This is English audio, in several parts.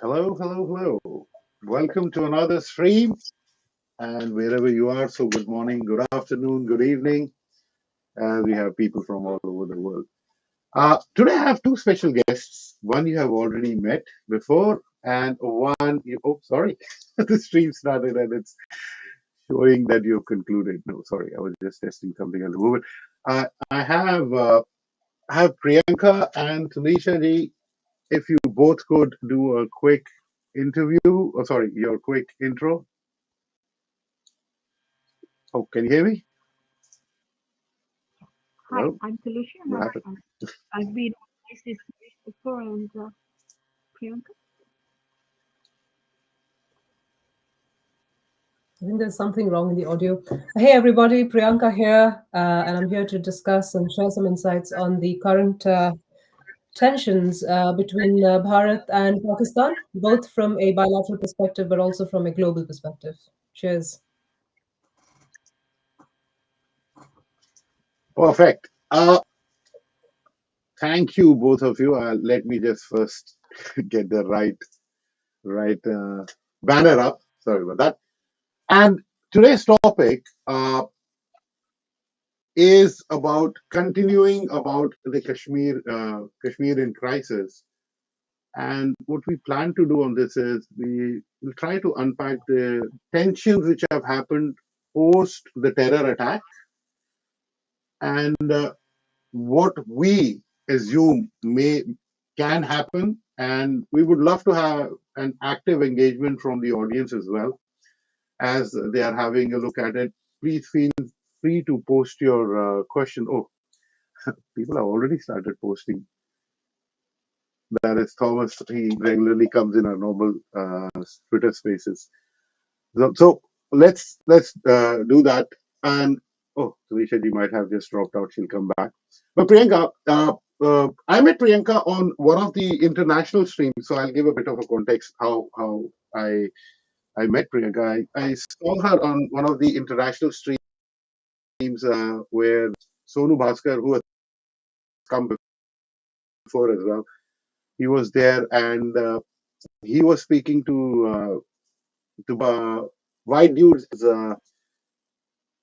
Hello, hello, hello. Welcome to another stream, and wherever you are, so good morning, good afternoon, good evening. We have people from all over the world. Today I have two special guests. One you have already met before, and one you, oh, sorry, the stream started and it's showing that you've concluded. No, sorry, I was just testing something at the moment. I have Priyanka and Tanisha ji. If you both could do a quick interview, oh, sorry, your quick intro. Oh, can you hear me? Hi, Hello? I'm Felicia. What happened? I've been on this before, and Priyanka. I think there's something wrong in the audio. Hey everybody, Priyanka here, and I'm here to discuss and share some insights on the current tensions between Bharat and Pakistan, both from a bilateral perspective but also from a global perspective. Cheers. Perfect. Thank you, both of you. Let me just first get the right banner up. Sorry about that. And today's topic is about continuing about the Kashmir in crisis. And what we plan to do on this is we will try to unpack the tensions which have happened post the terror attack and what we assume can happen, and we would love to have an active engagement from the audience as well as they are having a look at it. Please feel free to post your question. Oh, people have already started posting. That is Thomas. He regularly comes in our normal Twitter spaces. So let's do that. And oh, Tanisha ji might have just dropped out. She'll come back. But Priyanka, I met Priyanka on one of the international streams, so I'll give a bit of a context how I met Priyanka. I saw her on one of the international streams where Sonu Bhaskar, who has come before as well, he was there, and he was speaking to white dudes.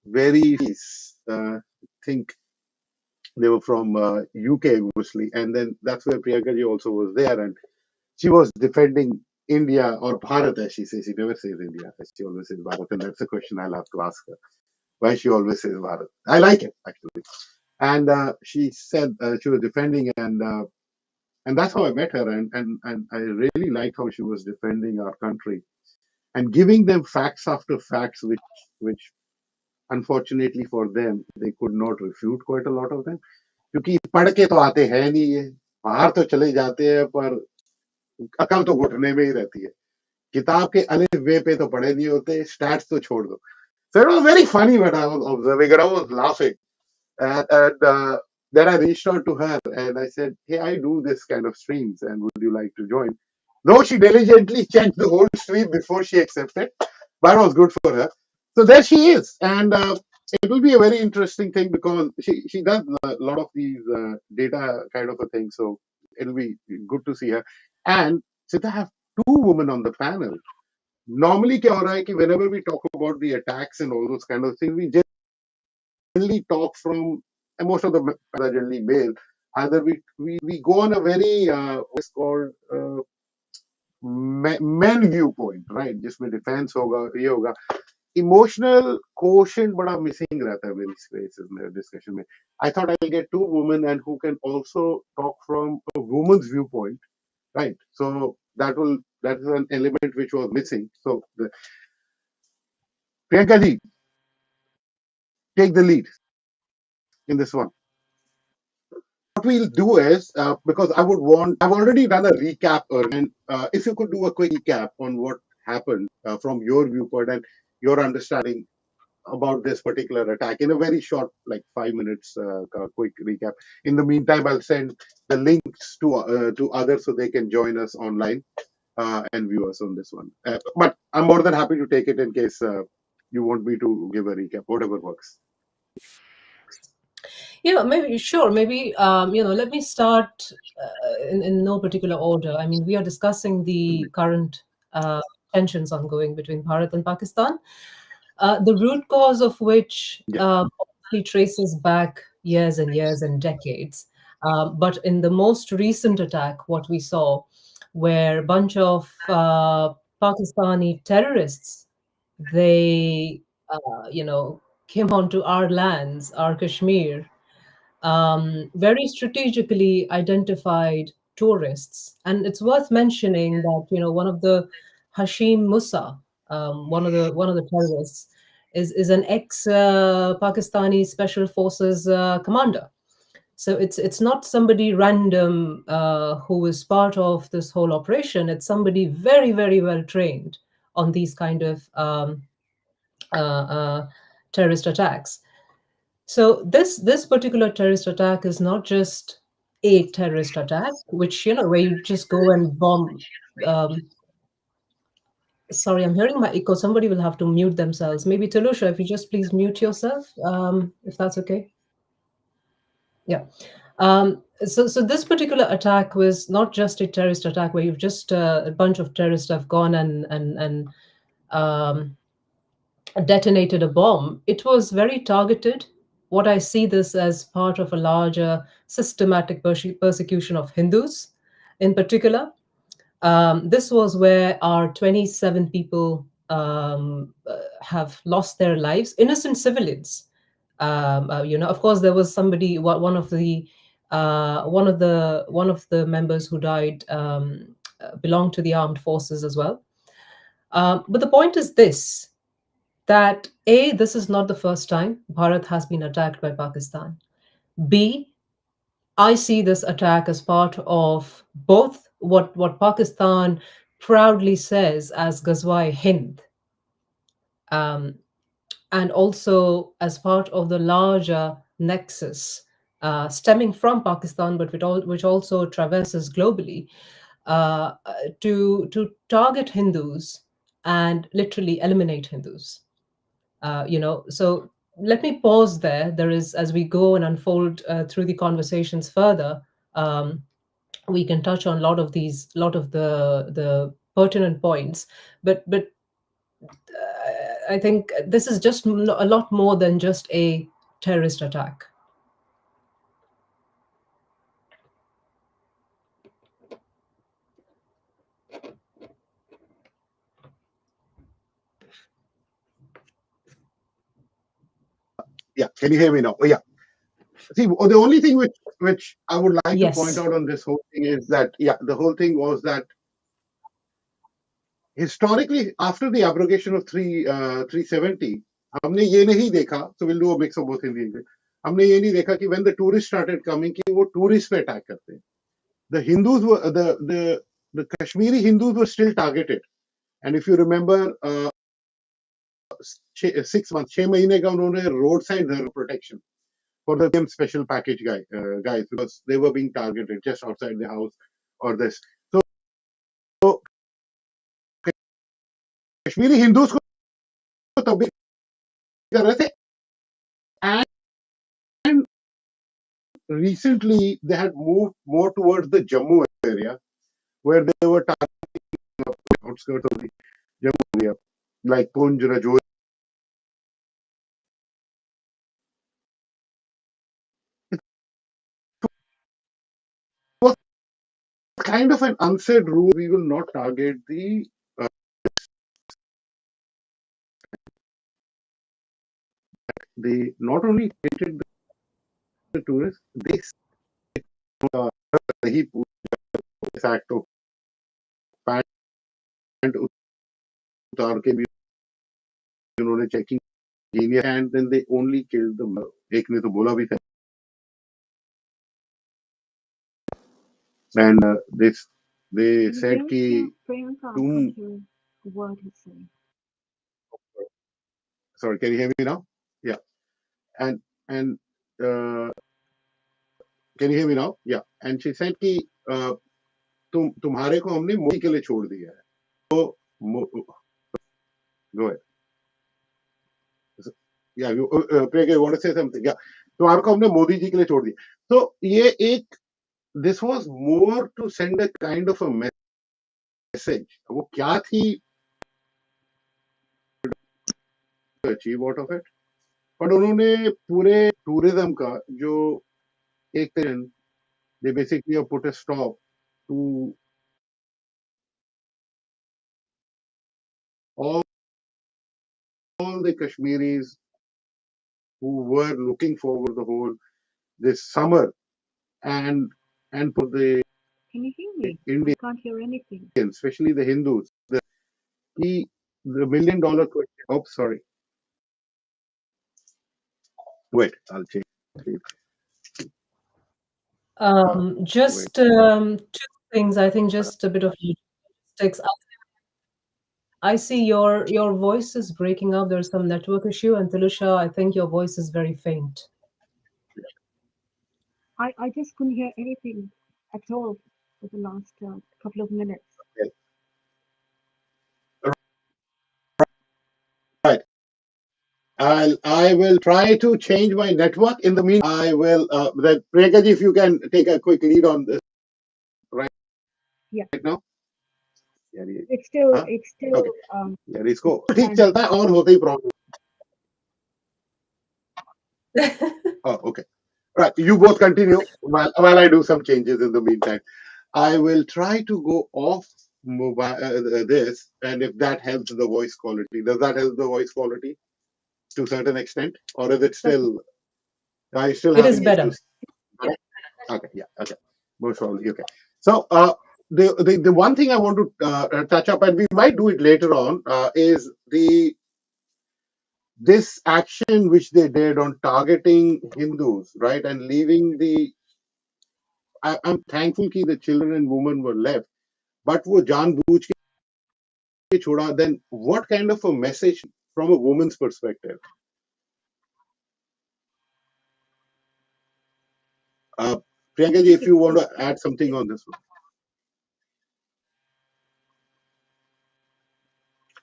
Very think they were from UK mostly, and then that's where Priyanka ji also was there, and she was defending India or Bharat, as she says. She never says India, as she always says Bharat, and that's a question I'll have to ask her. Why she always says Bharat? I like it actually, and she said she was defending, and that's how I met her, and I really liked how she was defending our country and giving them facts after facts, which unfortunately for them they could not refute quite a lot of them. क्योंकि पढ़ के तो आते हैं नहीं ये बाहर तो चले जाते हैं पर अकल तो घुटने में ही रहती है किताब के अलिफ बे पे तो पढ़े नहीं होते स्टैट्स तो छोड़ दो so it was very funny when I was observing it. I was laughing and then I reached out to her and I said, hey, I do this kind of streams and would you like to join? Though she diligently checked the whole stream before she accepted, but it was good for her. So there she is, and it will be a very interesting thing because she does a lot of these data kind of a thing. So it'll be good to see her. And since I have two women on the panel, normally क्या हो रहा है कि whenever we talk about the attacks and all those kind of things, we generally talk from, and most of the are generally male. Either we go on a very what's called men viewpoint, right? जिसमें defense होगा ये होगा. Emotional quotient बड़ा missing रहता है मेरी spaces में discussion में. I thought I'll get two women and who can also talk from a woman's viewpoint, right? So that is an element which was missing. So Priyanka ji, take the lead. in this one. What we'll do is, because I've already done a recap earlier, and if you could do a quick recap on what happened from your viewpoint and your understanding about this particular attack in a very short, like 5 minutes, quick recap. In the meantime, I'll send the links to others so they can join us online and view us on this one. But I'm more than happy to take it in case you want me to give a recap, whatever works. Yeah, maybe, sure. Maybe, let me start in no particular order. I mean, we are discussing the current tensions ongoing between Bharat and Pakistan, the root cause of which Yeah, obviously traces back years and years and decades. But in the most recent attack, what we saw where a bunch of Pakistani terrorists, they, came onto our lands, our Kashmir, very strategically identified tourists. And it's worth mentioning that one of the Hashim Musa, one of the terrorists, is an ex Pakistani Special Forces commander. So it's not somebody random who is part of this whole operation. It's somebody very, very well trained on these kind of uh, uh, terrorist attacks. So this particular terrorist attack is not just a terrorist attack, which where you just go and bomb. Um, Sorry, I'm hearing my echo. Somebody will have to mute themselves. Maybe Talusha, if you just please mute yourself, if that's okay. Yeah. So this particular attack was not just a terrorist attack where you've just a bunch of terrorists have gone and um, detonated a bomb. It was very targeted. What I see this as part of a larger systematic persecution of Hindus in particular. This was where our 27 people have lost their lives, innocent civilians. Of course, there was somebody, one of the members who died belonged to the armed forces as well. But the point is this, that A, this is not the first time Bharat has been attacked by Pakistan. B, I see this attack as part of both what Pakistan proudly says as Ghazwa Hind, um, and also as part of the larger nexus stemming from Pakistan, but which also traverses globally, to target Hindus and literally eliminate Hindus. So let me pause there. There is, as we go and unfold through the conversations further, um, we can touch on a lot of the pertinent points. But I think this is just a lot more than just a terrorist attack. yeah. Can you hear me now? Oh, yeah. See, the only thing which I would like to point Yes. out on this whole thing is that, yeah, the whole thing was that historically, after the abrogation of 370, हमने ये नहीं देखा, so we'll do a mix of both Hindi and English. हमने ये नहीं देखा कि when the tourists started coming, कि वो tourists पे attack करते हैं. The Hindus were the Kashmiri Hindus were still targeted, and if you remember, 6 months, 6 महीने का उन्होंने roadside protection for the special package guys, because they were being targeted just outside the house or this. So Kashmiri Hindus को तब कर रहे थे, and recently they had moved more towards the Jammu area where they were targeting outskirts of the Jammu area, like Poonj, Rajouri. It was kind of an unsaid rule. We will not target they not only hated the tourists, they he this act of pant उतार के भी उन्होंने checking, and then they only killed the, एक ने तो बोला भी था and they Can you said hear me now? कि Priyanka, I can't तुम hear a word he's saying. sorry, can you hear me now? Yeah, and uh, can you hear me now? Yeah, and she said कि तुम्हारे को हमने मोदी के लिए छोड़ दिया है तो go ahead. Yeah, Priyanka, you want to say something? Yeah, तुम्हारे को हमने मोदी जी के लिए छोड़ दिया तो ये एक this was more to send a kind of a message. वो क्या थी achieve out of it? पर उन्होंने पूरे टूरिज्म का जो एक they basically have put a stop to all the Kashmiris who were looking forward the whole this summer and for the Can you hear me? I Indians, can't hear anything. especially the Hindus. The $1 million question. Oh, sorry. Wait, I'll change. Wait. Just two things. I think just a bit of logistics. I see your voice is breaking up. There's some network issue, and Tilusha, I think your voice is very faint. I just couldn't hear anything at all for the last couple of minutes. Okay. Right. I will try to change my network. In the meantime, I will. That Priyanka ji, if you can take a quick lead on this right Yeah, now. यार ये it's still हाँ okay यार इसको ठीक and चलता है और होते ही problem okay right you both continue while I do some changes in the meantime. I will try to go off mobile this and if that helps the voice quality. Does that help the voice quality to a certain extent or is it still are you still It is having better. issues? Okay, yeah, okay. Most probably, okay. So, the one thing I want to touch up, and we might do it later on, is this action which they did on targeting Hindus, right, and leaving the. I'm thankful that the children and women were left, but वो जानबूझ के छोड़ा. Then what kind of a message from a woman's perspective? Uh, Priyanka I ji, think if you want to add something on this one.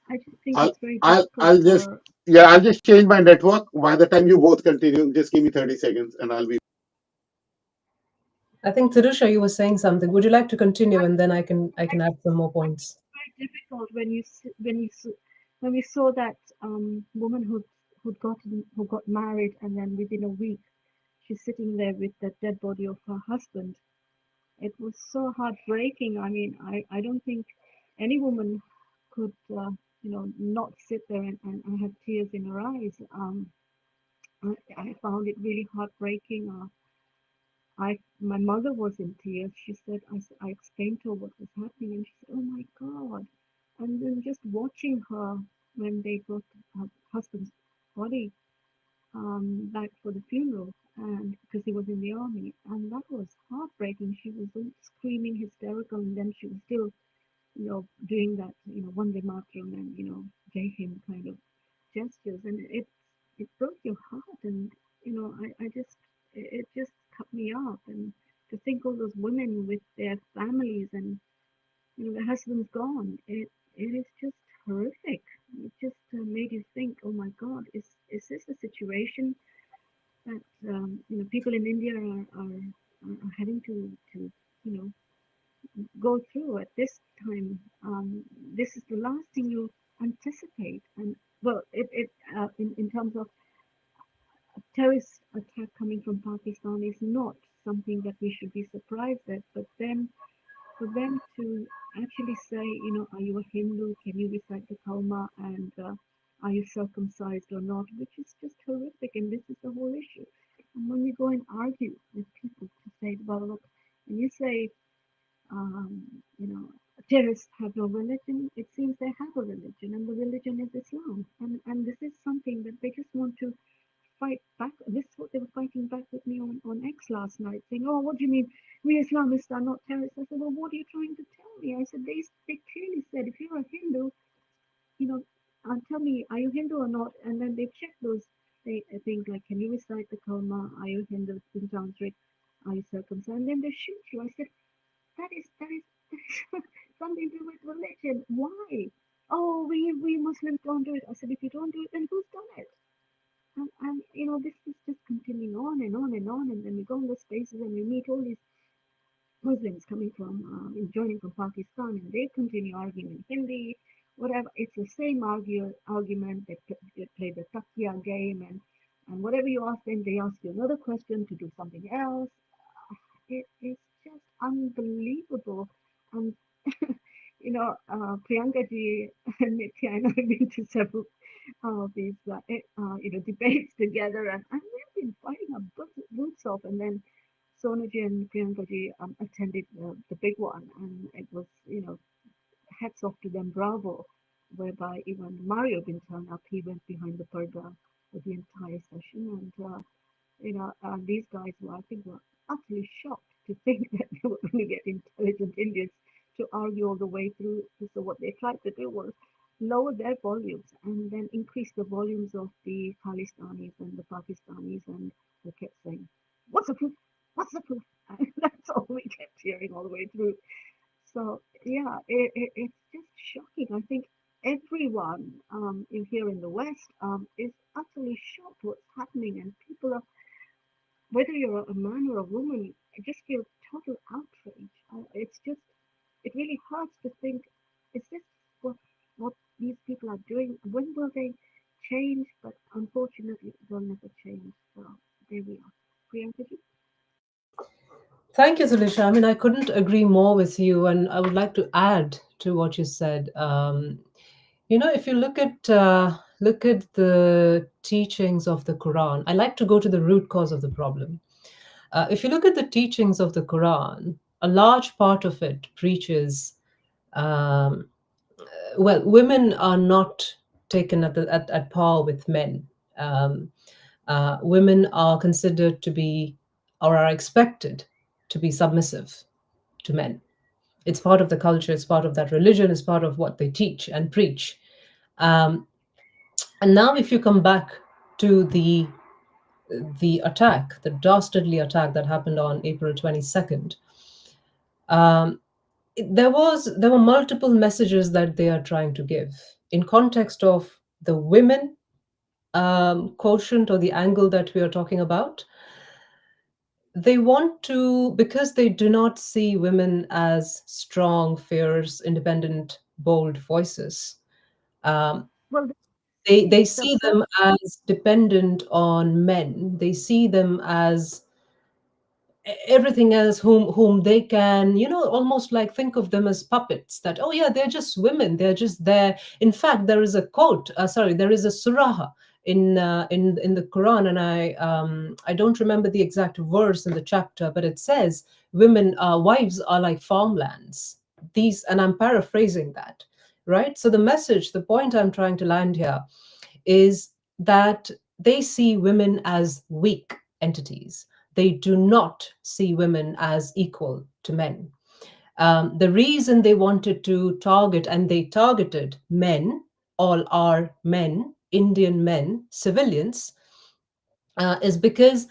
I just think I'll it's very I'll difficult I'll just for. yeah, I'll just change my network. By the time you both continue, just give me 30 seconds and I'll be I think Tirusha, you were saying something. Would you like to continue, and then I can add some more points. Very difficult when when we saw that woman who got married and then within a week she's sitting there with the dead body of her husband. It was so heartbreaking. I mean, I don't think any woman could not sit there and have tears in her eyes. I found it really heartbreaking. My mother was in tears. She said, I explained to her what was happening, and she said, "Oh my God!" And then just watching her when they brought her husband's body back for the funeral, and because he was in the army, and that was heartbreaking. She was all screaming, hysterical, and then she was still, doing that, Vande Mataram and Jai Hind kind of gestures, and it broke your heart, and I just it just cut me up, and to think all those women with their families and their husband's gone, it is just horrific. It just made you think, oh my God, is this a situation that people in India are having to go through at this time? This is the last thing you anticipate, and well, in terms of terrorist attack coming from Pakistan is not something that we should be surprised at. But then for them to actually say, are you a Hindu? Can you recite the Kalma? And are you circumcised or not? Which is just horrific. And this is the whole issue. And when we go and argue with people to say, well, look, when you say, um, terrorists have no religion, it seems they have a religion, and the religion is Islam. And this is something that they just want to fight back. they were fighting back with me on X last night, saying, "Oh, what do you mean we Islamists are not terrorists?" I said, "Well, what are you trying to tell me?" I said, they clearly said, if you're a Hindu, you know, tell me, are you Hindu or not? And then they check those things like, can you recite the Kalma? Are you Hindu in tantric? Are you circumcised? And then they shoot you. I said, that is something to do with religion. Why? Oh, we Muslims don't do it. I said, if you don't do it, then who's done it? And this is just continuing on and on and on. And then we go in the spaces and we meet all these Muslims coming from joining from Pakistan, and they continue arguing in Hindi, whatever. It's the same argument. They play the takia game, and whatever you ask them, they ask you another question to do something else. It's just unbelievable. And Priyanka ji and Nitya, I know I've been to several of these debates together, and we've been fighting our boots off, and then Sonaji and Priyankaji attended the big one, and it was, hats off to them, bravo, whereby even Mario didn't turn up. He went behind the purdah for the entire session, and these guys were, I think, were utterly shocked to think that they were going to get intelligent Indians to argue all the way through. So what they tried to do was lower their volumes and then increase the volumes of the Khalistanis and the Pakistanis, and they kept saying, "What's the proof? What's the proof?" And that's all we kept hearing all the way through. So yeah, it's just shocking. I think everyone here in the West is utterly shocked what's happening, and people are, whether you're a man or a woman, I just feel total outrage. It's just, it really hurts to think, is this what these people are doing? When will they change? But unfortunately, they'll never change. So there we are. Priyanka ji? Thank you, Zulisha. I mean, I couldn't agree more with you, and I would like to add to what you said. If you look at the teachings of the Quran, I like to go to the root cause of the problem. If you look at the teachings of the Quran, a large part of it preaches, um, well, women are not taken at par with men. Um, Women are considered to be, or are expected to be, submissive to men. It's part of the culture, it's part of that religion, it's part of what they teach and preach. Um, and now, if you come back to the attack, the dastardly attack that happened on April 22nd, um, there were multiple messages that they are trying to give in context of the women quotient, or the angle that we are talking about. They want to, because they do not see women as strong, fierce, independent, bold voices. Um, Well, they the see first, them as dependent on men. They see them as everything else, whom they can, almost like think of them as puppets, that, oh yeah, they're just women, they're just there. In fact, there is a quote, sorry, there is a surah in the Quran, and I don't remember the exact verse in the chapter, but it says women, wives are like farmlands. These, and I'm paraphrasing that, right? So the message, the point I'm trying to land here is that they see women as weak entities. They do not see women as equal to men. The reason they wanted to target, and they targeted men, all are men, Indian men, civilians, is because,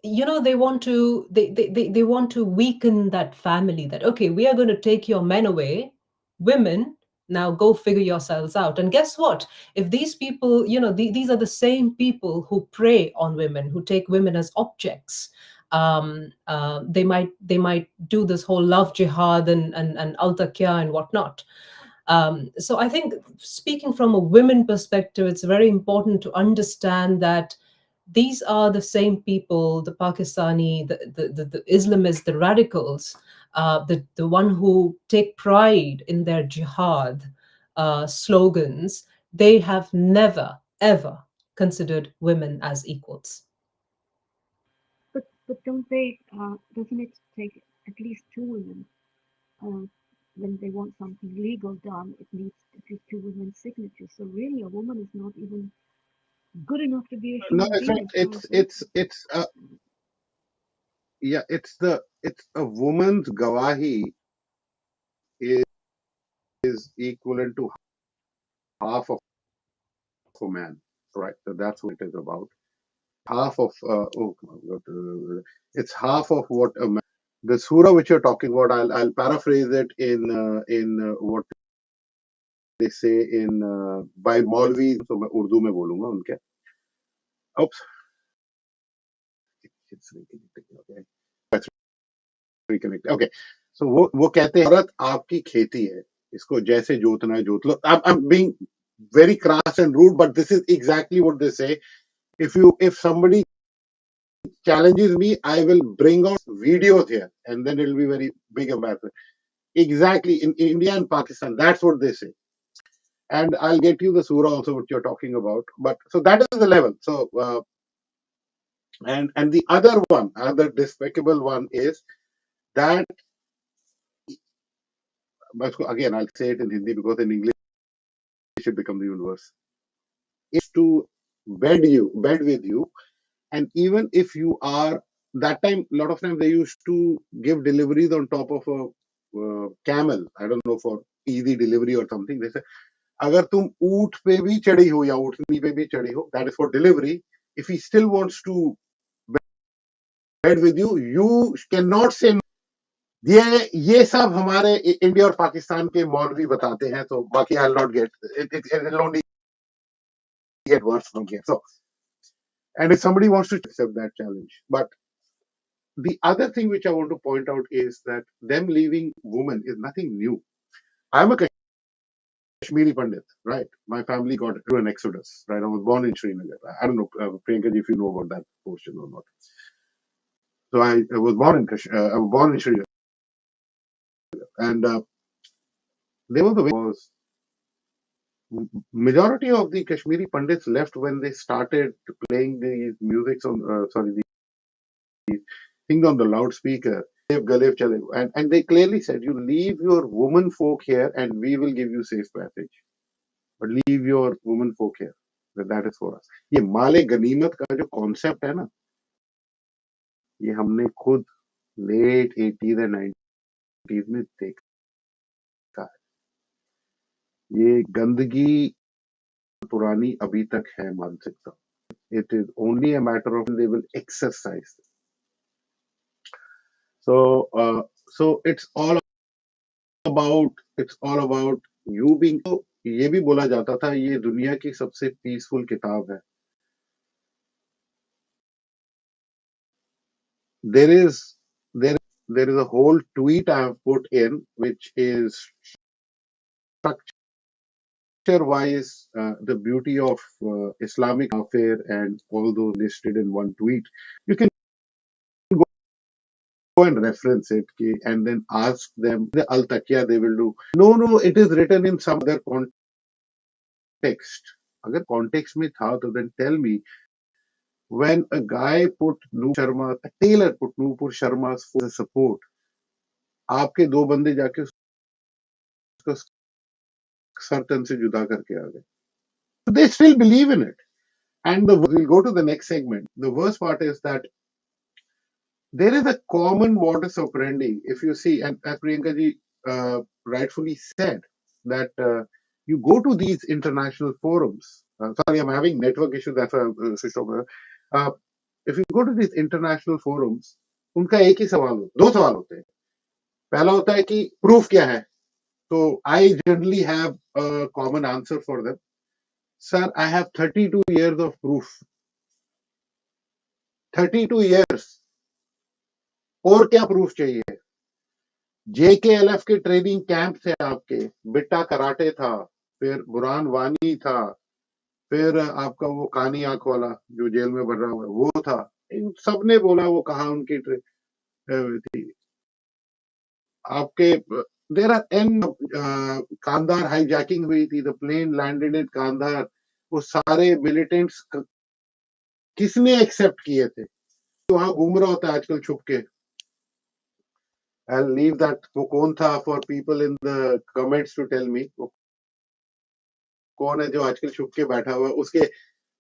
they want to, they want to weaken that family, that, okay, we are going to take your men away, women, now go figure yourselves out. And guess what? If these people, these are the same people who prey on women, who take women as objects. They might do this whole love jihad and al taqiyya and whatnot. So I think, speaking from a women perspective, it's very important to understand that these are the same people, the Pakistani, the Islamists, the radicals, the one who take pride in their jihad slogans. They have never, ever considered women as equals. but don't they? Doesn't it take at least two women? Uh, when they want something legal done, it needs at least two women's signatures. So really, a woman is not even good enough to be a No, human it's being not. as far as they're concerned. Yeah, it's a woman's gawahi is equivalent to half of a man, right? So that's what it is about. Half of oh my God, it's half of what a man. The surah which you're talking about, I'll paraphrase it in what they say in by Maulvi. So मैं उर्दू में बोलूंगा उनके. Oops, it's reconnecting. Okay, that's reconnecting. Okay, so वो कहते हैं औरत आपकी खेती है. इसको जैसे जोतना है जोत लो. I'm being very crass and rude, but this is exactly what they say. If somebody challenges me, I will bring out videos here, and then it'll be very big embarrassment. Exactly in India and Pakistan, that's what they say. And I'll get you the surah also, what you're talking about. But so that is the level. So and the other one, other despicable one is that again I'll say it in Hindi because in English it becomes even worse. Is to bed with you, and even if you are that time, a lot of times they used to give deliveries on top of a camel. I don't know, for easy delivery or something. They say अगर तुम ऊंट पे भी चढ़ी हो या ऊँटनी पे भी चढ़ी हो, that is for delivery. If he still wants to bed with you, you cannot say no. ये सब हमारे इंडिया और पाकिस्तान के मौलवी बताते हैं, तो बाकी I'll not get it'll only get worse from here. So, and if somebody wants to accept that challenge, but the other thing which I want to point out is that them leaving women is nothing new. I'm a Kashmiri Pandit, right? My family got through an exodus, right? I was born in Srinagar. I don't know, Priyanka, if you know about that portion or not. So I was born in I was born in Srinagar, and there was majority of the Kashmiri Pandits left when they started playing the music on the thing on the loudspeaker. And they clearly said, you leave your woman folk here and we will give you safe passage. But leave your woman folk here. That is for us. ये माले गनीमत का जो concept है ना, ये हमने खुद late 80s and 90s में देखा है. ये गंदगी पुरानी अभी तक है मानसिकता. It is only a matter of they will exercise. So it's all about you being. तो ये भी बोला जाता था ये दुनिया की सबसे पीसफुल किताब है. There is there is a whole tweet I have put in which is structure wise the beauty of Islamic affair and all those listed in one tweet. You can go and reference it and then ask them the al taqiya they will do. No, it is written in some other context. अगर context में था तो then tell me when a guy put Noor Sharma, a tailor put Noor Sharma's for support, आपके दो बंदे जाके उसको sir तन से जुदा करके आ गए. So they still believe in it. And we'll go to the next segment. The worst part is that there is a common modus operandi. If you see, and as Priyanka ji rightfully said, that you go to these international forums. Sorry, I'm having network issues. That's why I switched over. If you go to these international forums, उनका एक ही सवाल दो सवाल होते हैं. पहला होता है कि प्रूफ क्या है. So I generally have a common answer for them. Sir, I have 32 years of proof. 32 years. और क्या प्रूफ चाहिए. JKLF के ट्रेनिंग कैंप थे आपके. बिट्टा कराटे था, फिर बुरान वानी था, फिर आपका वो कानी आंख वाला जो जेल में भर रहा हुआ है वो था. सबने बोला वो कहा उनकी थी. आपके there are an Kandahar hijacking हुई थी. The plane landed in Kandahar. वो सारे मिलिटेंट्स किसने एक्सेप्ट किए थे. वहां घूम रहा होता है आजकल छुप के. I'll leave that वो कौन था for people in the comments to tell me. वो कौन है जो आजकल छुप के बैठा हुआ. उसके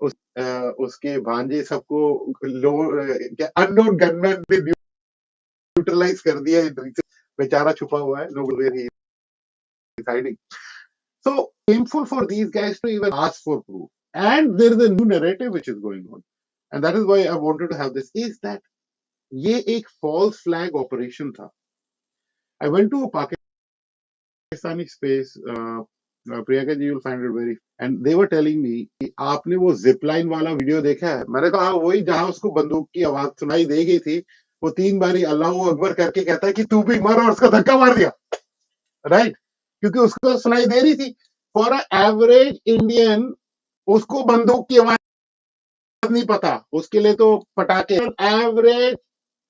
उसके भांजे सबको अननोन गनमैन ने न्यूट्रलाइज कर दिया, बेचारा छुपा हुआ है, nowhere he is hiding. So painful for these guys to even ask for proof. And there is a new narrative which is going on. And that is why I wanted to have this, is that ये एक false flag operation था. I went to a Pakistani space, Priyanka ji, you'll find it very, and they were telling me कि आपने वो zip line वाला video देखा है? मैंने कहा वही जहां उसको बंदूक की आवाज सुनाई दे गई थी, वो 3 बारी अल्लाह अकबर करके कहता है कि तू भी मर, और उसका धक्का मार दिया, राइट? क्योंकि उसको सुनाई दे रही थी. फॉर अ एवरेज इंडियन उसको बंदूक की आवाज नहीं पता, उसके लिए तो पटाखे. एवरेज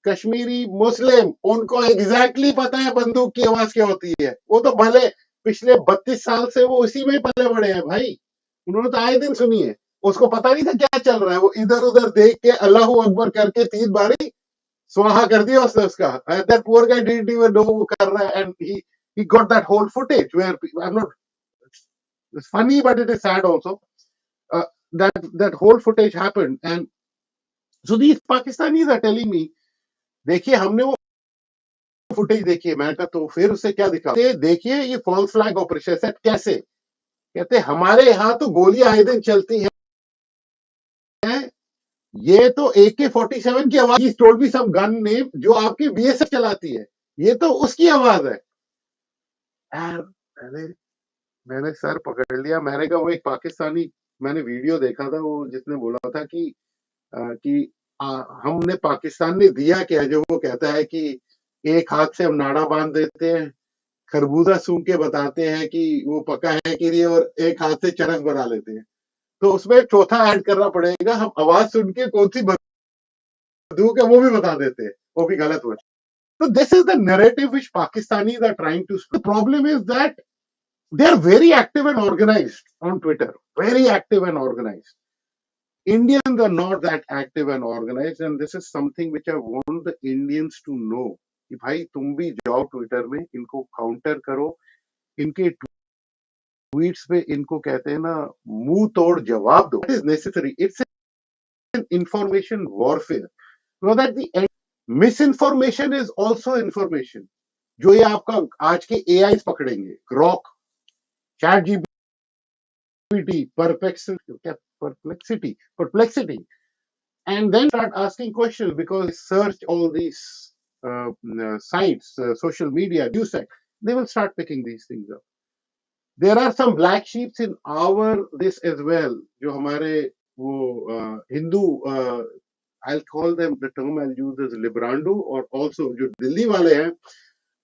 कश्मीरी मुस्लिम उनको एग्जैक्टली पता है बंदूक की आवाज क्या होती है. वो तो भले पिछले 32 साल से वो इसी में पले बड़े हैं भाई, उन्होंने तो आए दिन सुनी है. उसको पता नहीं था क्या चल रहा है, वो इधर उधर देख के अल्लाह अकबर करके 3 बारी स्वाहा कर दिया उसका. That poor guy didn't even know वो कर रहा है. And he got that whole footage where I'm not, it's funny but it is sad also. That whole footage happened, and so these Pakistanis are telling me, देखिए हमने वो footage देखी है. मैंने कहा तो फिर उसे क्या दिखा, देखिए ये फॉल्स फ्लैग ऑपरेशन है. कैसे? कहते हमारे यहाँ तो गोलियां आए दिन चलती हैं, ये तो AK-47 की आवाज, टोल्ड मी सम गन नेम जो आपकी BSF चलाती है, ये तो उसकी आवाज है. मैंने सर पकड़ लिया. मैंने कहा वो एक पाकिस्तानी, मैंने वीडियो देखा था, वो जिसने बोला था कि हमने, पाकिस्तान ने दिया क्या, जो वो कहता है कि एक हाथ से हम नाड़ा बांध देते हैं, खरबूजा सूंघ के बताते हैं कि वो पका है कि नहीं, और एक हाथ से चरस बना लेते हैं. तो उसमें चौथा ऐड करना पड़ेगा, हम आवाज सुन के कौन सी बंदूक है वो भी बता देते हैं, वो भी गलत हो. So this is the narrative which Pakistanis are trying to spread. The problem is that they are very active and organized on Twitter, very active and organized. Indians are not that active and organized, and this is something which I want the Indians to know. कि भाई तुम भी जाओ Twitter में, इनको counter करो, इनके tweets पे इनको कहते हैं ना मुंह तोड़ जवाब दो. It is necessary. It's an information warfare. So that the misinformation is also information. जो ये आपका आज के AIs पकड़ेंगे, Grok, chat GPT, perplexity, and then start asking questions, because search all these sites, social media, news sites, they will start picking these things up. There are some black sheeps in our this as well, जो हमारे वो Hindu, I'll call them, the term I'll use is Librando, or also जो दिल्ली वाले हैं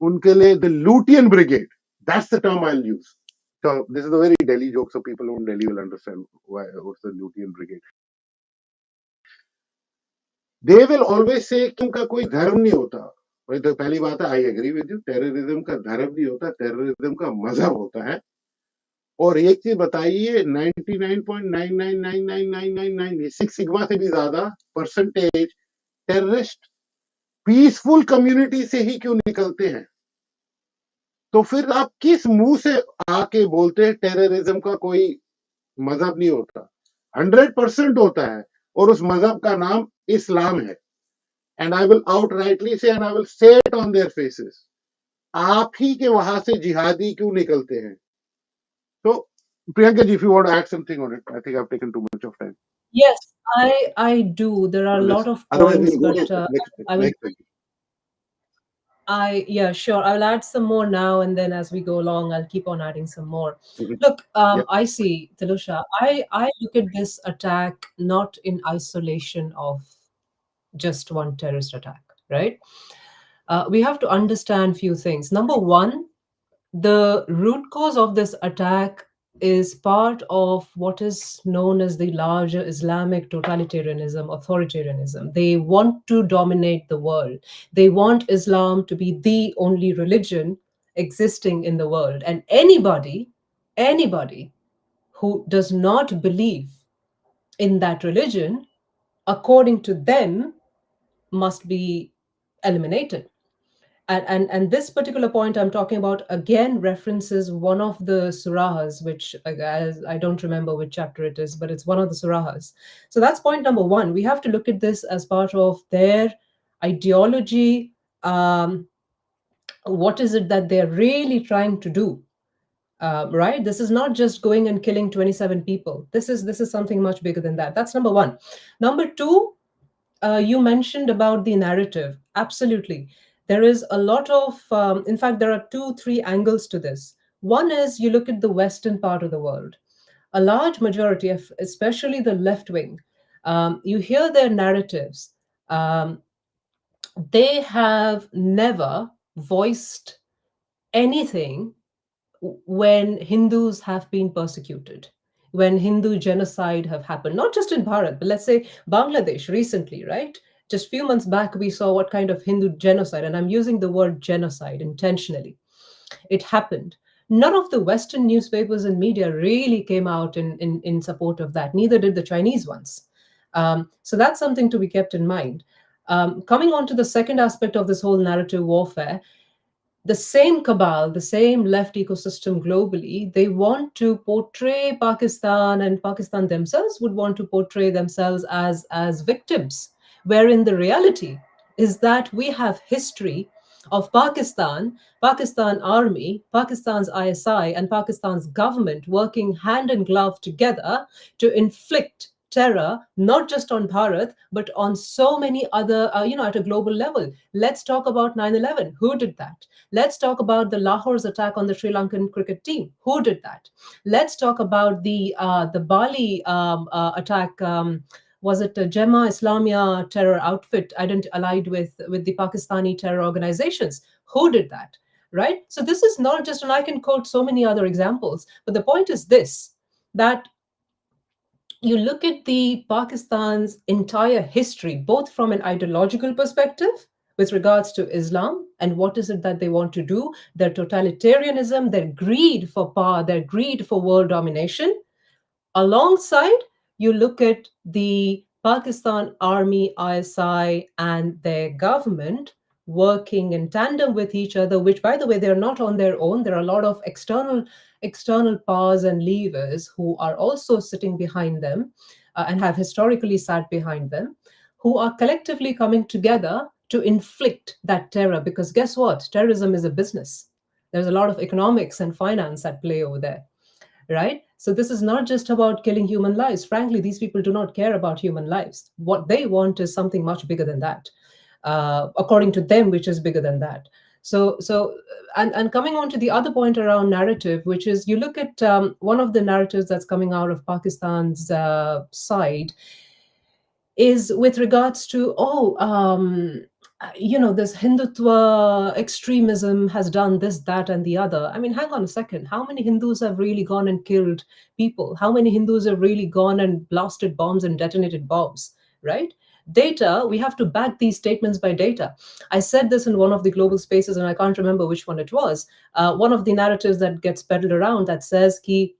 उनके लिए the Lutean Brigade. That's the term I'll use. So this is a very Delhi joke, so people in Delhi will understand what's the Lutean Brigade. They will always say कि उनका कोई धर्म नहीं होता. भाई तो पहली बात है, I agree with you, terrorism का धर्म नहीं होता, टेररिज्म का मजहब होता है. और एक चीज बताइए, 99.999999 सिक्स सिग्मा से भी ज्यादा परसेंटेज टेररिस्ट पीसफुल कम्युनिटी से ही क्यों निकलते हैं? तो फिर आप किस मुंह से आके बोलते हैं टेररिज्म का कोई मजहब नहीं होता? 100% होता है, और उस मजहब का नाम इस्लाम है. एंड आई विल आउटराइटली से, and I will say it on their faces, आप ही के वहां से जिहादी क्यों निकलते हैं? तो Priyanka ji, if you want to add something on it, I think I've taken too much of time. Yes, I do. There are a lot of points, but I will. Yeah, sure. I'll add some more now, and then as we go along, I'll keep on adding some more. Look, I see, Talusha, I look at this attack not in isolation of just one terrorist attack, right? We have to understand few things. Number one, the root cause of this attack is part of what is known as the larger Islamic totalitarianism, authoritarianism. They want to dominate the world. They want Islam to be the only religion existing in the world. And anybody who does not believe in that religion, according to them, must be eliminated. And this particular point I'm talking about again references one of the surahs, which I don't remember which chapter it is, but it's one of the surahs. So that's point number one. We have to look at this as part of their ideology. What is it that they're really trying to do? Right? This is not just going and killing 27 people. This is something much bigger than that. That's number one. Number two, you mentioned about the narrative. Absolutely. There is a lot of, in fact, there are two, three angles to this. One is you look at the Western part of the world. A large majority of, especially the left wing, you hear their narratives. They have never voiced anything when Hindus have been persecuted, when Hindu genocide have happened, not just in Bharat, but let's say Bangladesh recently, right? Just a few months back, we saw what kind of Hindu genocide, and I'm using the word genocide intentionally. It happened. None of the Western newspapers and media really came out in support of that. Neither did the Chinese ones. So that's something to be kept in mind. Coming on to the second aspect of this whole narrative warfare, the same cabal, the same left ecosystem globally, they want to portray Pakistan, and Pakistan themselves would want to portray themselves as victims, wherein the reality is that we have history of Pakistan army, Pakistan's ISI, and Pakistan's government working hand in glove together to inflict terror, not just on Bharat, but on so many other, at a global level. Let's talk about 9/11. Who did that? Let's talk about the Lahore's attack on the Sri Lankan cricket team. Who did that? Let's talk about the Bali attack. Was it a Jema Islamia terror outfit allied with the Pakistani terror organizations? Who did that? Right? So this is not just, and I can quote so many other examples, but the point is this, that you look at the Pakistan's entire history, both from an ideological perspective with regards to Islam and what is it that they want to do, their totalitarianism, their greed for power, their greed for world domination. Alongside, you look at the Pakistan Army, ISI, and their government working in tandem with each other, which, by the way, they're not on their own. There are a lot of external powers and levers who are also sitting behind them and have historically sat behind them, who are collectively coming together to inflict that terror. Because guess what? Terrorism is a business. There's a lot of economics and finance at play over there, right? So this is not just about killing human lives. Frankly, these people do not care about human lives. What they want is something much bigger than that, according to them, which is bigger than that. And coming on to the other point around narrative, which is you look at one of the narratives that's coming out of Pakistan's side is with regards to, this Hindutva extremism has done this, that, and the other. I mean, hang on a second. How many Hindus have really gone and killed people? How many Hindus have really gone and blasted bombs and detonated bombs, right? Data, we have to back these statements by data. I said this in one of the global spaces, and I can't remember which one it was. One of the narratives that gets peddled around that says, ki,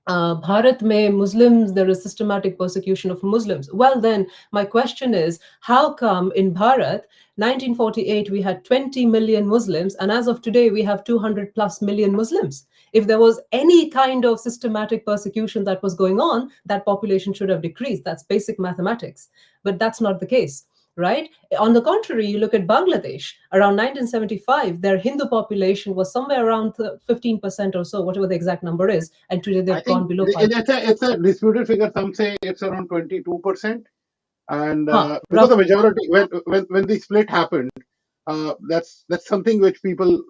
Bharat mein Muslims, there is systematic persecution of Muslims. Well, then my question is, how come in Bharat, 1948, we had 20 million Muslims, and as of today, we have 200 plus million Muslims? If there was any kind of systematic persecution that was going on, that population should have decreased. That's basic mathematics. But that's not the case, right? On the contrary, you look at Bangladesh, around 1975, their Hindu population was somewhere around 15% or so, whatever the exact number is, and today I they've gone think below 5. it's a disputed figure. Some say it's around 22%, and Huh, because the roughly. majority, when the split happened, that's something which people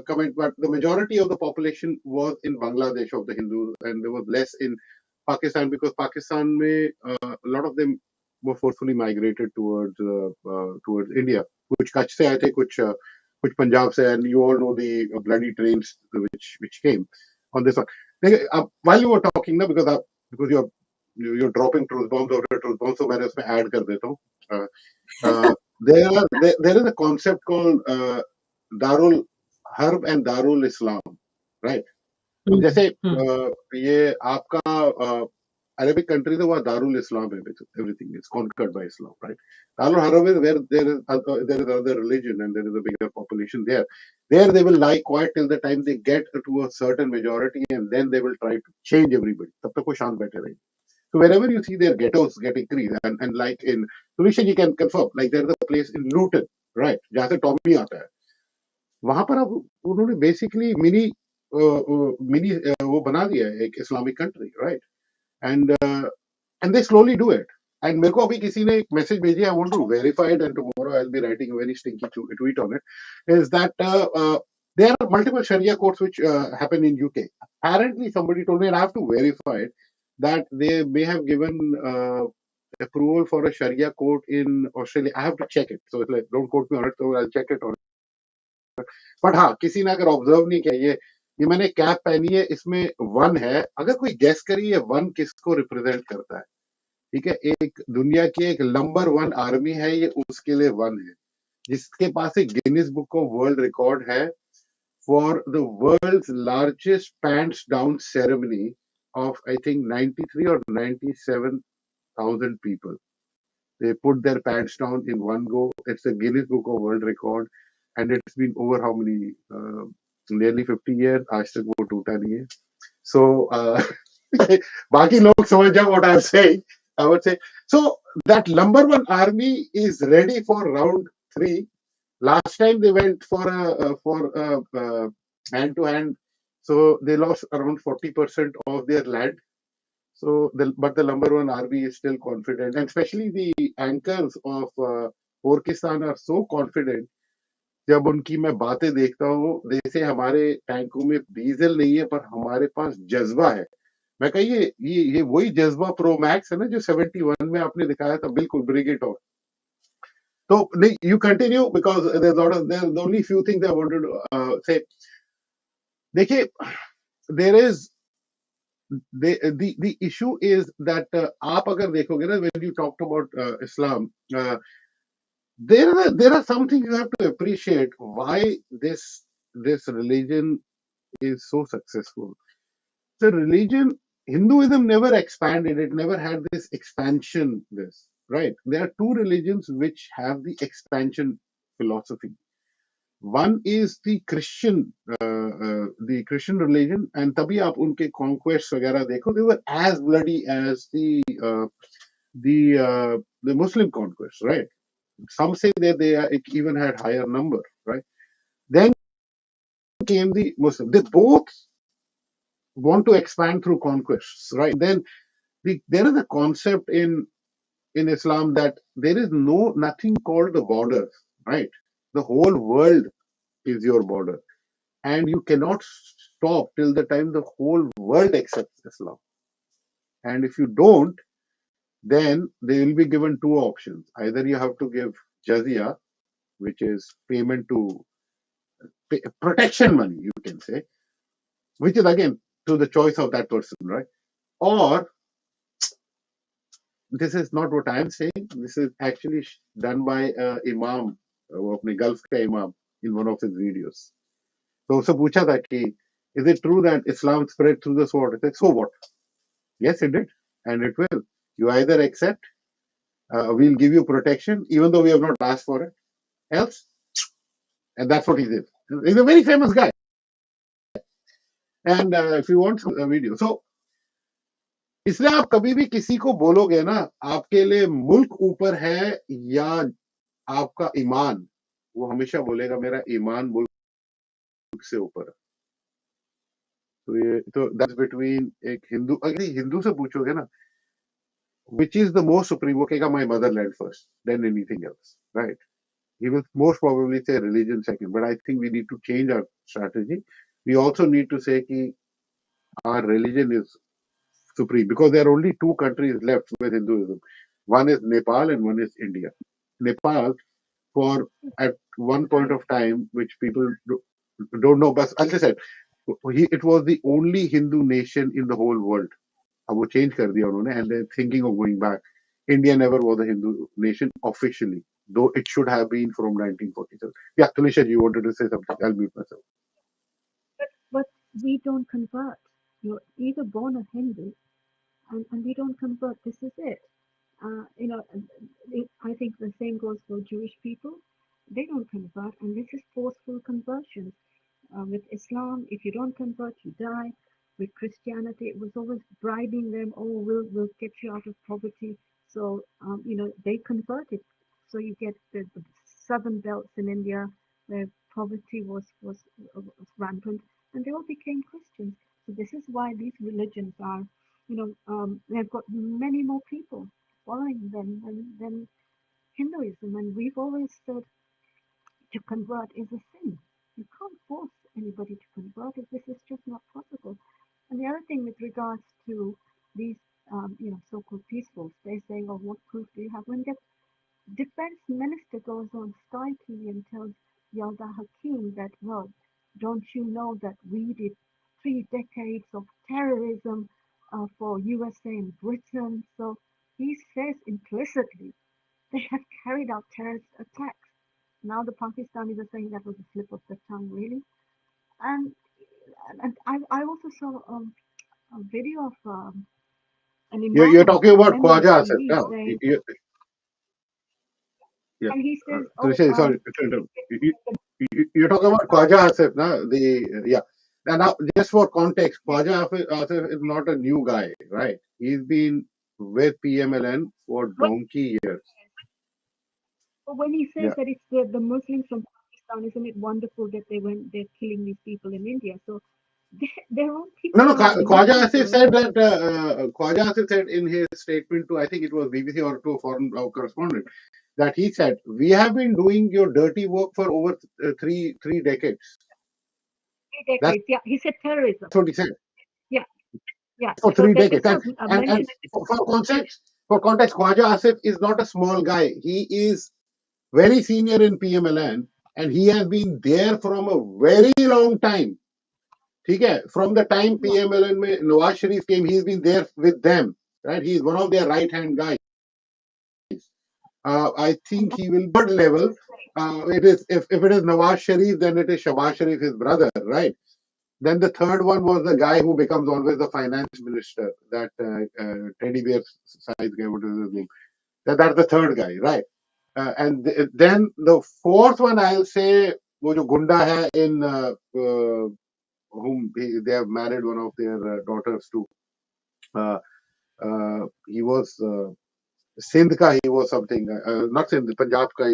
comment. But the majority of the population was in Bangladesh of the Hindus, and there was less in Pakistan, because Pakistan में a lot of them were forcefully migrated towards India. कुछ कच्छ से आए थे, कुछ पंजाब से, and you all know the bloody trains which came on this one. While you were talking, ना, because you're dropping truth bombs after truth bombs, so मैंने उसमें add कर देता हूँ. There is a concept called Darul Harb and Darul Islam, right? अब जैसे ये आपका Arabic countries, where Darul Islam, everything is conquered by Islam, right? Darul Harab is where there is other religion and there is a bigger population there. There they will lie quiet till the time they get to a certain majority, and then they will try to change everybody. तब तक वो शांत बैठे रहेंगे. So wherever you see their ghettos get increased, and like in Tunisha, you can confirm, like there is a place in Luton, right? जहाँ से Tommy आता है. वहां पर अब उन्होंने बेसिकली मिनी वो बना दिया है एक Islamic country, right? And they slowly do it. And मेरे को अभी किसी ने एक मैसेज भेजी, I want to verify it, and tomorrow I will be writing a very stinky tweet on it, is that there are multiple Sharia courts which happen in UK. Apparently, somebody told me, and I have to verify it, that they may have given approval for a Sharia court in Australia. I have to check it. So it's like, don't quote me on it, so I'll check it on. But हाँ, किसी ने अगर observe नहीं किया, ये मैंने cap पहनी है, इसमें वन है. अगर कोई गेस करिए वन किसको रिप्रेजेंट करता है, ठीक है? एक दुनिया की एक नंबर वन आर्मी है, ये उसके लिए वन है, जिसके पास एक Guinness Book of World Record है for the world's largest pants down ceremony of I think 93 or 97,000 people. They put their pants down in one go. It's a Guinness Book of World Record, and it's been over how many? Nearly 50 years. आज तक वो टूटा नहीं है. So बाकी लोग समझ जाओ what I'm saying. I would say so. That number one army is ready for round 3. Last time they went for hand to hand, so they lost around 40% of their land. So, but the number one army is still confident, and especially the anchors of Pakistan are so confident. जब उनकी मैं बातें देखता हूँ, जैसे हमारे टैंकों में डीजल नहीं है, पर हमारे पास जज्बा है. मैं कहिए ये वही जज्बा प्रो मैक्स है ना, जो 71 में आपने दिखाया था. बिल्कुल, ब्रिंग इट ऑन. तो नहीं, you continue because there's only few things I wanted to say. देखिए, there is the issue is that आप अगर देखोगे ना, when you talked about Islam, there are some things you have to appreciate why this religion is so successful. The religion, Hinduism never expanded, it never had this expansion, right? There are two religions which have the expansion philosophy. One is the Christian religion, and तभी आप उनके conquests वगैरह देखो, they were as bloody as the Muslim conquests, right? Some say that they even had higher number, right? Then came the Muslim. They both want to expand through conquests, right? Then there is a concept in Islam that there is nothing called the borders, right? The whole world is your border, and you cannot stop till the time the whole world accepts Islam. And if you don't, then they will be given two options. Either you have to give jizya, which is payment to protection money, you can say, which is again to the choice of that person, right? Or this is not what I am saying. This is actually done by Imam, अपने Gulf का Imam, in one of his videos. तो उससे पूछा था कि is it true that Islam spread through the sword? I said, so what? Yes, it did, and it will. You either accept, we'll give you protection, even though we have not asked for it, else, and that's what he did. He's a very famous guy. And if you want a video, so इसलिए आप कभी भी किसी को बोलोगे ना, आपके लिए मुल्क ऊपर है या आपका ईमान, वो हमेशा बोलेगा मेरा ईमान मुल्क से ऊपर है. तो दैट्स बिटवीन एक हिंदू, अगर हिंदू से पूछोगे ना which is the most supreme, वो कहेगा my motherland first, then anything else, right? He will most probably say religion second, but I think we need to change our strategy. We also need to say कि our religion is supreme, because there are only two countries left with Hinduism. One is Nepal and one is India. Nepal, for at one point of time, which people don't know, but as I said, it was the only Hindu nation in the whole world. अब वो change कर दिया उन्होंने, and they're thinking of going back. India never was a Hindu nation officially, though it should have been from 1947. Yeah, Tunisha, you wanted to say something. I'll mute myself. But we don't convert. You're either born a Hindu and we don't convert. This is it. You know, I think the same goes for Jewish people. They don't convert, and this is forceful conversion. With Islam, if you don't convert, you die. With Christianity, it was always bribing them. Oh, we'll get you out of poverty. So you know, they converted. So you get the southern belts in India where poverty was rampant, and they all became Christians. So this is why these religions are, you know, they've got many more people following them than Hinduism. And we've always said to convert is a sin. You can't force anybody to convert if this is just not possible. And the other thing with regards to these, you know, so-called peacefuls, they're saying, "Oh, what proof do you have?" When the defense minister goes on Sky TV and tells Yalda Hakim that, well, don't you know that we did 3 decades of terrorism for USA and Britain? So he says implicitly they have carried out terrorist attacks. Now the Pakistanis are saying that was a slip of the tongue, really. And I also saw a video of an You're imam talking about went on Khwaja Asif TV now. saying, Yeah. and he says, "Oh, Sorry to interrupt. You're talking about Khwaja Asif now. Yeah. Now, just for context, yes." Asif is not a new guy, right? He's been with PMLN for When, donkey years. when he says Yeah. that it's the Muslims from Pakistan, isn't it wonderful that they're killing these people in India? So their own No, people no. are Khwaja Muslims Asif going said to. that. Khwaja Asif said in his statement to, I think it was BBC or to a foreign correspondent, that he said, "We have been doing your dirty work for over three decades." 3 decades. Yeah, he said terrorism. That's what he said. Yeah, yeah. For So three decades. it's not And mentioned. for context, Khwaja Asif is not a small guy. He is very senior in PMLN, and he has been there from a very long time. Okay? From the time Yeah, PMLN mein Nawaz Sharif came, he's been there with them. Right? He's one of their right hand guys. I think and he will third level. this way. It is if it is Nawaz Sharif, then it is Shahbaz Sharif, his brother, right? Then the third one was the guy who becomes always the finance minister, that teddy bear size guy. What is his name? That's the third guy, right? And then the fourth one, I'll say, wo jo Gunda hai in whom they have married one of their daughters to. Uh, he was Sindh ka, he was something, not Sindh, Punjab ka,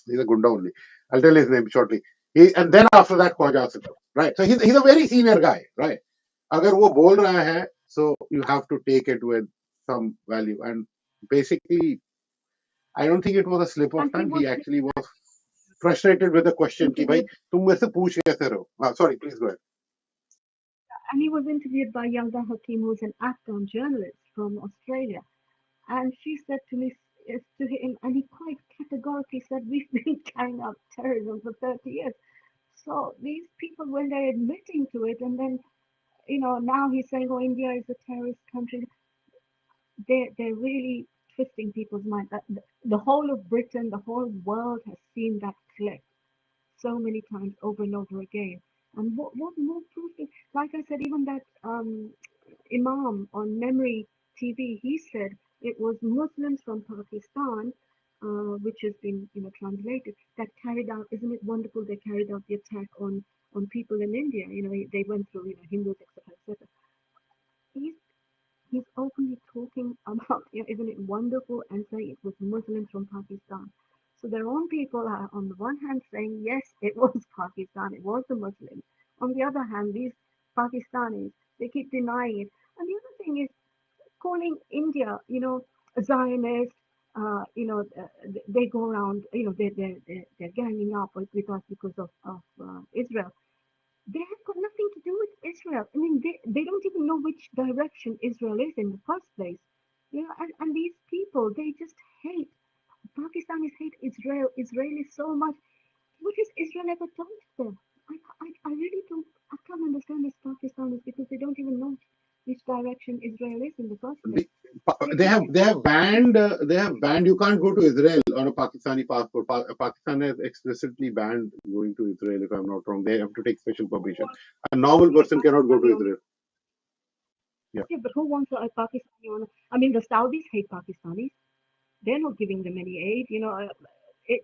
he's a Gunda only. I'll tell his name shortly. And then after that, Khwaja Asif, right? So he's a very senior guy, right? अगर वो बोल रहा है, so you have to take it with some value. And basically, I don't think it was a slip of And he tongue. was He actually was frustrated with the question कि भाई interviewed, तुम मेरे से पूछ कैसे रहे हो? Sorry, please go ahead. and he was interviewed by Yalda Hakim, who's an Afghan journalist from Australia. And she said to me, to him, and he quite categorically said, "We've been carrying out terrorism for 30 years." So these people, when they're admitting to it, and then, you know, now he's saying, "Oh, India is a terrorist country," they're really twisting people's mind. That the whole of Britain, the whole world has seen that clip so many times over and over again. And what more proof is, like I said, even that Imam on Memory TV, he said it was Muslims from Pakistan, which has been, you know, translated, that carried out. Isn't it wonderful? They carried out the attack on people in India. You know, they went through, you know, Hindus, etc., etc. He's he's openly talking about, you know, isn't it wonderful, and saying it was Muslims from Pakistan. So their own people are on the one hand saying yes, it was Pakistan, it was the Muslims. On the other hand, these Pakistanis, they keep denying it. And the other thing is calling India, you know, a Zionist. You know, they go around, you know, they're ganging up with us because of Israel. They have got nothing to do with Israel. I mean, they don't even know which direction Israel is in the first place. You know, and these people, they just hate, Pakistanis hate Israelis so much. What has Israel ever done to them? I really don't, I can't understand these Pakistanis, because they don't even know which direction Israel is in the first place. They, They hate. they have banned, you can't go to Israel on a Pakistani passport. Pakistan has explicitly banned going to Israel, if I'm not wrong. They have to take special permission. A normal Yes, person I cannot saw go to videos. Israel. Yeah. Yeah, but who wants a Pakistani on? I mean, the Saudis hate Pakistanis. They're not giving them any aid. It,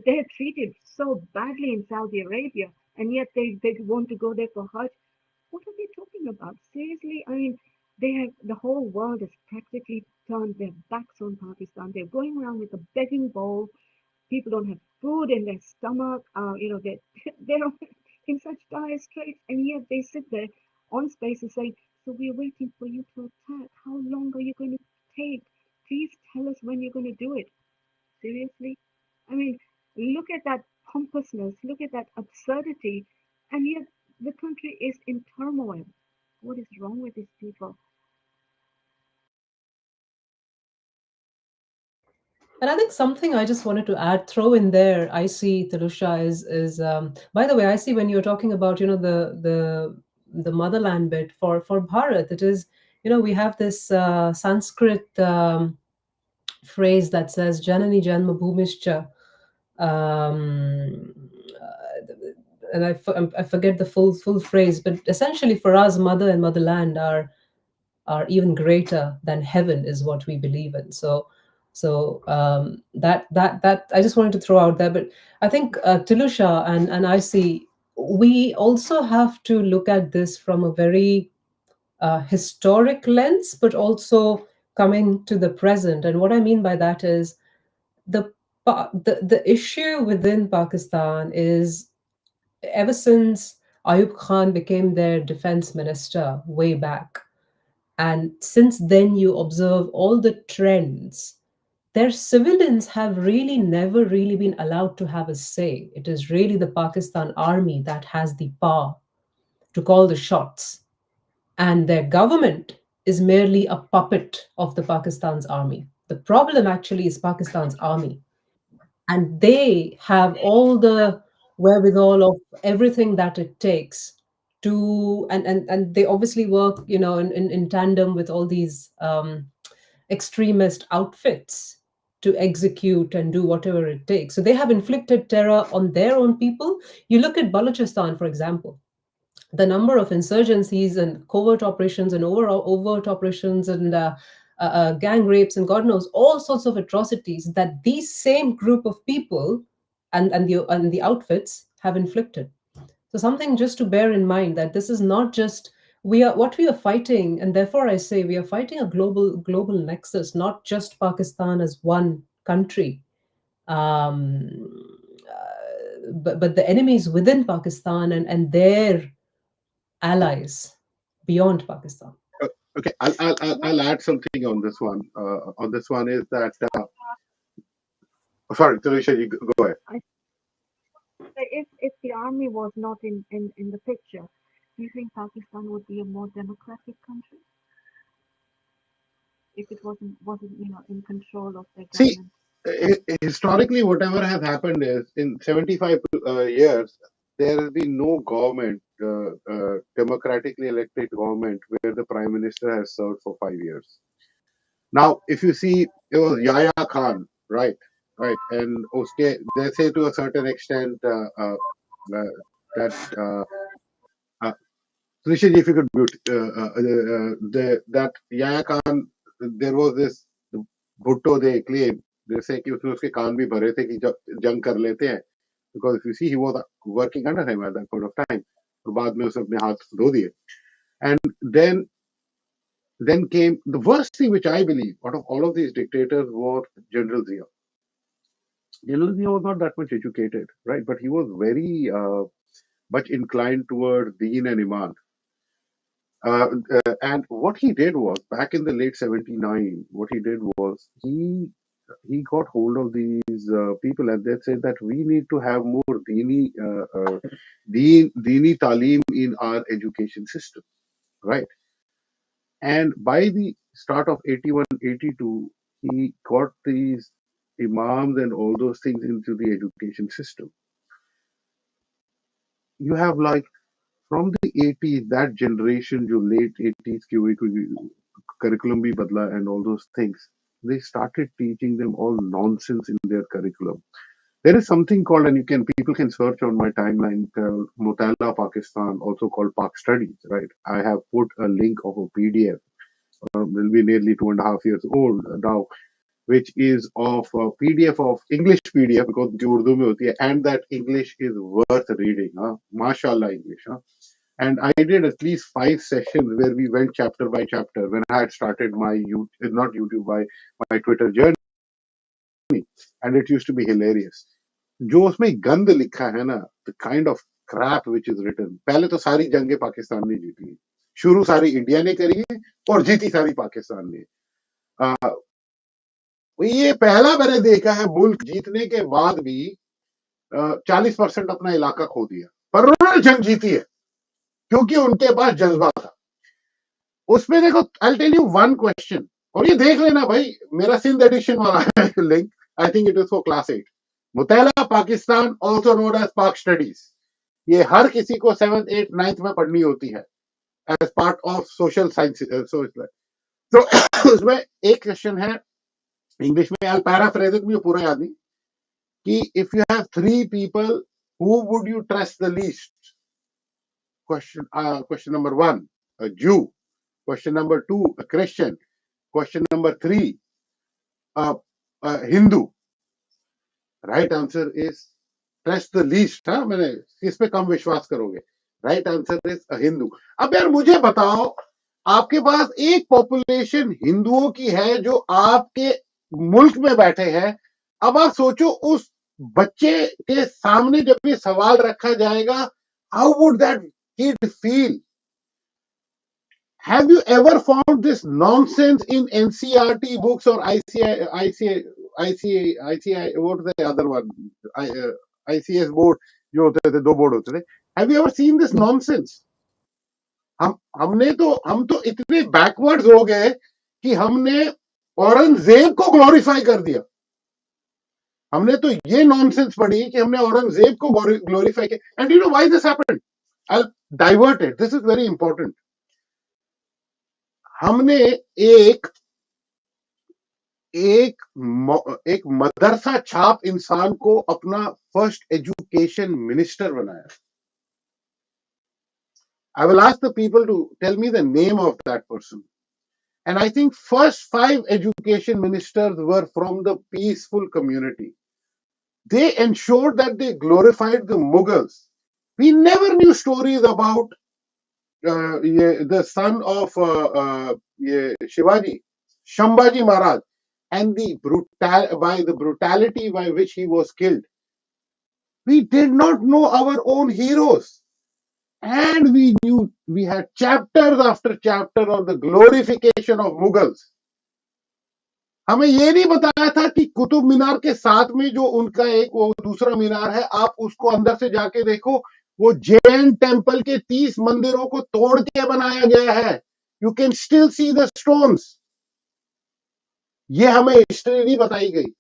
they're treated so badly in Saudi Arabia, and yet they want to go there for Hajj. What are they talking about? Seriously, I mean, the whole world has practically turned their backs on Pakistan. They're going around with a begging bowl. People don't have food in their stomach. They're they're in such dire straits, and yet they sit there on spaces saying, "So we're waiting for you to attack. How long are you going to take? Please tell us when you're going to do it." Seriously? I mean, look at that pompousness, look at that absurdity, and yet the country is in turmoil. What is wrong with these people? And I think something I just wanted to throw in there, I see Talusha is by the way, I see when you're talking about, the motherland bit for Bharat, it is, we have this Sanskrit phrase that says Janani Janma Bhumischa. Um, and I forget the full phrase, but essentially for us, mother and motherland are even greater than heaven, is what we believe in. So that I just wanted to throw out there. But I think Tilusha and I see, we also have to look at this from a very historic lens, but also coming to the present. And what I mean by that is the issue within Pakistan is, ever since Ayub Khan became their defense minister way back, and since then you observe all the trends, their civilians have really never really been allowed to have a say. It is really the Pakistan army that has the power to call the shots, and their government is merely a puppet of the Pakistan's army. The problem actually is Pakistan's army, and they have all the wherewithal of everything that it takes to, and they obviously work, in tandem with all these extremist outfits to execute and do whatever it takes. So they have inflicted terror on their own people. You look at Balochistan, for example, the number of insurgencies and covert operations and overall overt operations and gang rapes and God knows all sorts of atrocities that these same group of people and the outfits have inflicted. So something just to bear in mind, that this is not just, we are fighting, and therefore I say we are fighting a global nexus, not just Pakistan as one country, um, but the enemies within Pakistan and their allies beyond Pakistan. Okay, What I'll add something on this one. On this one is that sorry, Tanisha, you go ahead. I say, if the army was not in the picture, do you think Pakistan would be a more democratic country if it wasn't in control of their See, government? historically, whatever has happened is in 75 years, there has been no government, democratically elected government, where the prime minister has served for 5 years. Now, if you see, it was Yahya Khan, right? Right. And okay, they say to a certain extent that uh, Rishi, if you could mute, that Yahya Khan, there was this Bhutto, they claim, they say कि उसने उसके कान भी भरे थे कि जंग कर लेते हैं, because if you see, he was working under him at that point of time. और बाद में उसने अपने हाथ धो दिए. And then came the worst thing, which I believe, out of all of these dictators, was General Zia. General Zia was not that much educated, right? But he was very much inclined towards Deen and Iman. And what he did was, back in the late 79, what he did was he got hold of these people, and they said that we need to have more Deeni Talim in our education system, right? And by the start of 81, 82, he got these imams and all those things into the education system. You have, like, from the 80s, that generation, जो late 80s की वही कोई curriculum भी बदला and all those things, they started teaching them all nonsense in their curriculum. There is something called, and people can search on my timeline, Mutala Pakistan, also called Pak Studies, right? I have put a link of a PDF, will be nearly 2.5 years old now, which is of a PDF of English PDF, because जो उर्दू में होती है, and that English is worth reading, mashallah English, and I did at least 5 sessions where we went chapter by chapter when I had started my not YouTube, by my Twitter journey, and it used to be hilarious. जो उसमें गंद लिखा है ना, the kind of crap which is written, पहले तो सारी जंगें पाकिस्तान ने जीती है, शुरू सारी इंडिया ने करी है और जीती सारी पाकिस्तान ने। ये पहला मैंने देखा है मुल्क जीतने के बाद भी 40% अपना इलाका खो दिया, पर उन्होंने जंग जीती है क्योंकि उनके पास जज्बा था। उसमें देखो, I tell you one question, और ये देख लेना भाई, मेरा सिंध एडिशन वाला है link, I think it is for class 8, मुतैला Pakistan also known as Pak studies. ये हर किसी को 7th 8th 9th में पढ़नी होती है as part of social science. तो उसमें एक क्वेश्चन है इंग्लिश में, आई पैराफ्रेज इट, मुझे पूरा याद नहीं, कि if you have 3 people, who would you trust the least? Question number 1, a Jew. Question number 2, a Christian. Question number 3, a Hindu. Right answer is trust the least. हाँ, मैंने किस पे कम विश्वास करोगे? Right answer is a Hindu. अब यार मुझे बताओ, आपके पास एक पॉपुलेशन हिंदुओं की है जो आपके मुल्क में बैठे हैं। अब आप सोचो, उस बच्चे के सामने जब ये सवाल रखा जाएगा, how would that kid feel? Have you ever found this nonsense in NCRT books or ICI, what was the other one? ICS board, जो होते थे, 2 बोर्ड होते थे। Have you ever seen this nonsense? हम तो इतने बैकवर्ड्स हो गए कि हमने औरंगजेब को ग्लोरीफाई कर दिया। हमने तो ये नॉनसेंस पढ़ी कि हमने औरंगजेब को ग्लोरीफाई किया। And you know why this happened? I divert it, this is very important. हमने एक मदरसा छाप इंसान को अपना फर्स्ट एजुकेशन मिनिस्टर बनाया। I will ask the people to tell me the name of that person. And I think first 5 education ministers were from the peaceful community. They ensured that they glorified the Mughals. We never knew stories about the son of Shivaji, Shambhaji Maharaj, and the brutality by which he was killed. We did not know our own heroes. And we had chapters after chapter of the glorification of Mughals. हमें ये नहीं बताया था कि कुतुब मीनार के साथ में जो उनका एक वो दूसरा मीनार है, आप उसको अंदर से जाके देखो, वो जैन टेम्पल के 30 मंदिरों को तोड़ के बनाया गया है। You can still see the stones. ये हमें हिस्ट्री नहीं बताई गई।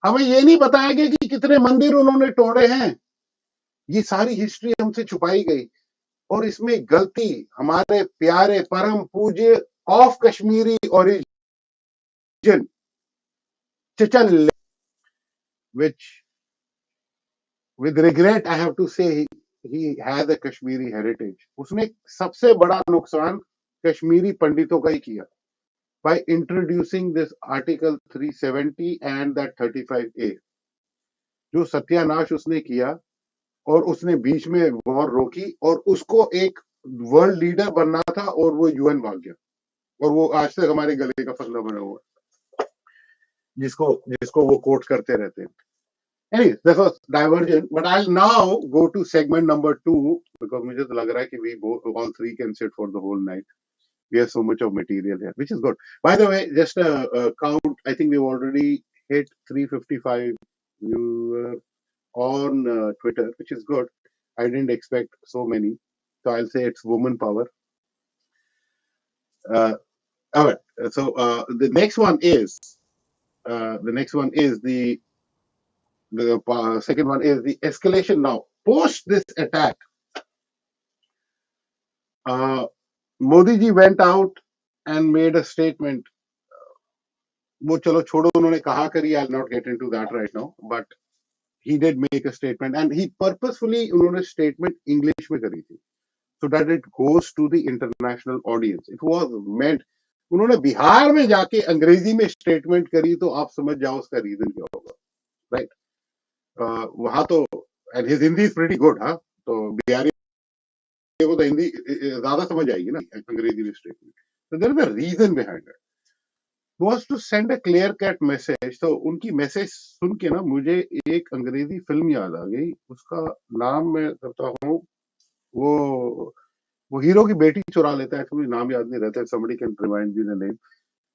हमें ये नहीं बताया गया कि कितने मंदिर उन्होंने तोड़े हैं। ये सारी हिस्ट्री हमसे छुपाई गई, और इसमें गलती हमारे प्यारे परम पूज्य ऑफ कश्मीरी ओरिजिन चचन, which with regret I have to say he has a Kashmiri heritage. उसने सबसे बड़ा नुकसान कश्मीरी पंडितों का ही किया by introducing this article 370 and that 35A, जो सत्यानाश उसने किया, और उसने बीच में वॉर रोकी, और उसको एक वर्ल्ड लीडर बनना था, और वो यूएन भाग गया, और वो आज तक हमारे गले का फंदा बना हुआ है, जिसको वो कोट करते रहते हैं। Anyway, this was divergent, but I'll now go to segment number 2, because मुझे तो लग रहा है कि we all 3 can sit for the whole night. We have so much of material here, which is good. By the way, just a count, I think we've already hit 355 viewers on Twitter, which is good. I didn't expect so many, so I'll say it's woman power. All right, so the next one is the second one is the escalation now. Post this attack, Modi ji went out and made a statement. वो चलो छोड़ो, उन्होंने कहा करी, I'll not get into that right now, but he did make a statement and he purposefully उन्होंने statement English में करी थी so that it goes to the international audience. It was meant. उन्होंने बिहार में जाके अंग्रेजी में स्टेटमेंट करी तो आप समझ जाओ उसका रीजन क्या होगा, राइट? वहां तो and his Hindi is pretty good, हाँ, तो बिहारी को तो हिंदी ज्यादा समझ आएगी ना अंग्रेजी में statement. So there is a reason behind it. Was to send a clear cut message. तो उनकी मैसेज सुन के ना मुझे एक अंग्रेजी फिल्म याद आ गई, उसका नाम मैं करता हूँ, वो हीरो की बेटी चुरा लेता है, मुझे नाम याद नहीं रहता है, somebody can remind me the name.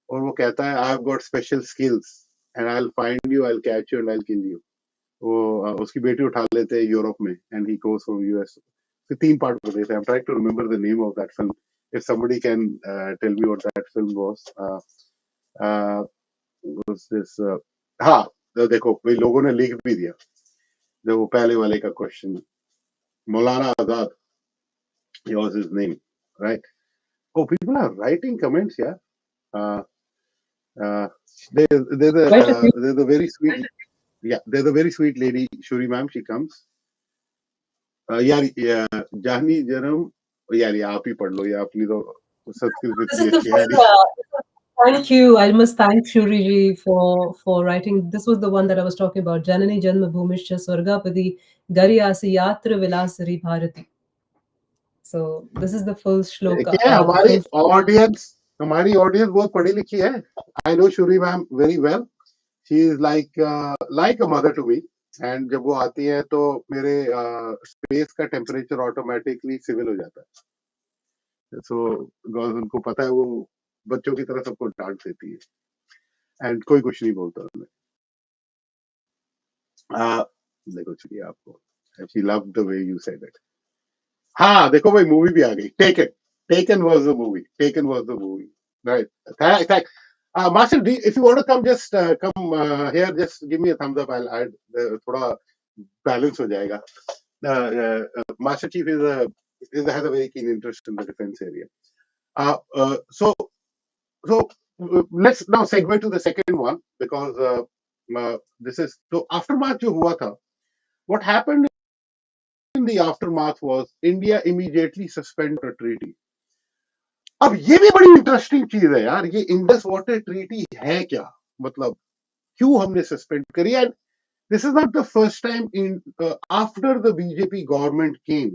और वो कहता है I've got special skills and I'll find you, I'll catch you and I'll kill you. वो उसकी बेटी उठा लेते हैं यूरोप में and he goes from US. तो 3 पार्ट में देते हैं. I'm trying to remember the name of that film. If somebody can tell me what that film was. Was this हाँ, तो देखो भाई लोगों ने लिख भी दिया, जो वो पहले वाले का question, Maulana Azad, was his name, right? Oh, people are writing comments, yeah. There's a very sweet, yeah, there's a very sweet lady, Shuri ma'am, she comes. यार जानी जरम, यार ये आप ही पढ़ लो, ये अपनी तो संस्कृत इतनी अच्छी है नहीं. Thank you. I must thank Shuri ji for writing. This was the one that I was talking about. Janani Janma Bhumishcha Swargapadi Gariyasi Yatra Vilasari Bharati. So this is the full shloka. क्या हमारी audience बहुत पढ़ी लिखी है. I know Shuri ma'am very well. She is like a mother to me. And जब वो आती है तो मेरे स्पेस का टेम्परेचर ऑटोमेटिकली सिविल हो जाता है. So बिकॉज उनको पता है वो बच्चों की तरह सबको डांट देती है एंड कोई कुछ नहीं बोलता उन्हें. देखो चलिए आपको, she loved the way you said it. हाँ देखो भाई मूवी भी आ गई, Taken was the movie, right? Thank. Master D, if you want to come, just come here, just give me a thumbs up. I'll add थोड़ा balance हो जाएगा. Master Chief has a very keen interest in the defense area. So let's now segue to the second one, because this is so aftermath जो हुआ था. What happened in the aftermath was India immediately suspended the treaty. अब ये भी बड़ी interesting चीज है यार, ये इंडस वाटर ट्रीटी है क्या, मतलब क्यों हमने सस्पेंड करी. And this is not the first time in after the BJP government came,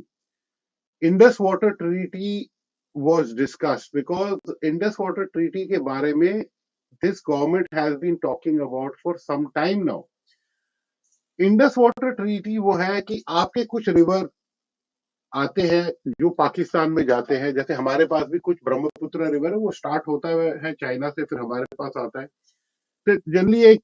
Indus water treaty was discussed, because Indus Water Treaty के बारे में this government has been talking about for some time now. Indus Water Treaty वो है कि आपके कुछ river आते हैं जो पाकिस्तान में जाते हैं, जैसे हमारे पास भी कुछ ब्रह्मपुत्र रिवर है, वो स्टार्ट होता है चाइना से, फिर हमारे पास आता है. तो जनरली एक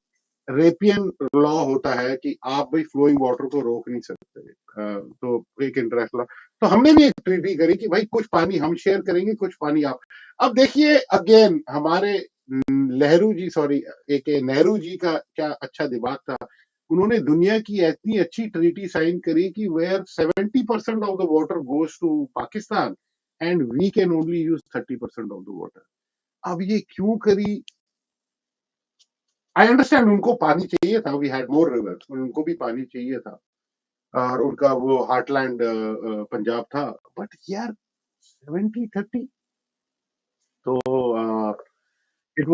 रेपियन लॉ होता है कि आप भाई फ्लोइंग वाटर को रोक नहीं सकते, तो एक इंटरनेशनल. तो हमने भी एक ट्रीटी करी कि भाई कुछ पानी हम शेयर करेंगे, कुछ पानी आप. अब देखिए अगेन हमारे नेहरू जी का क्या अच्छा दिमाग था. उन्होंने दुनिया की इतनी अच्छी ट्रीटी साइन करी कि where 70% of the water goes to Pakistan and we can only use 30% of the water. अब ये क्यों करी? आई अंडरस्टैंड, उनको पानी चाहिए था, वी हैड मोर रिवर, उनको भी पानी चाहिए था, और उनका वो हार्टलैंड पंजाब था. बट यार 70-30, तो it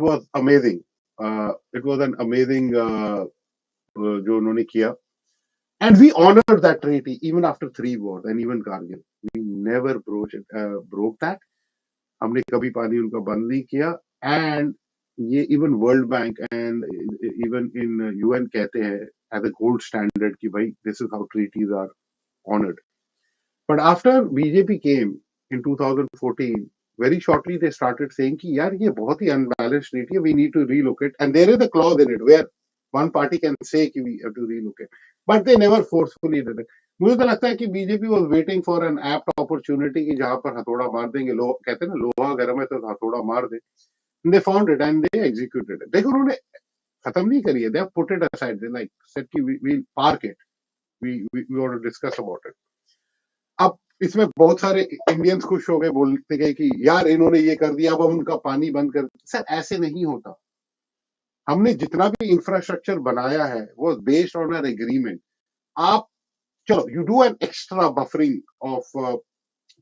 was amazing. It was an amazing जो उन्होंने किया. And we honoured that treaty even after 3 wars and even Kargil. We never broke that. हमने कभी पानी उनका बंद नहीं किया. एंड ये even world bank and even in UN कहते हैं एज अ गोल्ड स्टैंडर्ड कि भाई this is how treaties are honoured. But after BJP came in 2014, very shortly they started saying कि यार ये बहुत ही unbalanced treaty है, we need to relocate, and there is a clause in it where one party can say कि we have to relocate, but they never forcefully did it. मुझे तो लगता है कि BJP was waiting for an apt opportunity कि जहां पर हथौड़ा मार देंगे, कहते हैं ना लोहा गर्म है तो हथौड़ा मार दे. They found it and they executed it. देखो उन्होंने खत्म नहीं करी है, they have put it aside. They like said कि we'll park it, we want to discuss about it. अब इसमें बहुत सारे इंडियंस खुश हो गए, बोलते गए कि यार इन्होंने ये कर दिया, अब उनका पानी बंद कर. सर ऐसे नहीं होता. हमने जितना भी इंफ्रास्ट्रक्चर बनाया है वो बेस्ड ऑन एन एग्रीमेंट. आप चलो you do an extra buffering of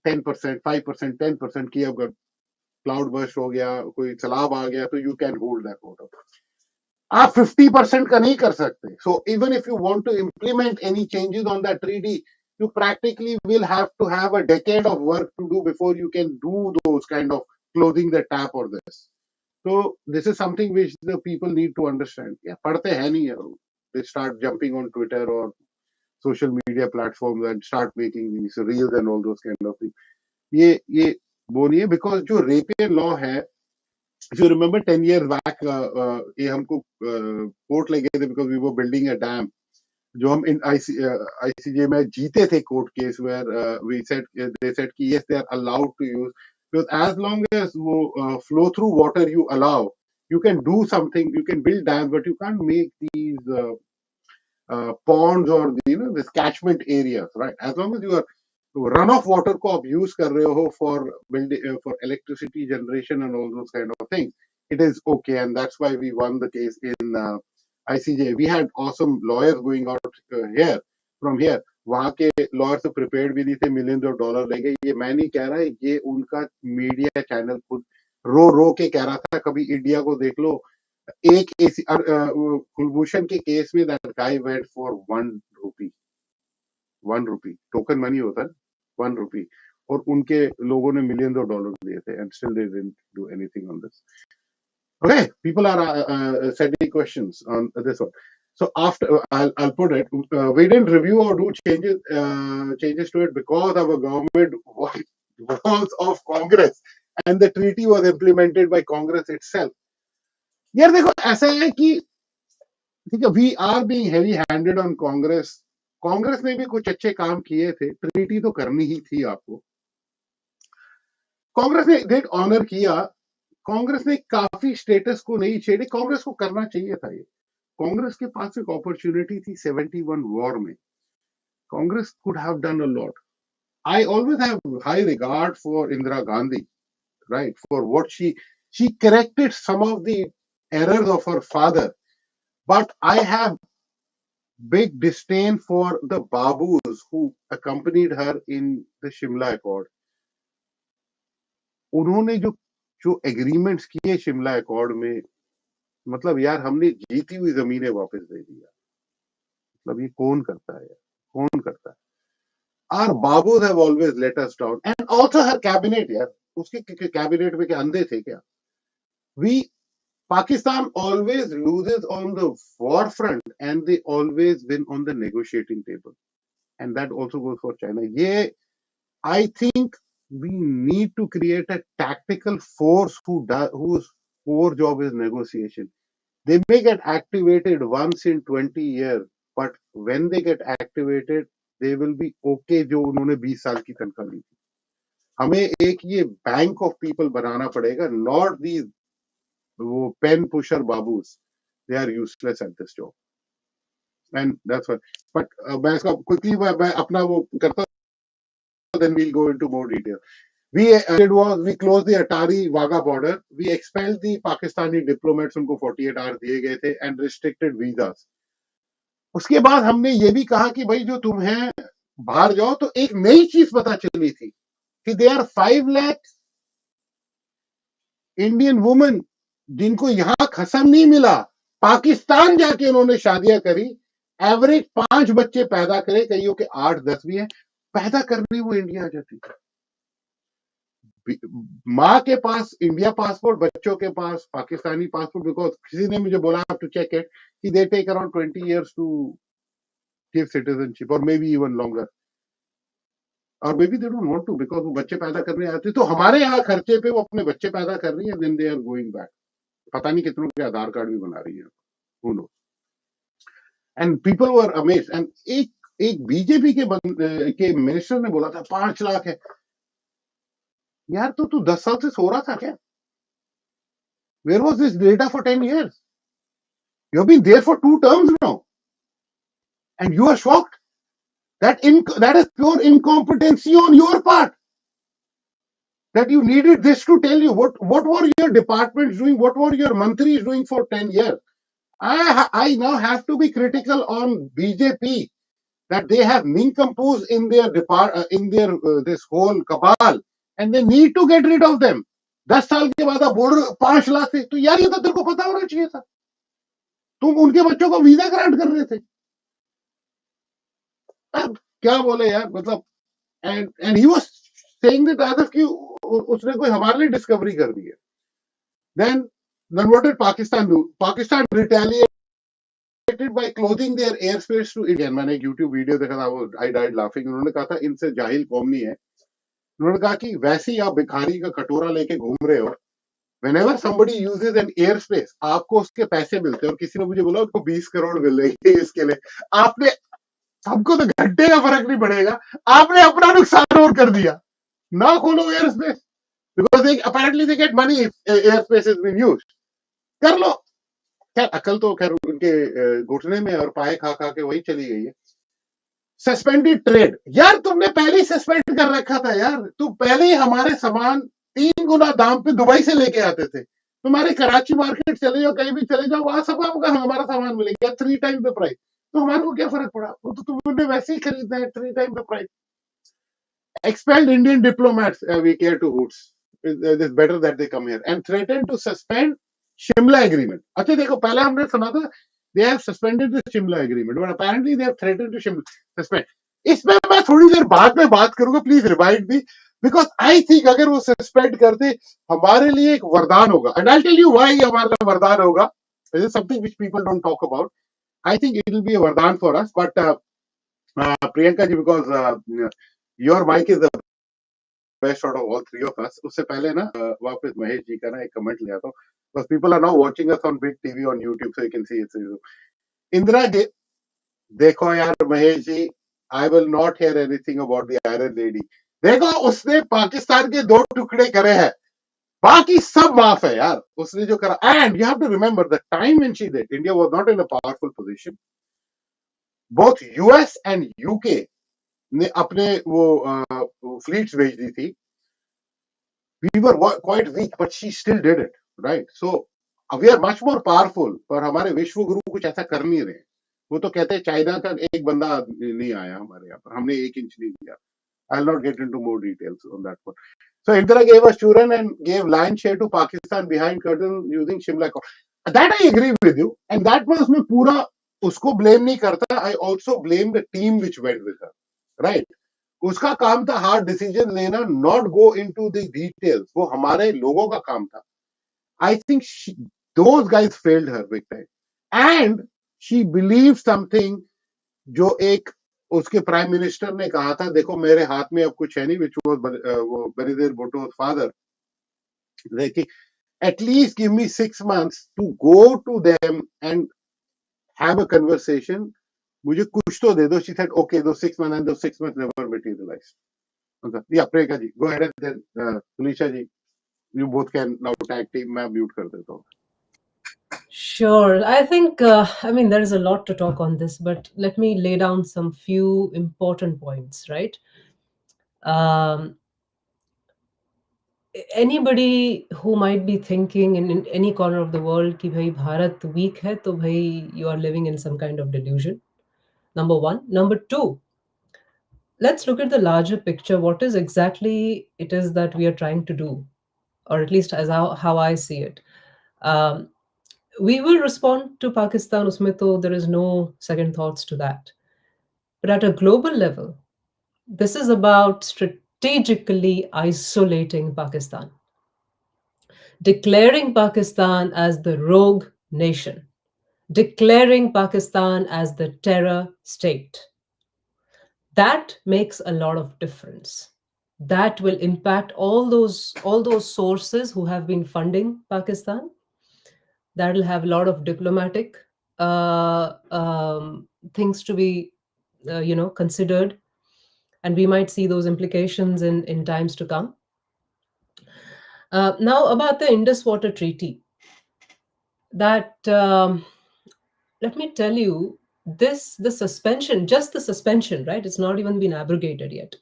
10%, 5%, 10% की. अगर क्लाउड बर्स्ट हो गया, कोई सैलाब आ गया, तो you can hold that water. आप 50% का नहीं कर सकते. So even if you want to implement any changes on that treaty, you practically will have to have a decade of work to do before you can do those kind of closing the tap or this. So this is something which the people need to understand. Yeah, पढ़ते हैं नहीं है. They start jumping on Twitter or social media platforms and start making these reels and all those kind of things. ये वो नहीं है, because जो riparian law है, if you remember 10 years back, ये हमको कोर्ट ले गए थे because we were building a dam. जो हम इन आईसीजे में जीते थे court case, where we said they said कि yes they are allowed to use, because as long as वो flow through water you allow, you can do something, you can build dams, but you can't make these ponds or this catchment areas, right? As long as you are run off water को आप use कर रहे हो for building, for electricity generation and all those kind of things, it is okay. And that's why we won the case in ICJ. We had awesome lawyers going out here from here. वहां के lawyers तो prepared भी नहीं थे, millions of dollars लेंगे. ये मैं नहीं कह रहा, ये उनका मीडिया चैनल खुद रो रो के कह रहा था. कभी इंडिया को देख लो, एक एसी कुलभूषण के केस में that guy went for 1 rupee. 1 rupee token money होता है, 1 रुपी, और उनके लोगों ने millions of dollars दिए थे, and still they didn't do anything on this. Okay, people are sending questions on this one. So after I'll put it, we didn't review or do changes to it because our government was of Congress and the treaty was implemented by Congress itself. यार देखो ऐसा है कि ठीक है, we are being heavy handed on Congress. Congress ने भी कुछ अच्छे काम किए थे, ट्रीटी तो करनी ही थी आपको. कांग्रेस ने डेट ऑनर किया. कांग्रेस ने काफी स्टेटस को नहीं छेड़े. कांग्रेस को करना चाहिए था ये. कांग्रेस के पास एक अपॉर्चुनिटी थी 71 वॉर में. Congress could have done a lot. I always have high regard for Indira Gandhi, right, for what she corrected some of the errors of her father. But I have big disdain for the Babus who accompanied her in the Shimla Accord. उन्होंने जो agreements किए Shimla accord में, मतलब यार हमने जीती हुई जमीनें वापस दे दी. मतलब ये कौन करता है यार, कौन करता है? Our Babus have always let us down, and also her cabinet यार, उसके कैबिनेट में क्या अंधे थे क्या? Pakistan always loses on the war front and they always win on the negotiating table. And that also goes for China. Yeah, I think we need to create a tactical force whose core job is negotiation. They may get activated once in 20 years, but when they get activated, they will be okay जो उन्होंने 20 साल की तनख्वाह ली थी. हमें एक ये bank of people बनाना पड़ेगा, not these वो pen pusher babus. They are useless at this job, and that's why. But मैं इसका quickly मैं अपना वो करता, then we'll go into more detail. We did was we closed the Atari Wagah border. We expelled the Pakistani diplomats, उनको 48 hours दिए गए थे, and restricted visas. उसके बाद हमने ये भी कहा कि भाई जो तुम हैं बाहर जाओ. तो एक नई चीज पता चली थी कि there are 5 lakh Indian women जिनको यहां खसम नहीं मिला, पाकिस्तान जाके उन्होंने शादियां करी. एवरेज 5 बच्चे पैदा करे, कईयों के 8-10 भी हैं. पैदा करने वो इंडिया आ जाती है. माँ के पास इंडिया पासपोर्ट, बच्चों के पास पाकिस्तानी पासपोर्ट. बिकॉज किसी ने मुझे बोला टू चेक इट कि they take around 20 years to give citizenship, और मे बी इवन लॉन्गर, और maybe they don't want to, because वो बच्चे पैदा करने आते. तो हमारे यहाँ खर्चे पे वो अपने बच्चे पैदा कर रही है, then they are going back. पता नहीं कितनों के आधार कार्ड भी बना रही है. Who knows? And people were amazed. And एक बीजेपी के मिनिस्टर ने बोला था 5 लाख है. यार तो तू 10 साल से सो रहा था क्या? Where was this data for 10 years? You have been there for 2 terms now, and you are shocked. That is pure incompetency on your part. That you needed this to tell you what were your departments doing, what were your mantris doing for 10 years. I now have to be critical on BJP that they have nincompoops in their this whole cabal, and they need to get rid of them. 10 साल के बाद आप बोल रहे हो 5 लाख से, तो यार ये तो तेरे को पता होना चाहिए था. तुम उनके बच्चों को वीजा ग्रांट कर रहे थे. अब क्या बोले यार, मतलब. And he was saying that as if कि उसने कोई हमारे लिए डिस्कवरी कर दी है. Then what did Pakistan do? Pakistan retaliated by closing their airspace to India. मैंने एक YouTube वीडियो देखा था, वो I died laughing. उन्होंने कहा था इनसे जाहिल कौम नहीं है. उन्होंने कहा कि वैसे ही आप भिखारी का कटोरा लेके घूम रहे हो, whenever somebody uses an airspace, आपको उसके पैसे मिलते हैं. और किसी ने मुझे बोला उसको 20 करोड़ मिल रही है इसके लिए. आपने, हमको तो घंटे का फर्क नहीं पड़ेगा, आपने अपना नुकसान और कर दिया. ना खोलो air space, because they apparently they get money if airspace is being used. कर लो. खैर अकल तो खैर उनके घुटने में और पाए खा खा के वही चली गई है. सस्पेंडेड ट्रेड, यार तुमने पहले ही सस्पेंड कर रखा था यार. तुम पहले ही हमारे सामान 3 गुना दाम पे दुबई से लेके आते थे. तुम्हारे कराची मार्केट चले जाओ, कहीं भी चले जाओ, वहां सब आपका हमारा सामान मिलेगा 3 टाइम द प्राइस. तो हमारे को क्या फर्क पड़ा, वो तो तुमने वैसे ही खरीदना है 3 time the price. Expelled Indian diplomats, we care to hoots. It's better that they come here. And threatened to suspend Shimla agreement. अच्छा देखो, पहले हमने सुना था they have suspended the Shimla agreement, but apparently they have threatened to suspend. इसमें मैं थोड़ी देर बाद में बात करूंगा, please remind me, because I think अगर वो सस्पेंड करते हमारे लिए एक वरदान होगा. And I tell you why हमारे लिए वरदान होगा. This is something which people don't talk about. I think it will be a वरदान for us. But Priyanka ji, because your mic is the best out of all 3 of us. उससे पहले ना वापस महेश जी का ना एक कमेंट लिया था, because people are now watching us on big TV on YouTube, so you can see it. Indira ji, देखो यार Mahesh ji, I will not hear anything about the Iron Lady. देखो उसने पाकिस्तान के 2 टुकड़े करे हैं, बाकी सब माफ है यार. उसने जो करा, and you have to remember the time when she did, India was not in a powerful position. Both US and UK ने अपने वो फ्लीट्स भेज दी थी. We were quite weak, but she still did it, right? So we are much more powerful, पर हमारे विश्व गुरु कुछ ऐसा कर नहीं रहे. वो तो कहते हैं चाइना का एक बंदा नहीं आया हमारे यहाँ पर, हमने 1 इंच नहीं दिया. I'll not get into more details on that one. So Indira gave us Churan and gave lion share to Pakistan behind curtain using Shimla. That I agree with you, and that was मैं पूरा उसको blame नहीं करता. I also blame the team which went with her, right? उसका काम था hard decision लेना, not go into the details. वो हमारे लोगों का काम था. I think those guys failed her big time, and she believe something जो एक उसके प्राइम मिनिस्टर ने कहा था, देखो मेरे हाथ में अब कुछ है नहीं, विच वाज वो बेनजीर भुट्टो's फादर. देखिए, at least give me 6 months to go to them and have a conversation. मुझे कुछ तो दे दो. She said, okay, those 6 months, and those 6 months never materialized. Okay. Yeah, Priyanka ji, go ahead, and then Tulisha ji, you both can now tag team. मैं mute कर देता हूँ. Sure. I think, I mean, there is a lot to talk on this, but let me lay down some few important points, right? Anybody who might be thinking in any corner of the world कि भाई Bharat weak है, तो भाई you are living in some kind of delusion. Number one. Number two, let's look at the larger picture. What is exactly it is that we are trying to do, or at least as how I see it. We will respond to Pakistan, usme to there is no second thoughts to that. But at a global level, this is about strategically isolating Pakistan, declaring Pakistan as the rogue nation, declaring Pakistan as the terror state. That makes a lot of difference. That will impact all those sources who have been funding Pakistan. That will have a lot of diplomatic things to be considered, and we might see those implications in times to come. Now about the Indus Water Treaty, that let me tell you, the suspension, just the suspension, right? It's not even been abrogated yet,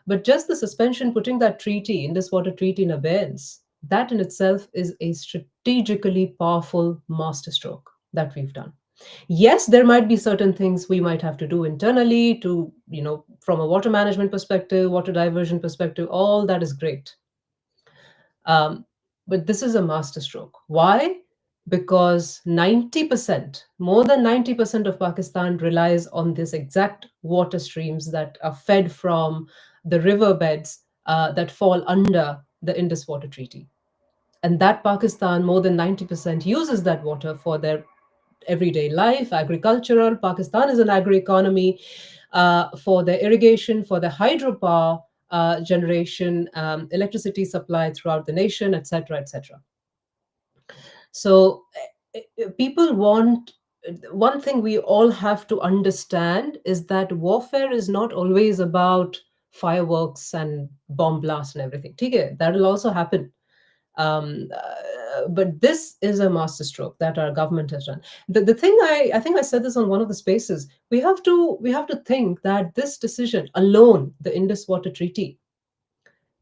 but just the suspension, putting that treaty, Indus Water Treaty, in abeyance, that in itself is a strategically powerful masterstroke. that we've done. Yes, there might be certain things we might have to do internally to, from a water management perspective, water diversion perspective, all that is great. Um, but this is a masterstroke. Why? Because 90%, more than 90% of Pakistan relies on this exact water streams that are fed from the riverbeds that fall under the Indus Water Treaty. And that Pakistan, more than 90%, uses that water for their everyday life, agricultural. Pakistan is an agri economy for the irrigation, for the hydropower generation, electricity supply throughout the nation, etc., etc. So people want, one thing we all have to understand is that warfare is not always about fireworks and bomb blasts and everything. Okay, that will also happen. But this is a masterstroke that our government has done. The thing I think I said this on one of the spaces. We have to think that this decision alone, the Indus Water Treaty,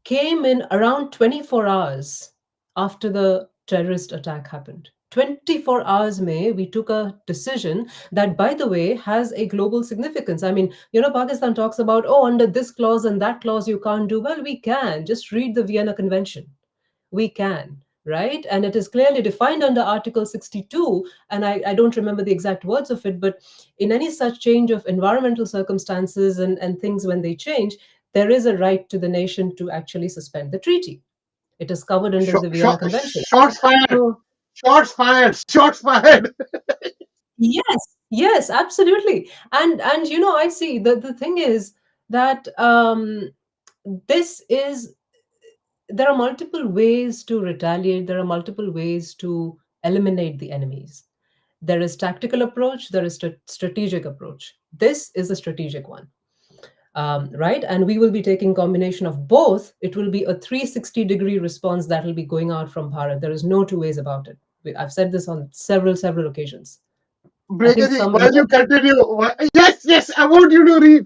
came in around 24 hours after the terrorist attack happened. 24 hours may we took a decision that, by the way, has a global significance. I mean, Pakistan talks about, oh, under this clause and that clause you can't do. Well, we can just read the Vienna Convention. We can, right? And it is clearly defined under Article 62. And I don't remember the exact words of it, but in any such change of environmental circumstances and things when they change, there is a right to the nation to actually suspend the treaty. It is covered under the Vienna Convention. Shots fired! So, Shots fired! Shots fired! yes, yes, absolutely. And I see the thing is that this is there are multiple ways to retaliate. There are multiple ways to eliminate the enemies. There is tactical approach. There is strategic approach. This is a strategic one, right? And we will be taking combination of both. It will be a 360-degree response that will be going out from Bharat. There is no two ways about it. I've said this on several occasions. I think Bregaji, some. while you continue, yes, I want you to read.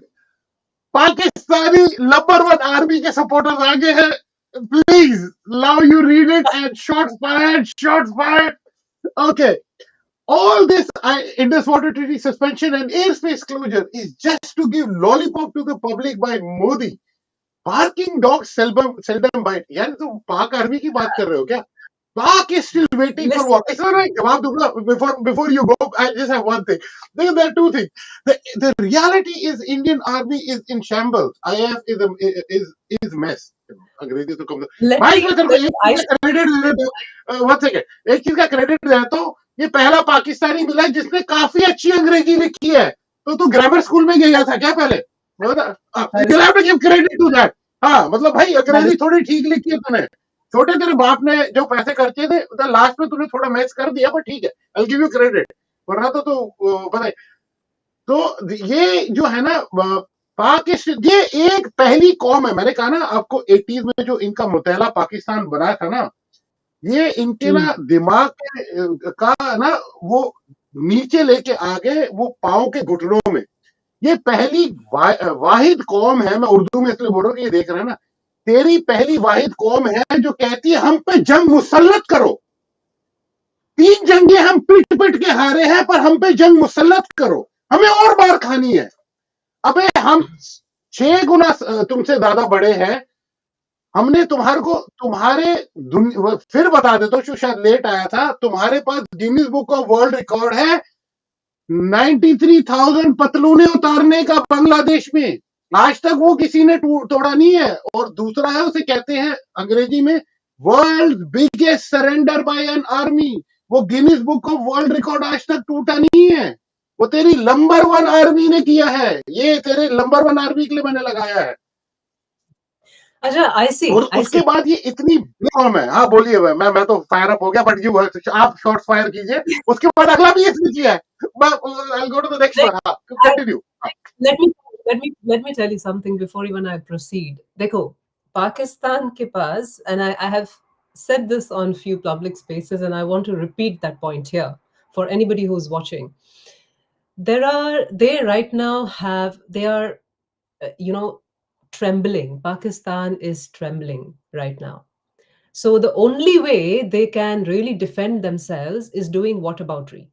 Pakistani number one army के supporters आगे हैं. Please, now you read it and shots fired, shots fired. Okay. All this Indus Water Treaty suspension and airspace closure is just to give lollipop to the public by Modi. Barking dogs seldom bite. यार तुम पाक army की बात कर रहे हो क्या? Pak is still waiting for what? It's all right. जवाब दूंगा. Before you go, I just have one thing. There are two things. The reality is Indian army is in shambles. IF is mess. अंग्रेजी तो कम. भाई मैं तेरे को एक चीज का क्रेडिट दे देता हूँ. One second. एक चीज का क्रेडिट देता हूँ. ये पहला पाकिस्तानी मिला जिसने काफी अच्छी अंग्रेजी लिखी है. तो तू ग्रामर स्कूल में गया था क्या पहले? You have to give credit to that. हाँ, मतलब भाई अंग्रेजी थोड़ी ठीक लिखी है तूने. छोटे तेरे बाप ने जो पैसे खर्चे थे लास्ट में तूने थोड़ा मैच कर दिया, पर ठीक है, आई गिव यू क्रेडिट. वरना तो पता है. तो ये जो है ना पाकिस्तान, ये एक पहली कौम है. मैंने कहा ना आपको 80s में जो इनका मुतहला पाकिस्तान बना था ना, ये इनके ना दिमाग का ना वो नीचे लेके आगे वो पाँव के घुटनों में. ये पहली वाहिद कौम है. मैं उर्दू में इसलिए बोल रहा हूँ कि ये देख रहे हैं ना, तेरी पहली वाहिद कौम है जो कहती है हम पे जंग मुसल्लत करो. 3 जंगे हम पिट पिट के हारे हैं, पर हम पे जंग मुसल्लत करो, हमें और बार खानी है. अबे हम 6 गुना तुमसे ज्यादा बड़े हैं. हमने तुम्हारे फिर बता देता हूँ, शायद लेट आया था. तुम्हारे पास Guinness Book of World Record है 93,000 पतलूने उतारने का बांग्लादेश में. आज तक वो किसी ने तोड़ा नहीं है. और दूसरा है, उसे कहते हैं अंग्रेजी में world biggest surrender by an army. वो Guinness Book of World Record आज तक टूटा नहीं है. वो तेरी नंबर 1 आर्मी ने किया है. ये तेरे नंबर 1 आर्मी के लिए मैंने लगाया है. अच्छा, आई सी. और उसके बाद ये इतनी कॉम है. हाँ बोलिए. मैं तो फायर अप हो गया, बट यू आप शॉर्ट्स फायर कीजिए. उसके बाद अगला भी इसने किया है. I'll go to the next one. Continue. Let me tell you something before even I proceed. देखो, Pakistan के पास, and I have said this on few public spaces, and I want to repeat that point here for anybody who's watching. They right now they are, trembling. Pakistan is trembling right now. So the only way they can really defend themselves is doing whataboutery.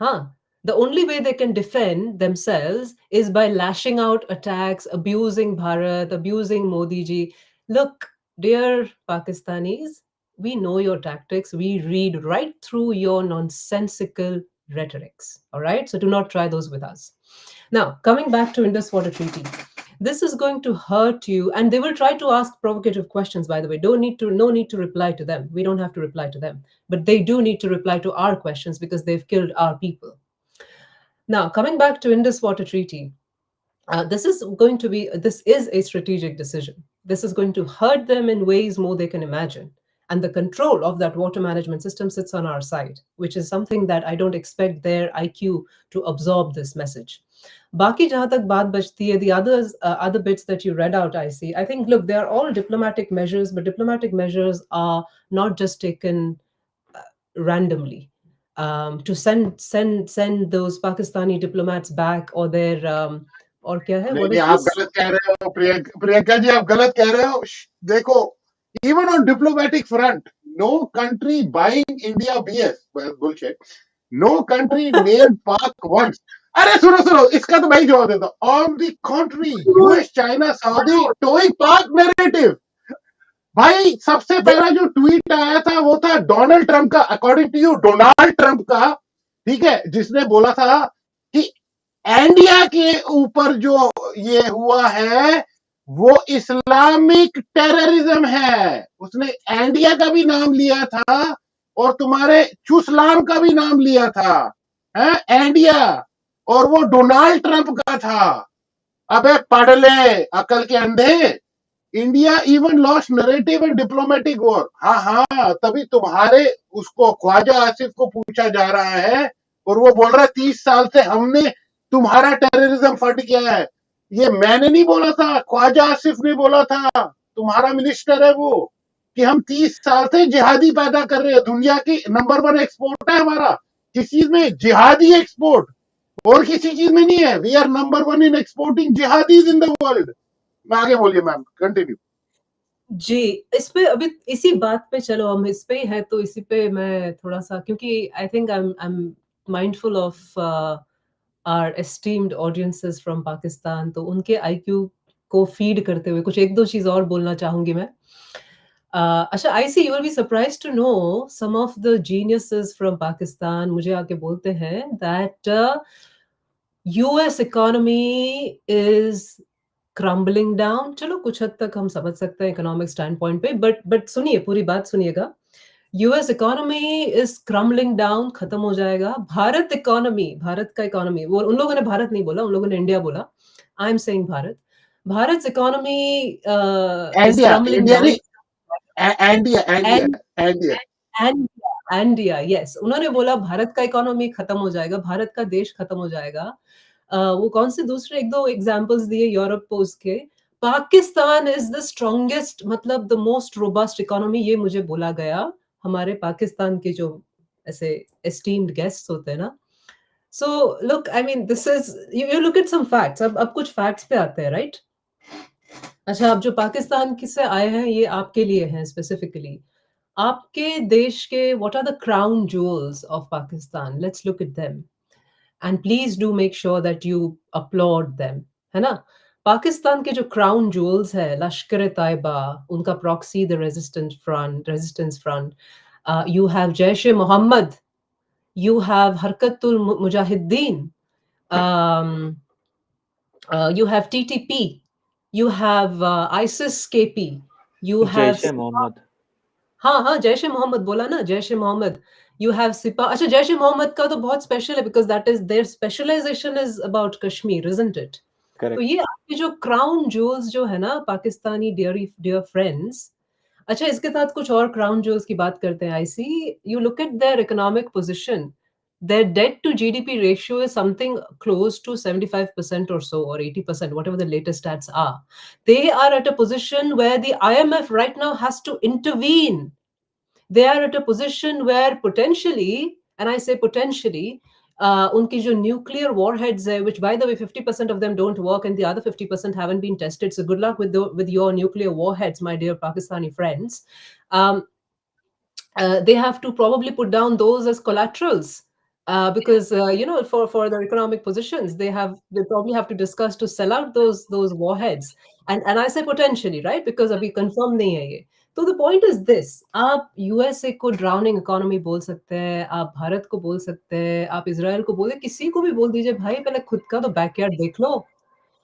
Huh? The only way they can defend themselves is by lashing out attacks, abusing Bharat, abusing Modi ji. Look, dear Pakistanis, we know your tactics. We read right through your nonsensical rhetorics. All right? So do not try those with us. Now, coming back to Indus Water Treaty, this is going to hurt you, and they will try to ask provocative questions. By the way, no need to reply to them. We don't have to reply to them, but they do need to reply to our questions because they've killed our people. Now, coming back to Indus Water Treaty, this is a strategic decision. This is going to hurt them in ways more they can imagine. And the control of that water management system sits on our side, which is something that I don't expect their IQ to absorb this message. Baki jahan tak baat bachti hai, the other bits that you read out, I think, look, they are all diplomatic measures, but diplomatic measures are not just taken randomly. To send those Pakistani diplomats back, or their or kya hai? नहीं What नहीं, is आप this? गलत कह रहे हो प्रियंका जी, आप गलत कह रहे हो। देखो, even on diplomatic front, no country buying India BS, well, bullshit. No country named Pak once. अरे सुनो सुनो, इसका तो मैं ही जवाब देता हूँ। On the contrary, US, China, Saudi towing Pak narrative. भाई सबसे पहला जो ट्वीट आया था वो था डोनाल्ड ट्रंप का, according to you Donald Trump का, ठीक है, जिसने बोला था कि इंडिया के ऊपर जो ये हुआ है वो इस्लामिक टेररिज्म है। उसने इंडिया का भी नाम लिया था और तुम्हारे चुसलाम का भी नाम लिया था, है इंडिया, और वो डोनाल्ड ट्रंप का था। अबे पढ़ ले अकल के अंधे। India even lost narrative and diplomatic war. हाँ हाँ, तभी तुम्हारे उसको ख्वाजा आसिफ को पूछा जा रहा है और वो बोल रहा है 30 साल से हमने तुम्हारा टेररिज्म फंड किया है। ये मैंने नहीं बोला था, ख्वाजा आसिफ ने बोला था, तुम्हारा मिनिस्टर है वो, कि हम 30 साल से जिहादी पैदा कर रहे हैं। दुनिया की नंबर 1 एक्सपोर्ट है हमारा, किस चीज में? जिहादी एक्सपोर्ट, और किसी चीज में नहीं है। We are number 1 in exporting jihadis in the world. आगे बोलिए मैम, कंटिन्यू। जी, इस पे अभी इसी बात पे चलो, हम इस पे ही है तो इसी पे मैं थोड़ा सा, क्योंकि I think I am mindful of our esteemed audiences from Pakistan, तो उनके आईक्यू को फीड करते हुए कुछ एक दो चीज और बोलना चाहूंगी मैं। अच्छा, I see you will be surprise to know some of the geniuses from Pakistan मुझे आके बोलते हैं that US economy is crumbling down. चलो कुछ हद तक हम समझ सकते हैं इकोनॉमिक स्टैंड पॉइंट पे, बट सुनिए, पूरी बात सुनिएगा। US economy is crumbling down, खत्म हो जाएगा। भारत इकोनॉमी, भारत का इकोनॉमी, वो उन लोगों ने भारत नहीं बोला, उन लोगों ने इंडिया बोला, I am saying Bharat. Bharat economy is India, crumbling India down. नहीं, India India India. India, yes, उन्होंने बोला भारत का इकोनॉमी खत्म हो जाएगा, भारत का देश खत्म हो जाएगा। वो कौन से दूसरे एक दो एग्जांपल्स दिए यूरोप पोस्ट के। पाकिस्तान इज द स्ट्रॉन्गेस्ट, मतलब द मोस्ट रोबस्ट इकोनॉमी, ये मुझे बोला गया हमारे पाकिस्तान के जो ऐसे एस्टीम्ड गेस्ट्स होते हैं ना। So look, I mean, this is, you look at some facts. अब कुछ फैक्ट्स पे आते हैं, राइट? अच्छा, अब जो पाकिस्तान किससे आए हैं, ये आपके लिए हैं स्पेसिफिकली। आपके देश के what are the crown jewels of Pakistan? Let's look at them and please do make sure that you upload them, है ना? पाकिस्तान के जो क्राउन ज्वेल्स है, लश्कर तैयबा, उनका proxy the resistance front, you have Jaish A Mohammed, you have Harkatul Mujahideen, you have TTP, you have ISIS-KP, you have Jaish ए मोहम्मद। हाँ हाँ, जैश ए मोहम्मद बोला ना, जैश ए मोहम्मद। You have Sipah. अच्छा, जैश ए मोहम्मद का तो बहुत स्पेशल है because that is their specialization is about Kashmir, isn't it? तो ये आपके जो क्राउन ज्वेल्स जो है ना पाकिस्तानी डियर फ्रेंड्स। अच्छा, इसके साथ कुछ और क्राउन ज्वेल्स की बात करते हैं। I see you look at their economic position, their debt to GDP ratio is something close to 75% or so, or 80%, whatever the latest stats are. They are at a position where the IMF right now has to intervene. They are at a position where potentially, and I say potentially, unki jo nuclear warheads hai, which by the way 50% of them don't work and the other 50% haven't been tested, so good luck with your nuclear warheads, my dear Pakistani friends. They have to probably put down those as collaterals because for their economic positions, they probably have to discuss to sell out those warheads. And I say potentially, right? Because abhi confirm nahi hai ye. So the point is this: आप USA को drowning economy बोल सकते हैं, आप भारत को बोल सकते हैं, आप इजराइल को बोले, किसी को भी बोल दीजिए भाई पहले खुद का तो बैकयार्ड देख लो.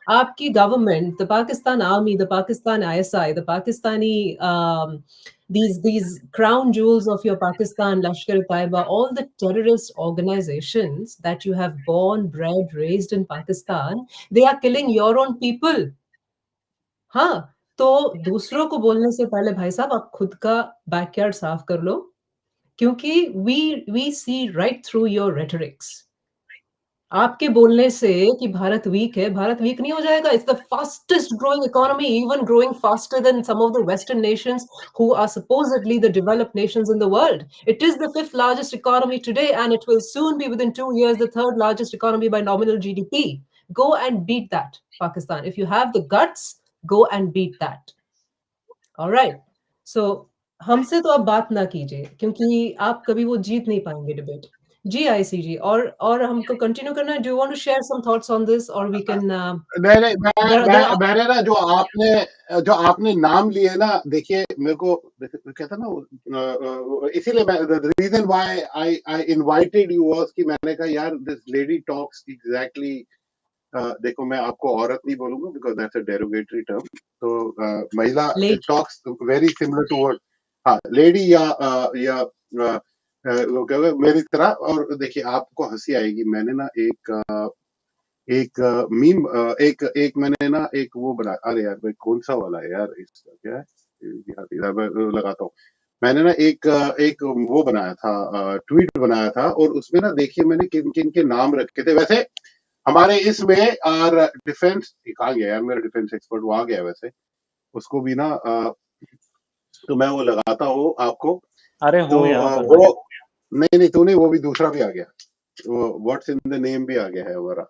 आपकी government, the Pakistan Army, the Pakistan ISI, the Pakistani these crown jewels of your Pakistan, Lashkar-e-Taiba, all the terrorist organizations that you have born, bred, raised in Pakistan, they are killing your own people. हाँ, तो दूसरों को बोलने से पहले भाई साहब आप खुद का बैकयार्ड साफ कर लो, क्योंकि we see right through your rhetorics. आपके बोलने से कि भारत वीक है, भारत वीक नहीं हो जाएगा. It's the fastest growing economy, even growing faster than some of the Western nations who are supposedly the developed nations in the world. It is the fifth largest economy today, and it will soon be, within 2 years, the third largest economy by nominal GDP. Go and beat that, Pakistan. If you have the guts, go and beat that. All right. So हमसे तो आप बात ना कीजिए, क्योंकि आप कभी वो जीत नहीं पाएंगे डिबेट. जी आईसीजी, और हमको कंटिन्यू करना है. Do you want to share some thoughts on this, और वी कैन नहीं नहीं मैंने ना जो आपने नाम लिए ना, देखिए मेरे को कहता ना इसीलिए मैं reason why I invited you was कि मैंने कहा यार दिस लेडी टॉक्स एग्जैक्टली. देखो मैं आपको औरत नहीं बोलूंगा because that's a derogatory term. तो महिला talks very similar to word. हाँ, लेडी या वो क्या मेरी तरह. और देखिए आपको हंसी आएगी, मैंने ना एक मीम एक एक मैंने ना एक वो बना. अरे यार भाई कौन सा वाला है यार, इसका क्या है, मैं लगाता हूँ. मैंने ना एक वो बनाया था, ट्वीट बनाया था, और उसमें ना देखिए मैंने किन किन के नाम रखे थे. वैसे हमारे इसमें और डिफेंस कहा गया यार, मेरा डिफेंस एक्सपर्ट वो आ गया वैसे, उसको भी ना तो मैं वो लगाता हूँ आपको. अरे तो हो यहाँ पर वो नहीं तो नहीं, वो भी दूसरा भी आ गया, व्हाट्स इन द नेम भी आ गया है हमारा.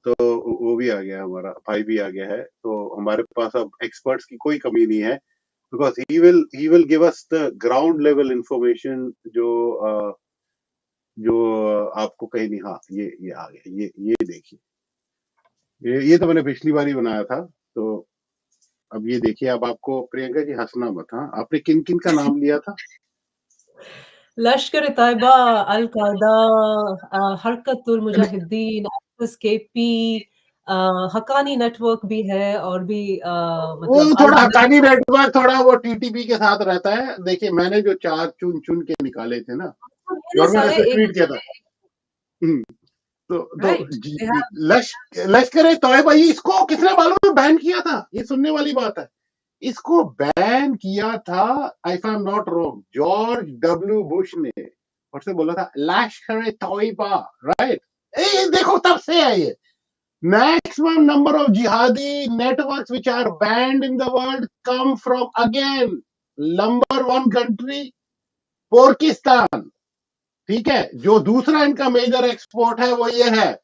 तो वो भी आ गया, हमारा भाई भी आ गया है. तो हमारे पास अब एक्सपर्ट्स की कोई कमी नहीं है, because he will give us the ground level information जो आपको कहीं नहीं. हाँ ये आ गया, ये देखिए, ये तो मैंने पिछली बार ही बनाया था. तो अब ये देखिए. अब आपको प्रियंका जी हंसना मत. हाँ, आपने किन किन का नाम लिया था? Lashkar-e-Taiba, al Qaeda, हरकतुल Mujahideen, KP, Haqqani network भी है, और भी वो मतलब थोड़ा हक्कानी नेटवर्क, थोड़ा वो टीटीपी के साथ रहता है. देखिए मैंने जो 4 चुन के निकाले थे ना, और मैंने सारे ट्वीट किया था. तो राइट. लश्कर तोयबा, इसको किसने मालूम है बैन किया था? ये सुनने वाली बात है. इसको बैन किया था, if I am not wrong, George W Bush ने. और से बोला था लश्कर तोयबा, राइट. देखो तब से है ये. Maximum number of jihadi networks which are banned in the world come from, again, number 1 country, Pakistan. ठीक है, जो दूसरा इनका मेजर एक्सपोर्ट है वो ये है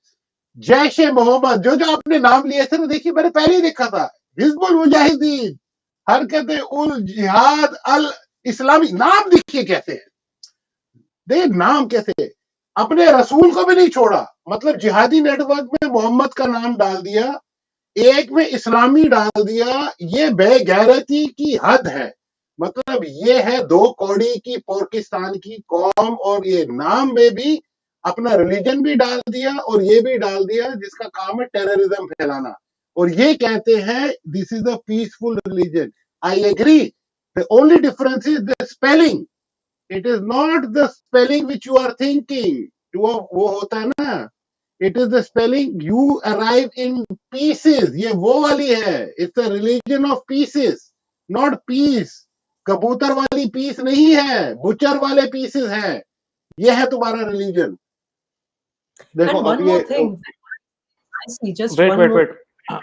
जैश ए मोहम्मद. जो आपने नाम लिए थे ना, देखिए मैंने पहले ही देखा था, हिजबुल मुजाहिदीन, हरकत उल जिहाद अल इस्लामी. नाम देखिए कैसे है, देख नाम कैसे. अपने रसूल को भी नहीं छोड़ा, मतलब जिहादी नेटवर्क में मोहम्मद का नाम डाल दिया, एक में इस्लामी डाल दिया. ये बेगैरती की हद है. मतलब ये है 2 कौड़ी की पाकिस्तान की कौम, और ये नाम में भी अपना रिलीजन भी डाल दिया और ये भी डाल दिया, जिसका काम है टेररिज्म फैलाना. और ये कहते हैं this is a peaceful religion. I agree, the only difference is the spelling. It is not the spelling which you are thinking. वो होता है ना, it is the spelling you arrive in pieces. ये वो वाली है. It's a religion of pieces, not peace. कबूतर वाली पीस नहीं है, बुचर वाले पीसेस है. ये है तुम्हारा रिलीजन. देखो And अब one ये more thing, I see just wait one wait more. wait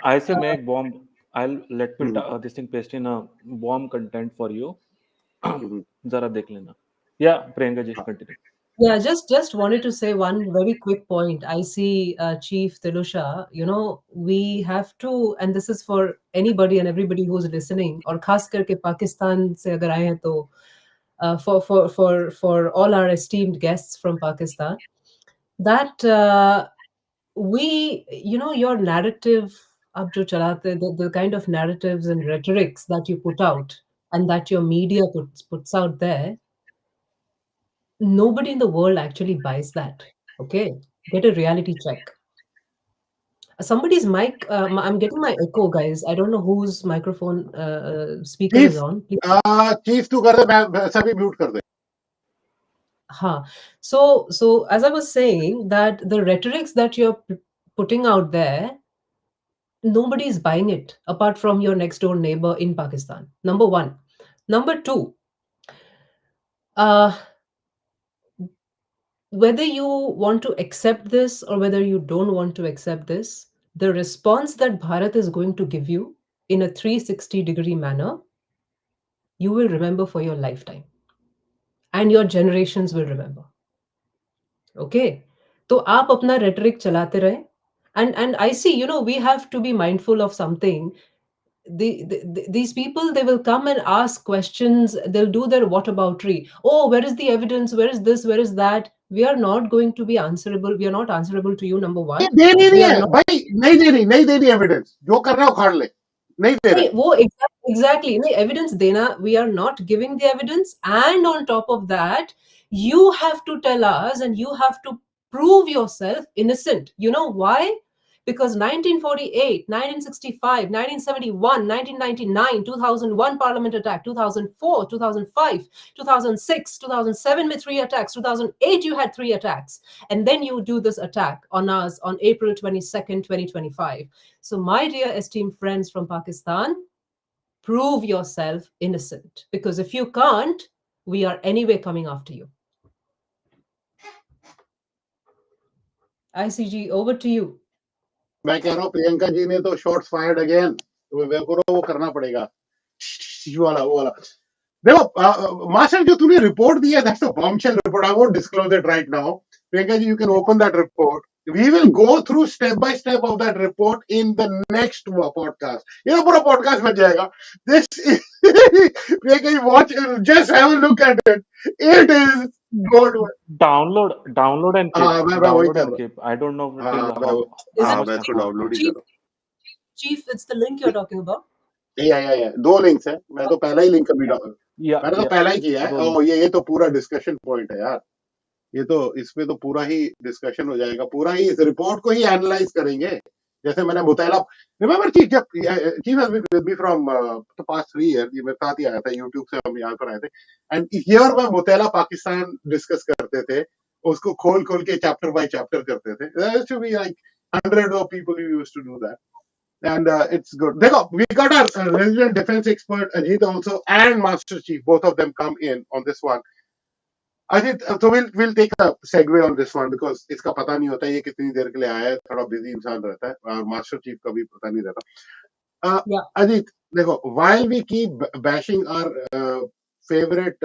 I say make bomb. I'll let me this thing paste in a bomb content for you. जरा देख लेना. Yeah, Priyanka ji continue. Yeah, just wanted to say one very quick point. I see Chief Tilusha, we have to, and this is for anybody and everybody who's listening, और खास करके पाकिस्तान से अगर आए हैं तो for all our esteemed guests from Pakistan, that we, your narrative, ab jo chalate, the kind of narratives and rhetorics that you put out and that your media puts out there, nobody in the world actually buys that. Okay, get a reality check. Somebody's mic, I'm getting my echo, guys. I don't know whose microphone speaker is chief on. Please. Chief तू कर दे, मैं सभी mute कर दे. Huh. So as I was saying, that the rhetorics that you're putting out there, nobody is buying it apart from your next door neighbor in Pakistan. Number one. Number two, whether you want to accept this or whether you don't want to accept this, the response that Bharat is going to give you in a 360-degree manner, you will remember for your lifetime. And your generations will remember. Okay? तो आप अपना rhetoric चलाते रहें. And I see, we have to be mindful of something. These people, they will come and ask questions. They'll do their whataboutery. Oh, where is the evidence? Where is this? Where is that? We are not going to be answerable. We are not answerable to you, number one. दे नहीं We are है not. भाई, नहीं दे रही evidence. जो कर रहा है उखाड़ ले, नहीं दे रहे. वो exactly नहीं, evidence देना, we are not giving the evidence, and on top of that, you have to tell us and you have to prove yourself innocent. You know why? Because 1948, 1965, 1971, 1999, 2001 Parliament attack, 2004, 2005, 2006, 2007 with 3 attacks, 2008 you had 3 attacks, and then you do this attack on us on April 22nd, 2025. So my dear esteemed friends from Pakistan, prove yourself innocent, because if you can't, we are anyway coming after you. ICG, over to you. मैं कह रहा हूँ प्रियंका जी ने तो shots fired again, वो करना पड़ेगा वो वाला. देखो मास्टर, जो तूने रिपोर्ट दिया, that's a bombshell report. I won't disclose it right now. Priyanka ji, you can open that report. We will go through step by step of that report in the next podcast. ये पूरा podcast बन जाएगा. This is Priyanka, watch, just have a look at it. It is good. Download and keep. Download and keep. I don't know till how Is it download ही करो. Chief, it's the link you're talking about. Yeah. 2 links है. मैं तो पहला ही link अभी मैंने तो पहला ही किया है. ओ ये तो पूरा डिस्कशन पॉइंट है यार. ये तो इसमें तो पूरा ही डिस्कशन हो जाएगा. पूरा ही इस रिपोर्ट को ही एनालाइज करेंगे. जैसे मैंने मुतैला, रिमेंबर चीफ, जब chief has been with me from the past 3 years. ये मेरे साथ ही आया था, यूट्यूब से हम यहाँ पर आए थे. एंड हियर मैं मुतैला पाकिस्तान डिस्कस करते थे. उसको खोल के चैप्टर बाय चैप्टर करते थे. There used to be like hundreds of people who used to do that. And it's good. Dekho, we got our resident defense expert Ajit also, and Master Chief. Both of them come in on this one. Ajit, so we'll take a segue on this one, because इसका पता नहीं होता ये कितनी देर के लिए आया है. थोड़ा बिजी इंसान रहता है, और मास्टर चीफ का भी पता नहीं रहता. Ajit, देखो, while we keep bashing our favorite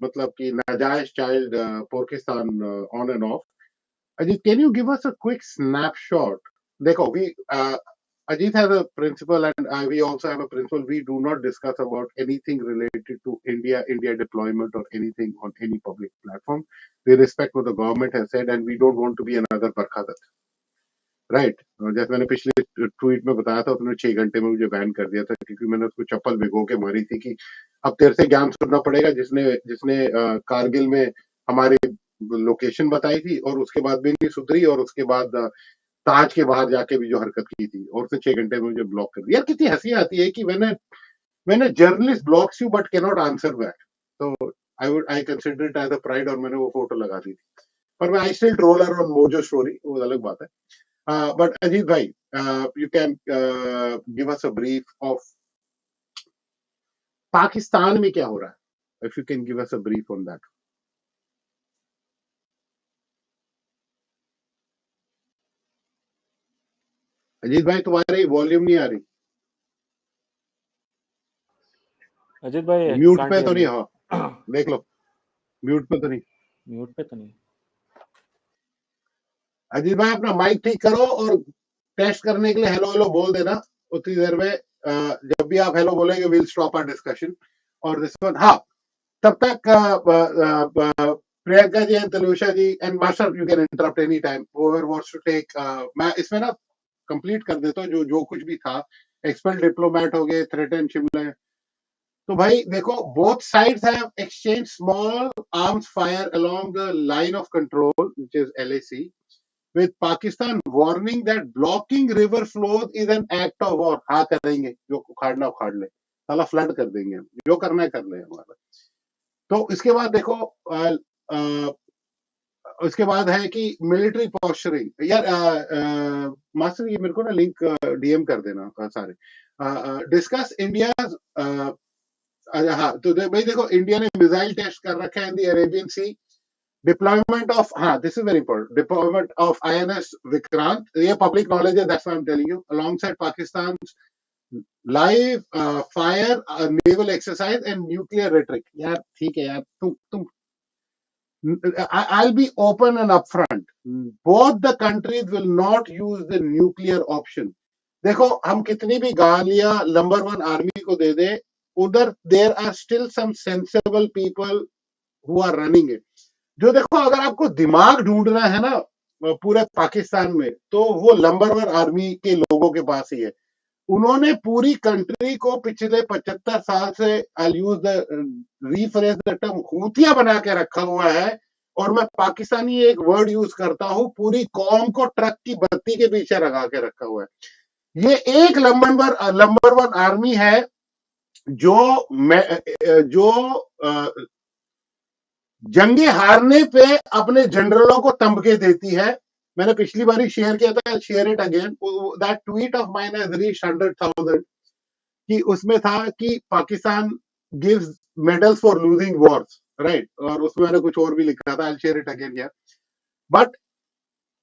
मतलब कि नाजायज child Pakistan on and off, Ajit, can you give us a quick snapshot? Dekho, Ajit has a principle, and we also have a principle. We do not discuss about anything related to India deployment or anything on any public platform. We respect what the government has said, and we don't want to be another Barkhadat. Right? जैसे मैंने पिछले tweet में बताया था, उसने 6 घंटे में मुझे बैन कर दिया था, क्योंकि मैंने उसको चप्पल भिगो के मारी थी कि अब तेरे से ज्ञान सुनना पड़ेगा, जिसने कारगिल में हमारी लोकेशन बताई थी, और उसके बाद भी नहीं सुधरी, और उसके बाद ताज के बाहर जाके भी जो हरकत की थी, और उसने 6 घंटे में मुझे ब्लॉक कर दिया. यार कितनी हंसी आती है कि when a journalist blocks you but cannot answer back. So I consider it as a pride, और मैंने वो फोटो लगा दी थी. पर I still troll her on Mojo story, वो अलग बात है. But Ajit bhai, you can give us a brief of Pakistan में क्या हो रहा है. If you can give us a brief on that. Ajit भाई, तुम्हारी वॉल्यूम नहीं आ रही. अजीत भाई म्यूट पे तो नहीं. हाँ, देख लो, म्यूट पे तो नहीं. अजीत भाई, अपना माइक ठीक करो, और टेस्ट करने के लिए हेलो बोल देना. उतनी देर में जब भी आप हेलो बोलेंगे, विल स्टॉप आवर डिस्कशन. और दिस वन, हाँ, तब तक प्रियंका जी एंड तलुषा ji and master you can interrupt any time over wants to take मैं इसमें ना कंप्लीट कर देता हूँ जो कुछ भी था एक्सपर्ट डिप्लोमेट हो गए थ्रेटन शिमला तो भाई देखो both sides have exchanged small arms fire along the line of control which is LAC with Pakistan warning that blocking river flows is an act of war हाँ करेंगे जो उखाड़ना उखाड़ ले साला फ्लड कर देंगे हम जो करना है कर ले हमारा तो इसके बाद देखो उसके बाद है कि मिलिट्री पॉस्चरिंग यार मास्टर ये मेरे को ना लिंक डीएम कर देना सारे डिस्कस इंडिया हाँ तो भाई देखो इंडिया ने मिसाइल टेस्ट कर रखा है in the Arabian Sea deployment of हाँ this is very important deployment of INS Vikrant ये पब्लिक नॉलेज है that's why I am telling you alongside Pakistan live fire naval exercise and nuclear rhetoric यार ठीक है यार तुम I'll be open and upfront. Both the countries will not use the nuclear option. देखो हम कितनी भी गालियां नंबर वन आर्मी को दे दे उधर there are still some sensible people who are running it जो देखो अगर आपको दिमाग ढूंढना है ना पूरे पाकिस्तान में तो वो नंबर वन आर्मी के लोगों के पास ही है उन्होंने पूरी कंट्री को पिछले 75 साल से I use the rephrase the term खूतिया बना के रखा हुआ है और मैं पाकिस्तानी एक वर्ड यूज करता हूं पूरी कौम को ट्रक की बत्ती के पीछे लगा के रखा हुआ है ये एक नंबर वन आर्मी है जो जंगे हारने पे अपने जनरलों को तमके देती है मैंने पिछली बार शेयर किया था share it again that tweet of mine has reached 100,000 कि उसमें था कि Pakistan gives medals for losing Wars right और उसमें मैंने कुछ और भी लिखा था I share it again here but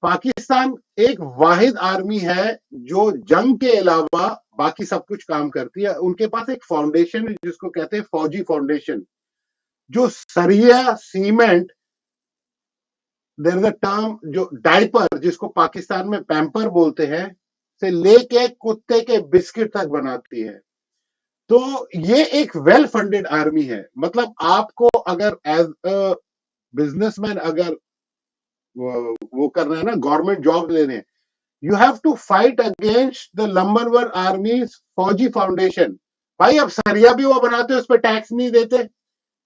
Pakistan एक वाहिद आर्मी है जो जंग के अलावा बाकी सब कुछ काम करती है उनके पास एक फाउंडेशन है जिसको कहते हैं फौजी फाउंडेशन जो सरिया cement there is a term जो डायपर जिसको पाकिस्तान में पैम्पर बोलते हैं से लेके कुत्ते के बिस्किट तक बनाती है तो ये एक वेल फंडेड आर्मी है मतलब आपको अगर एज अ बिजनेसमैन अगर वो कर रहे हैं ना गवर्नमेंट जॉब लेने you have to fight against the number one army Fauji foundation भाई अब सरिया भी वो बनाते उस पर टैक्स नहीं देते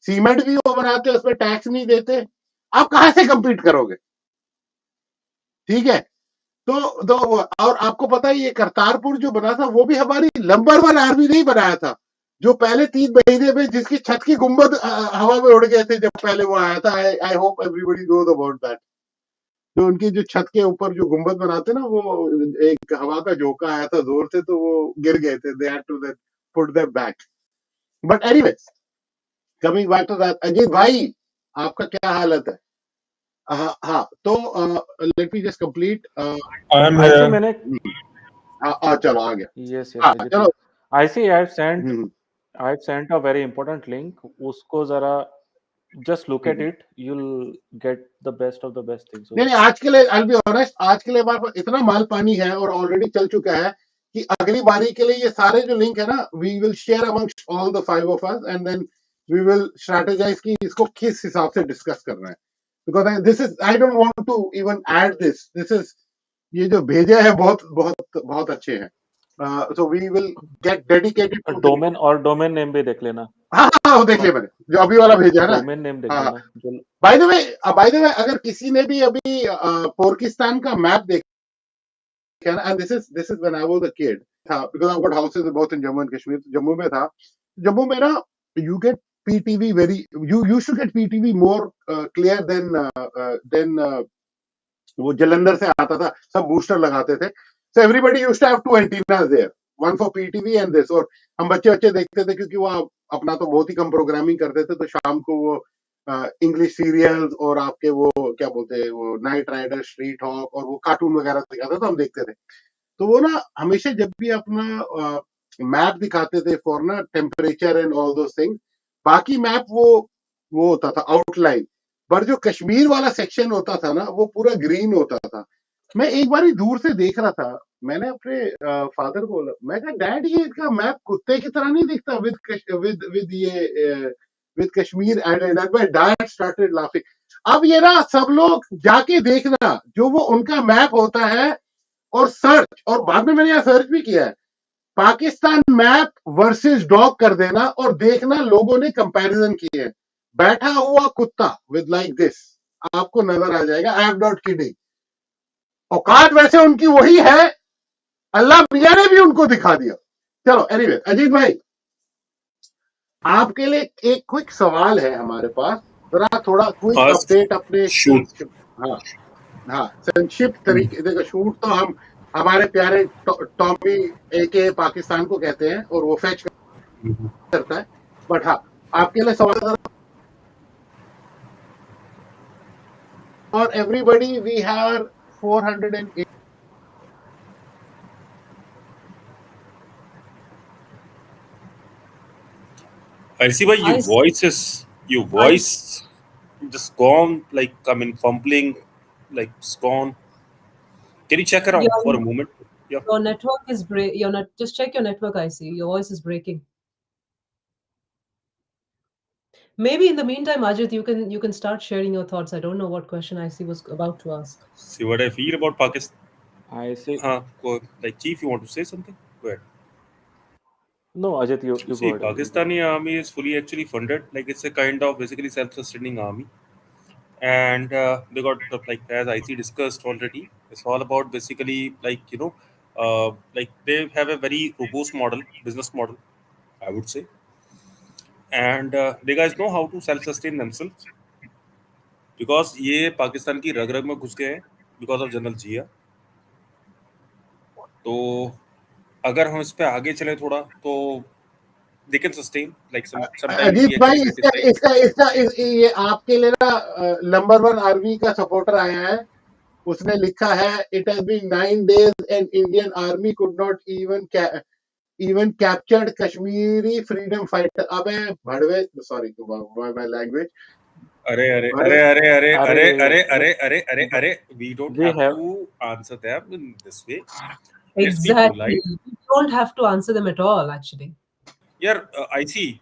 सीमेंट भी वो बनाते उस पर टैक्स नहीं देते आप कहां से कंपीट करोगे ठीक है तो और आपको पता है ये करतारपुर जो बना था वो भी हमारी नंबर वन आर्मी ने ही बनाया था जो पहले 3 महीने में जिसकी छत की गुंबद हवा में उड़ गए थे जब पहले वो आया था I hope everybody knows about that जो उनकी जो छत के ऊपर जो गुंबद बनाते ना वो एक हवा का झोंका आया था जोर से तो वो गिर गए थे they had to put them back but anyway coming back to that Ajit भाई आपका क्या हालत है हाँ तो लेट मी जस्ट कंप्लीट ऐसे मैंने चलो आ गया यस चलो I see I sent a very important link उसको जरा just look at it you'll get the best of the best things नहीं आज के लिए I'll be honest आज के लिए हमारे पास इतना माल पानी है और ऑलरेडी चल चुका है कि अगली बारी के लिए ये सारे जो लिंक है ना we will share amongst all the 5 of us and then we will strategize कि इसको किस हिसाब से डिस्कस करना है because this is I don't want to even add this is ये जो भेजे हैं बहुत अच्छे हैं so we will get dedicated to domain और डोमेन नेम भी देख लेना हाँ वो देख लिया मैंने जो अभी वाला भेजा है ना डोमेन नेम देख लेना बाय द वे अगर किसी ने भी अभी पाकिस्तान का मैप देखा ना and this is when I was a kid था because I got houses both in Jammu and Kashmir Jammu में था जम्मू में ना you get PTV very you should get PTV more clear than वो जलंधर से आता था सब बूस्टर लगाते थे so everybody used to have 2 antennas there one for PTV and this और हम बच्चे देखते थे क्योंकि वो अपना तो बहुत ही कम प्रोग्रामिंग करते थे तो शाम को वो इंग्लिश सीरियल्स और आपके वो क्या बोलते हैं वो नाइट राइडर स्ट्रीट हॉक और वो कार्टून वगैरह दिखाते तो हम देखते थे तो वो ना हमेशा जब भी अपना मैप दिखाते थे फॉर ना temperature and all those things बाकी मैप वो होता था आउटलाइन पर जो कश्मीर वाला सेक्शन होता था ना वो पूरा ग्रीन होता था मैं एक बार ही दूर से देख रहा था मैंने अपने फादर को बोला मैं कहा डैड ये इसका मैप कुत्ते की तरह नहीं दिखता विद ये with Kashmir added, and my dad started laughing. अब ये ना सब लोग जाके देखना जो वो उनका मैप होता है और सर्च, और बाद में मैंने यहाँ सर्च भी किया है, पाकिस्तान मैप वर्सेस डॉग कर देना और देखना लोगों ने कंपैरिजन किए हैं. बैठा हुआ कुत्ता विद लाइक दिस आपको नजर आ जाएगा. I am not kidding. औकात वैसे उनकी वही है, अल्लाह मियां ने भी उनको दिखा दिया. चलो एनीवे, अजीत भाई आपके लिए एक क्विक सवाल है हमारे पास, जरा थोड़ा क्विक Ask, अपडेट अपने shoot. हाँ हाँ संक्षिप्त तरीके. देखो शूट तो हम हमारे प्यारे टॉमी एके पाकिस्तान को कहते हैं और वो फैच करता है, बट हाँ आपके लिए सवाल जरा. और everybody we have 408. I see why I your voice just gone, like, I mean, fumbling, like, it's gone. Can you check around for a your moment? Yeah. your network is break. Your net. Just check your network. I see your voice is breaking. Maybe in the meantime, Ajit, you can start sharing your thoughts. I don't know what question I see was about to ask. See what I feel about Pakistan. I say Like, Chief, you want to say something? Go ahead. no, Ajit, you See, go ahead. Pakistani army is fully actually funded. Like, it's a kind of basically self-sustaining army, and they got like, as IC discussed already. It's all about basically, like, like they have a very robust model, business model, I would say, and they guys know how to self-sustain themselves because ये पाकिस्तान की रग रग में घुस गए हैं because of general जिया. तो अगर हम इस पे आगे चले थोड़ा तो they can sustain, like sometime Ajit we भाई actually इसका criticize. इसका इसका ये आपके लिए ना नंबर 1 आर्मी का सपोर्टर आया है. उसने लिखा है it has been 9 days and Indian army could not even captured Kashmiri freedom fighter. अबे भड़वे, sorry my language. अरे अरे भड़वे अरे अरे अरे अरे Arey, अरे अरे अरे अरे अरे we don't we have have to answer them in this way. Let's be Exactly. polite. You don't have to answer them at all, actually. यार I see.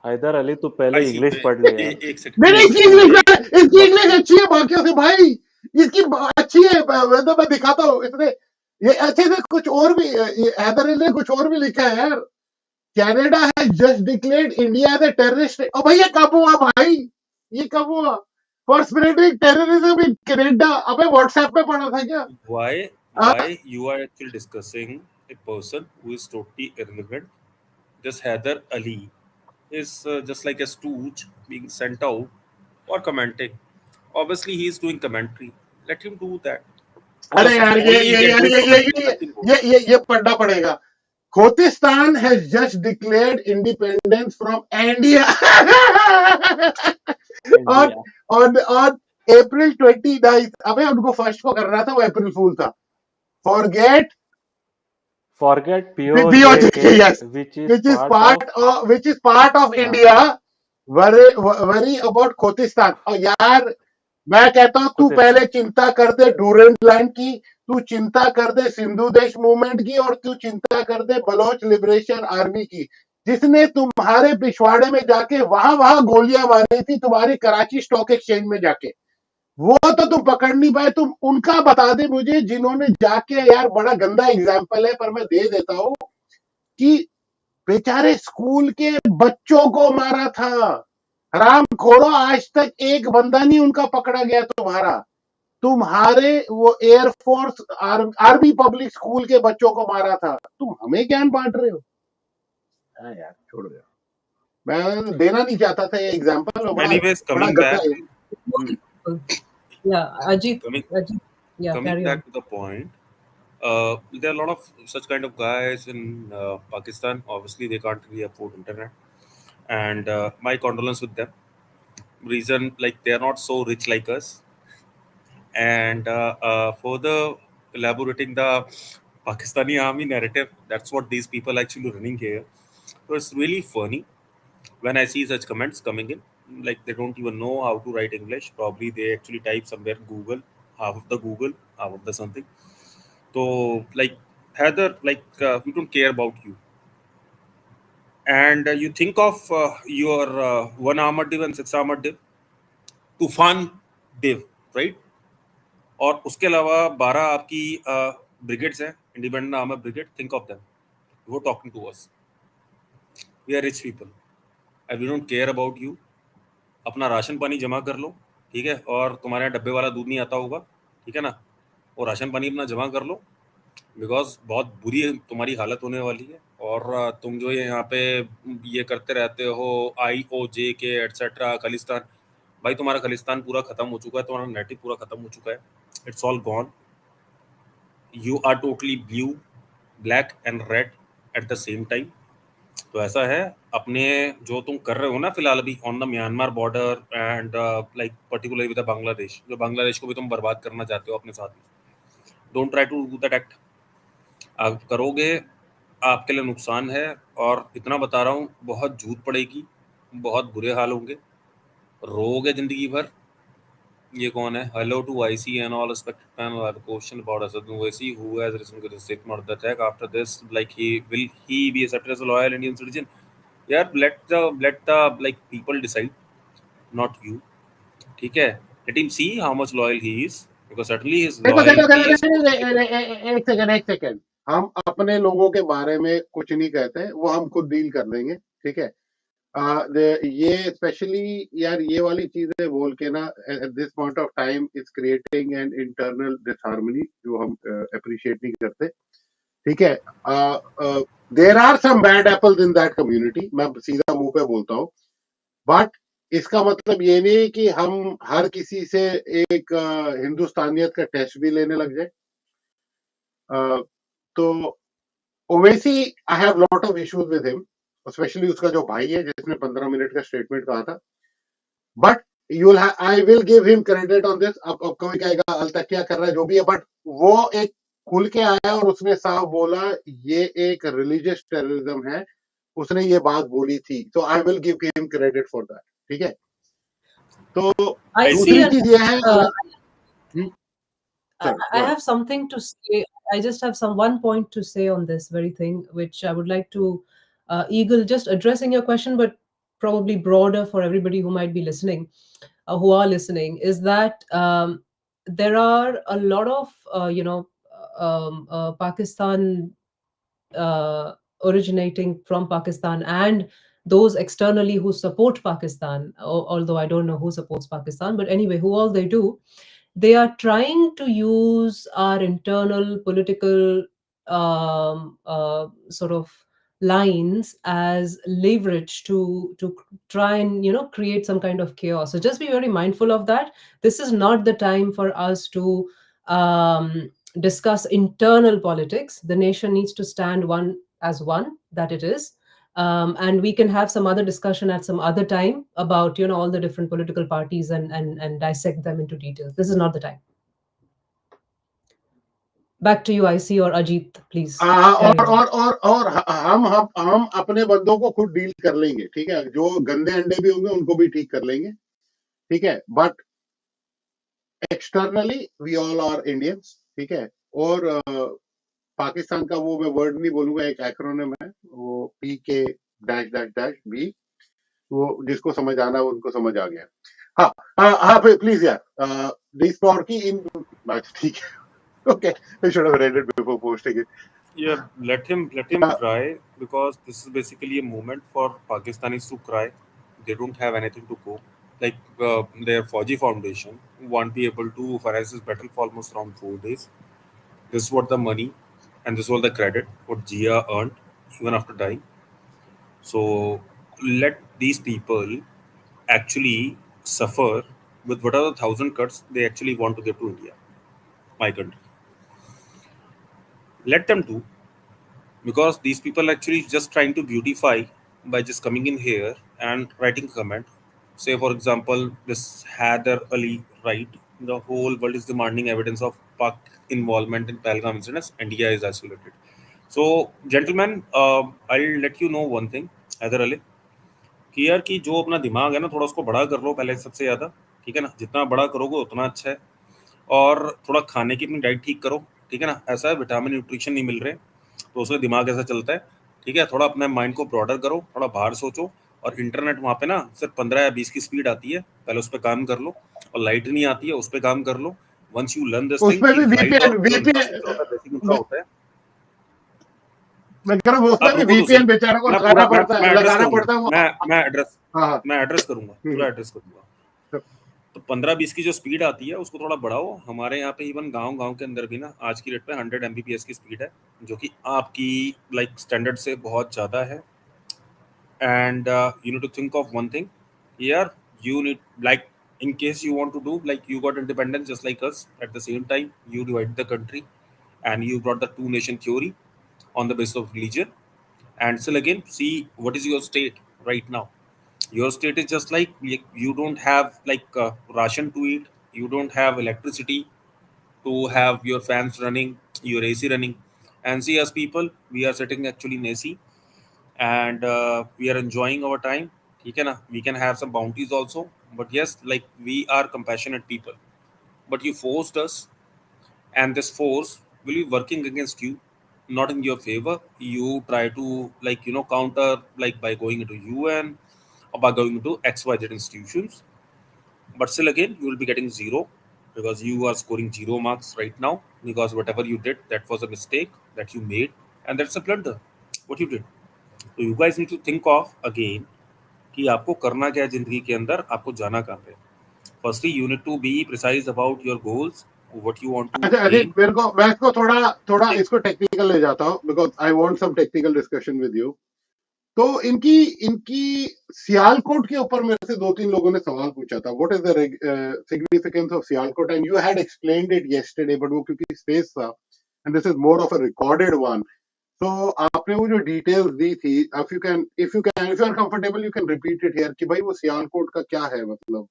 हैदर अली तू I पहले see. इंग्लिश पढ़ ले यार. एक सेकंड नहीं एक इसकी सेकंड इंग्लिश एक इसकी बस इंग्लिश अच्छी है बाकियों से भाई. इसकी अच्छी है. तो मैं दिखाता हूँ. इसने ये अच्छे से कुछ और भी हैदर अली ने कुछ और भी लिखा है यार. Canada has just declared India as a terrorist. ओ भाई ये कब हुआ भाई? ये कब हुआ? For spreading terrorism in Canada. अबे व्हाट्सएप पे पढ़ा था क्या? why you are actually discussing a person who is totally irrelevant. This Heather Ali is just like a stooge being sent out for commenting. Obviously, he is doing commentary. Let him do that अरे because यार only he can do commentary, nothing more. ये पढ़ना पड़ेगा. Khotistan has just declared independence from India on India. on April 29th. अबे उनको first को करना था, वो अप्रैल फूल था. Forget Forget POJK, yes, which is which is part part of of हाँ, India. Worry about Khotistan. और यार मैं कहता हूं तू खुद पहले चिंता कर दे डूरेंट लैंड की, तू चिंता कर दे सिंधु देश मूवमेंट की, और तू चिंता कर दे बलोच लिबरेशन आर्मी की, जिसने तुम्हारे पिछवाड़े में जाके वहां गोलियां मारी थी तुम्हारी कराची स्टॉक एक्सचेंज में जाके. वो तो तुम पकड़ नहीं पाए. तुम उनका बता दे मुझे जिन्होंने जाके, यार बड़ा गंदा एग्जाम्पल है पर मैं दे देता हूं, कि बेचारे स्कूल के बच्चों को मारा था. हराम खोरो, आज तक एक बंदा नहीं उनका पकड़ा गया. तुम्हारे वो एयरफोर्स आर्मी पब्लिक स्कूल के बच्चों को मारा था. तुम हमें ज्ञान बांट रहे हो. हाँ यार छोड़ दो. मैं देना नहीं चाहता था ये एग्जांपल. Anyways, बड़ा coming गंदा back, है. Yeah, Ajit. coming Ajit. Yeah, coming carry on. back to the point. There are a lot of such kind of guys in Pakistan. Obviously, they can't really afford internet, and my condolence with them. Reason, like, they are not so rich like us, and further elaborating the Pakistani army narrative. That's what these people actually running here. So it's really funny when I see such comments coming in. Like, they don't even know how to write English. Probably they actually type somewhere Google, Google, half of the something. So, like, Heather, like, we don't care about you. and you think of your one armored div and six armored div, तूफान div, right? और उसके अलावा 12 आपकी brigades हैं, independent armour brigade. Think of them, वो talking to us. We are rich people and we don't care about you. अपना राशन पानी जमा कर लो, ठीक है, और तुम्हारे यहाँ डब्बे वाला दूध नहीं आता होगा, ठीक है ना, वो राशन पानी अपना जमा कर लो, बिकॉज बहुत बुरी तुम्हारी हालत होने वाली है. और तुम जो ये यहाँ पे ये करते रहते हो IOJK एटसेट्रा, खालिस्तान, भाई तुम्हारा खालिस्तान पूरा खत्म हो चुका है, तुम्हारा नेटिव पूरा खत्म हो चुका है. It's all gone. You are totally blue, black and red at the same time. तो ऐसा है, अपने जो तुम कर रहे हो ना फिलहाल अभी on the Myanmar border and like particularly with Bangladesh, जो बांग्लादेश को भी तुम बर्बाद करना चाहते हो अपने साथ में, don't try to do that act. आप करोगे आपके लिए नुकसान है. और इतना बता रहा हूँ, बहुत झूठ पड़ेगी, बहुत बुरे हाल होंगे, रोगे जिंदगी भर. ये कौन है? Hello to IC and all respected panel. I have a question about Asad Owaisi, who has recently got a statement of the attack. After this, like will he be accepted as a loyal Indian citizen? Yeah, let the like people decide, not you. ठीक है, let him see how much loyal he is, because certainly his loyalty is. एक second, हम अपने लोगों के बारे में कुछ नहीं कहते, वो हम खुद डील कर लेंगे, ठीक है. ये स्पेशली यार ये वाली चीजें बोल के ना at this point of time is creating an internal disharmony जो हम अप्रिशिएट नहीं करते, ठीक है. There are some bad apples in that community, मैं सीधा मुंह पे बोलता हूँ, बट इसका मतलब ये नहीं कि हम हर किसी से एक हिंदुस्तानियत का टेस्ट भी लेने लग जाए. तो Owaisi, I have lot of issues with him, specially उसका जो भाई है जिसने 15 मिनट का स्टेटमेंट कहा था, but I will give him credit on this. अब कोई कहेगा अलतक क्या कर रहा है, जो भी है, बट वो एक खुल के आया और उसने साफ बोला ये एक रिलीजियस टेररिज्म है, उसने ये बात बोली थी. तो I will give him credit for that, ठीक है. तो दूसरी चीज ये है, I have something to say. I just have one point to say on this very thing, which I would like to, Eagle, just addressing your question, but probably broader for everybody who might be listening, who are listening, is that there are a lot of, Pakistan originating from Pakistan and those externally who support Pakistan, although I don't know who supports Pakistan, but anyway, who all they do, they are trying to use our internal political sort of lines as leverage to try and create some kind of chaos. So just be very mindful of that. This is not the time for us to discuss internal politics. The nation needs to stand one as one that it is. And we can have some other discussion at some other time about all the different political parties and dissect them into details. This is not the time. Back to you, IC or Ajit, please. और हम अपने बंदों को खुद deal कर लेंगे, ठीक है. जो गंदे अंडे भी होंगे उनको भी ठीक कर लेंगे, ठीक है. But externally we all are Indians, ठीक है. और पाकिस्तान का वो मैं वर्ड नहीं बोलूंगा, एक एक्रोनिम है वो PK-B, वो जिसको समझ आना उनको समझ आ गया. हाँ प्लीज यार, दिस की इन, ठीक है. Okay, I should have read it before posting it. Yeah, let him cry, because this is basically a moment for Pakistanis to cry. They don't have anything to go. Like their Fauji Foundation won't be able to finance this battle for almost around 4 days. This is what the money and this was the credit what Jia earned even after dying. So let these people actually suffer with whatever 1,000 cuts they actually want to give to India, my country. Let them do, because these people actually just trying to beautify by just coming in here and writing a comment. Say for example, this Haider Ali, right? The whole world is demanding evidence of Pak involvement in Pahalgam incidents. India is isolated. So gentlemen, I'll let you know one thing, Haider Ali, कि यार कि जो अपना दिमाग है ना थोड़ा उसको बड़ा कर लो पहले सबसे ज़्यादा, ठीक है ना. जितना बड़ा करोगे उतना अच्छा है. और थोड़ा खाने की अपनी डाइट ठीक करो, ठीक है ना. ऐसा है विटामिन न्यूट्रिशन नहीं मिल रहे तो उसका दिमाग ऐसा चलता है, ठीक है, थोड़ा अपने माइंड को ब्रॉडर करो, थोड़ा बाहर सोचो। और इंटरनेट वहाँ पे ना सिर्फ 15 या 20 की स्पीड आती है, पहले उस पर काम कर लो। और लाइट नहीं आती है, उस पर काम कर लो। Once you learn this thing उसमें कि भी लाइट वीपीएन और जो इंफ्रास्ट्रक्चर होता है बेसिक इंफ्रा वीपीएन होता है। मैं कह रहा हूँ उसमें आप भी रुको तो सही, वीपीएन बेचारों को मैं पूरा मैं एड्रेस लगाना करूंगा, पड़ता है वो। मैं एड्रेस हाँ हाँ। मैं एड्रेस करूंगा, हम्म, पूरा एड्रेस करूंगा। तो 15-20 की जो स्पीड आती है उसको थोड़ा बढ़ाओ। हमारे यहाँ पे इवन गांव गांव के अंदर भी ना आज की डेट पे 100 Mbps की स्पीड है, जो कि आपकी लाइक स्टैंडर्ड से बहुत ज़्यादा है। And you need to think of one thing यार, you need like in case you want to do like you got independence just like us, at the same time you divided the country and you brought the two nation theory on the basis of religion. And still again, see what is your state right now. Your state is just like you don't have like ration to eat, you don't have electricity to have your fans running, your AC running. And see, as people we are sitting actually in AC, and we are enjoying our time. We can have some bounties also, but yes, like we are compassionate people. But you forced us, and this force will be working against you, not in your favor. You try to like counter like by going into UN or by going into XYZ institutions, but still again you will be getting zero, because you are scoring 0 marks right now, because whatever you did, that was a mistake that you made, and that's a blunder what you did. So you guys need to think of again कि आपको करना क्या है जिंदगी के अंदर, आपको जाना कहाँ पे। Firstly you need to be precise about your goals, what you want to अच्छा अजीत, एम। मेरे को मैं इसको थोड़ा थोड़ा इसको टेक्निकल ले जाता हूँ, because I want some technical discussion with you. तो इनकी इनकी सियालकोट के ऊपर मेरे से दो तीन लोगों ने सवाल पूछा था, what is the significance of Sialkot, and you had explained it yesterday, but वो क्योंकि स्पेस था and this is more of a recorded one, तो आपने वो जो डिटेल्स दी थी, if you are comfortable you can repeat it here कि भाई वो सियालकोट का क्या है, मतलब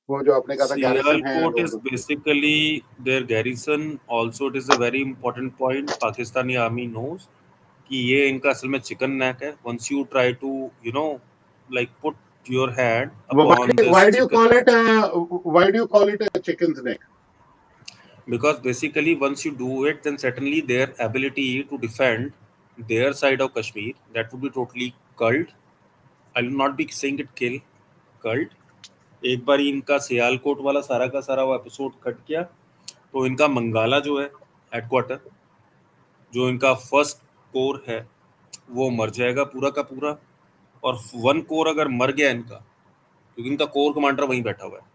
वो जो आपने कहा था गैरिसन है सियालकोट इज और basically their garrison also. It is a very important point, Pakistani army knows कि ये इनका असल में चिकन नेक है। Once you try to like put your hand upon this why do you chicken, call it why do you call it a chicken's neck? because basically once you do it, then certainly their ability to defend their side of Kashmir, that would be totally culled. I will not be saying it kill, culled. एक बार इनका सियालकोट वाला सारा का सारा वो episode cut किया, तो इनका मंगाला जो है हेडक्वार्टर, जो इनका फर्स्ट कोर है, वो मर जाएगा पूरा का पूरा। और वन कोर अगर मर गया इनका, क्योंकि इनका कोर कमांडर वहीं बैठा हुआ है,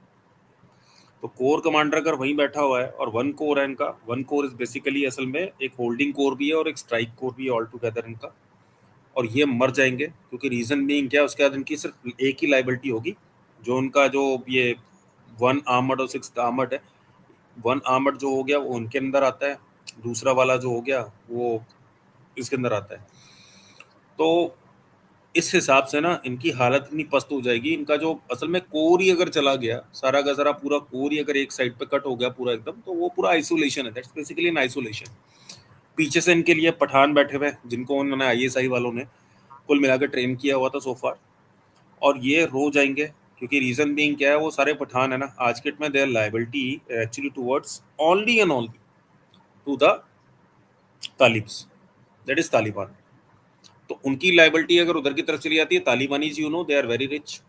तो कोर कमांडर अगर वहीं बैठा हुआ है और वन कोर है इनका, वन कोर इज बेसिकली असल में एक होल्डिंग कोर भी है और एक स्ट्राइक कोर भी है ऑल टुगेदर इनका। और ये मर जाएंगे, क्योंकि रीजन बीइंग क्या है, उसके बाद इनकी सिर्फ एक ही लाइबिलिटी होगी, जो उनका जो ये वन आर्मर्ड और सिक्स आर्मर्ड है। वन आर्मर्ड जो हो गया वो उनके अंदर आता है, दूसरा वाला जो हो गया वो इसके अंदर आता है। तो इस हिसाब से ना इनकी हालत इतनी पस्त हो जाएगी, इनका जो असल में कोर ही अगर चला गया, सारा का सारा पूरा कोर ही अगर एक साइड पे कट हो गया पूरा एकदम, तो वो पूरा आइसोलेशन है। That's basically an isolation. पीछे से इनके लिए पठान बैठे हुए हैं, जिनको उन्होंने आईएसआई वालों ने कुल मिलाकर ट्रेन किया हुआ था सोफार, और ये रो जाएंगे। क्योंकि रीजन बीइंग क्या है, वो सारे पठान है ना आज के डेट में, their liability actually towards only and only to the Talibs, that is Taliban. तो उनकी लाइबिलिटी अगर उधर की तरफ चली जाती है, Talibanis they are very rich,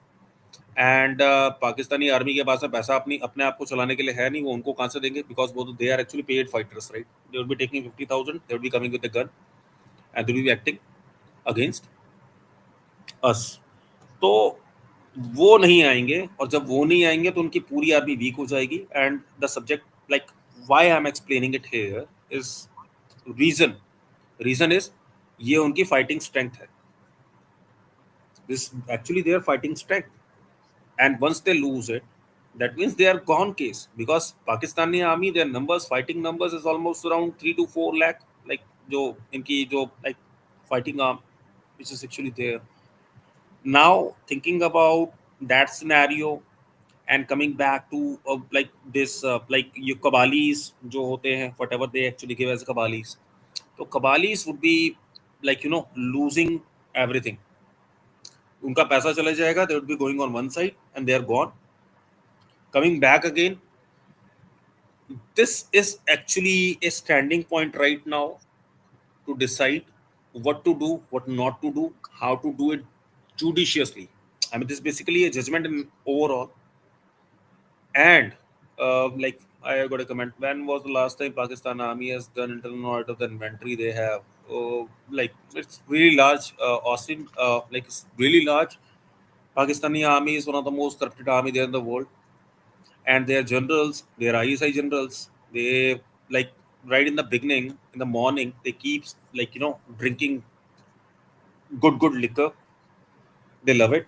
and Pakistani army के पास में पैसा अपनी अपने आप को चलाने के लिए है नहीं, वो उनको कहाँ से देंगे, बिकॉज वो तो they are actually paid fighters, right. They will be taking 50,000, they will be coming with the gun and they will be acting against us. तो वो नहीं आएंगे, और जब वो नहीं आएंगे तो उनकी पूरी आर्मी वीक हो जाएगी। And the subject like why I am explaining it here is reason, reason is ये उनकी फाइटिंग स्ट्रेंथ है, this actually their fighting strength. And once they lose it, that means they are gone case, because Pakistani army, their numbers, fighting numbers is almost around 3 to 4 lakh, like जो इनकी जो like fighting arm which is actually there. Now thinking about that scenario and coming back to like this like ये कबालीस जो होते हैं, whatever they actually give as कबालीस, तो कबालीस would be like losing everything. उनका पैसा चला जाएगा, they would be going on one side and they are gone. Coming back again, this is actually a standing point right now to decide what to do, what not to do, how to do it judiciously. I mean, this is basically a judgment in overall. And like I got a comment. When was the last time Pakistan Army has done internal audit of the inventory they have? Like it's really large. Austin, like it's really large. Pakistani Army is one of the most corrupted army there in the world, and their generals, their ISI generals, they like right in the beginning, in the morning, they keep like drinking good liquor. They love it.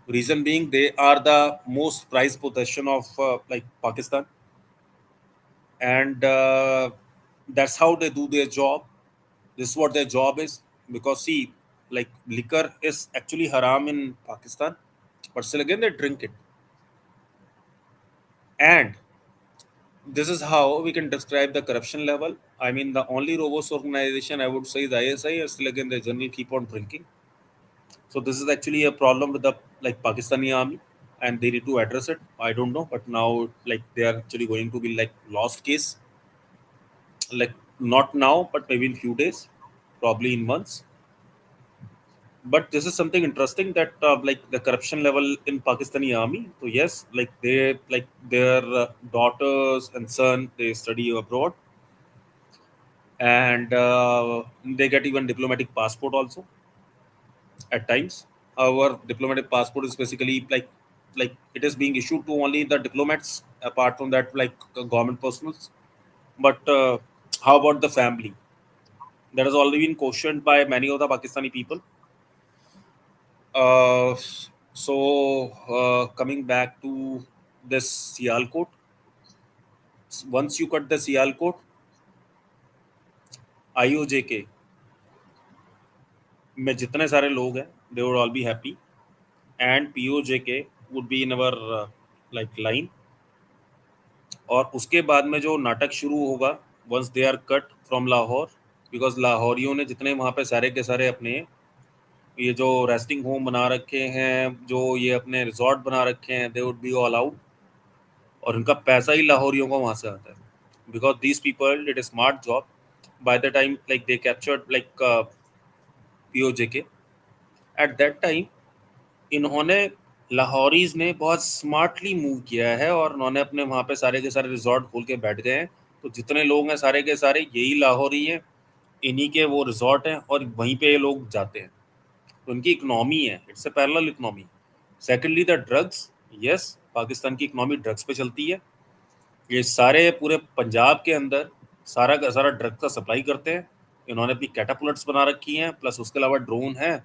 Reason being, they are the most prized possession of like Pakistan, and that's how they do their job. This is what their job is. Because see, like liquor is actually haram in Pakistan, but still again they drink it. And this is how we can describe the corruption level. I mean, the only robust organization I would say is ISI, and still again the general keep on drinking. So this is actually a problem with the like Pakistani army, and they need to address it. I don't know, but now like they are actually going to be like lost case, like not now, but maybe in few days, probably in months. But this is something interesting that like the corruption level in Pakistani army. So yes, like they like their daughters and son they study abroad, and they get even diplomatic passport also at times. Our diplomatic passport is basically like it is being issued to only the diplomats. Apart from that, like government personals. But how about the family? That has already been questioned by many of the Pakistani people. Uh, Coming back to this Sialkot, once you cut the Sialkot, IOJK में जितने सारे लोग हैं, they would all be happy, and POJK would be in our like line. और उसके बाद में जो नाटक शुरू होगा, once they are cut from Lahore, because लाहौरियों ने जितने वहाँ पे सारे के सारे अपने ये जो रेस्टिंग होम बना रखे हैं, जो ये अपने रिजॉर्ट बना रखे हैं, they would be all out. और उनका पैसा ही लाहौरियों को वहाँ से आता है. Because these people did a smart job. By the time like they captured like POJK, at that time इन्होंने लाहौरीज ने बहुत स्मार्टली मूव किया है, और उन्होंने अपने वहाँ पे सारे के सारे रिजॉर्ट खोल के बैठ गए हैं. तो जितने लोग हैं सारे के सारे यही लाहौरी हैं, इन्हीं के वो रिजॉर्ट हैं, और वहीं पे ये लोग जाते हैं. तो उनकी इकनॉमी है, it's a parallel economy. Secondly the drugs. Yes, Pakistan की इकनॉमी ड्रग्स पे चलती है. ये सारे पूरे पंजाब के अंदर सारा का सारा ड्रग का सप्लाई करते हैं. इन्होंने अपनी कैटापुलट्स बना रखी हैं, प्लस उसके अलावा ड्रोन है.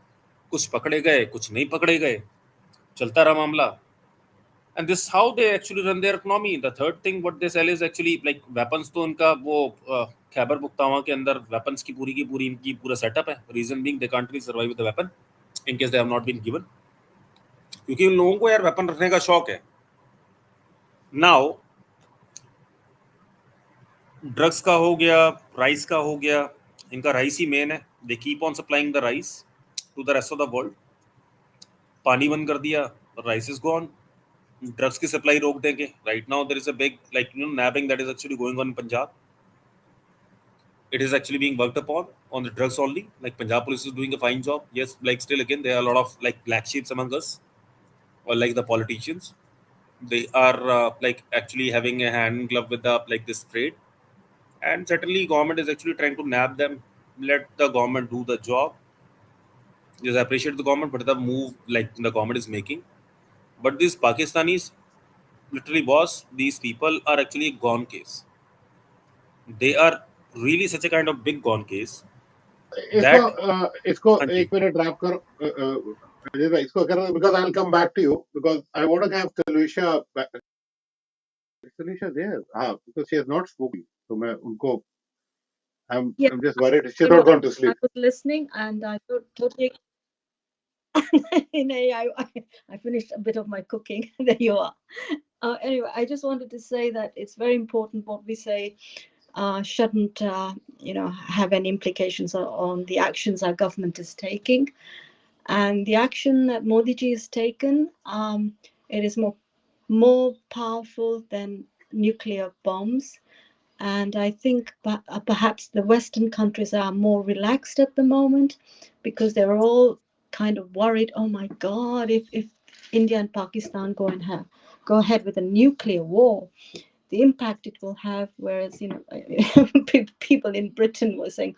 कुछ पकड़े गए, कुछ नहीं पकड़े गए, चलता रहा मामला. And this is how they actually run their economy. The third thing what they sell is actually like weapons. तो उनका वो खैबर पुख्तवा के अंदर weapons की पूरी इनकी पूरा सेटअप है. Reason being they can't really survive with the weapon in case they have not been given. क्योंकि उन लोगों को यार वेपन रखने का शौक है. Now ड्रग्स का हो गया, राइस का हो गया. इनका राइस ही मेन है. They keep on supplying the rice to the rest of the world. पानी बंद कर दिया, राइस इज गॉन. ड्रग्स की सप्लाई रोक देंगे. Right now there is a big like nabbing that is actually going on in Punjab. It is actually being worked upon on the drugs only. Like Punjab police is doing a fine job. Yes, like still again there are a lot of like black sheeps among us, or like the politicians. They are like actually having a hand in glove with the like this trade, and certainly government is actually trying to nab them. Let the government do the job. Yes, I appreciate the government, but the move like the government is making. But these Pakistanis, literally, boss, these people are actually a gone case. They are really such a kind of big gone case इसको that इसको हाँ जी. एक minute drop करो अजय भाई, इसको करो, because I'll come back to you because I want to have Talusha there. हाँ, because she has not spoken. तो मैं उनको Yeah, I'm just worried she's I not was, gone to I sleep. was listening and I thought totally. I finished a bit of my cooking. There you are. Anyway, I just wanted to say that it's very important what we say shouldn't have any implications on the actions our government is taking, and the action that Modi ji has taken. It is more powerful than nuclear bombs. And I think perhaps the Western countries are more relaxed at the moment because they're all kind of worried. Oh my God, if India and Pakistan go ahead with a nuclear war, the impact it will have. Whereas, people in Britain were saying,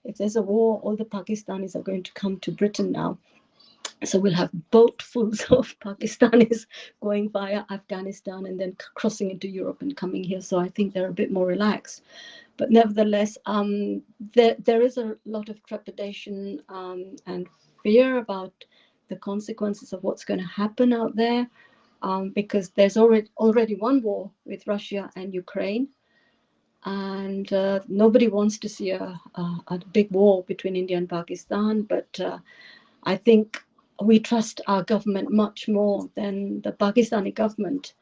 if there's a war, all the Pakistanis are going to come to Britain now. So we'll have boatfuls of Pakistanis going via Afghanistan and then crossing into Europe and coming here. So I think they're a bit more relaxed. But nevertheless, there is a lot of trepidation and fear about the consequences of what's going to happen out there, because there's already one war with Russia and Ukraine, and nobody wants to see a big war between India and Pakistan. But I think we trust our government much more than the Pakistani government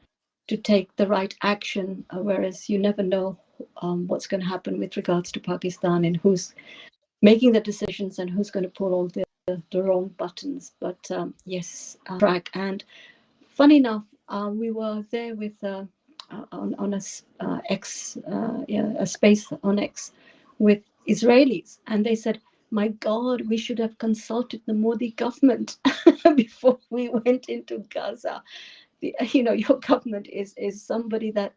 to take the right action, whereas you never know what's going to happen with regards to Pakistan and who's making the decisions and who's going to pull all the wrong buttons. But yes, track. And funny enough, we were there with on a space on X with Israelis, and they said, "My God, we should have consulted the Modi government before we went into Gaza." Your government is somebody that,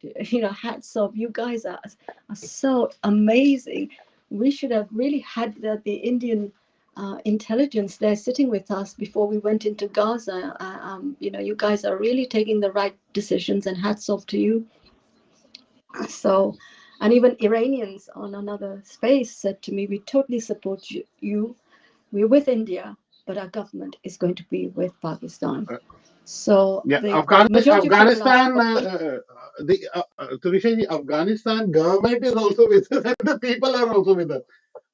hats off. You guys are so amazing. We should have really had the Indian intelligence there sitting with us before we went into Gaza. You guys are really taking the right decisions, and hats off to you. So, and even Iranians on another space said to me, "We totally support you. We're with India, but our government is going to be with Pakistan." So Yeah, the majority of people are Afghanistan, Turisha ji, Afghanistan government is also with us, and the people are also with us.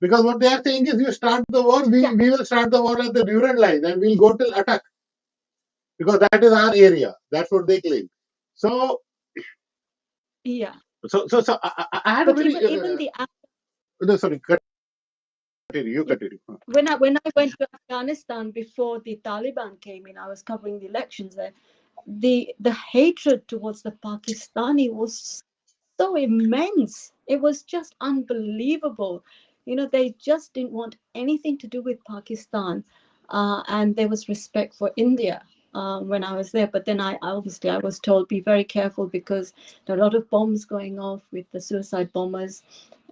Because what they are saying is, you start the war, yeah, we will start the war at the Durand line, and we'll go till attack because that is our area. That's what they claim. So, yeah. I had a But very even the no, sorry, continue. You yeah, continue. when I went to Afghanistan before the Taliban came in, I was covering the elections there. The hatred towards the Pakistani was so immense. It was just unbelievable. They just didn't want anything to do with Pakistan, and there was respect for India when I was there. But then I was told, be very careful because there are a lot of bombs going off with the suicide bombers.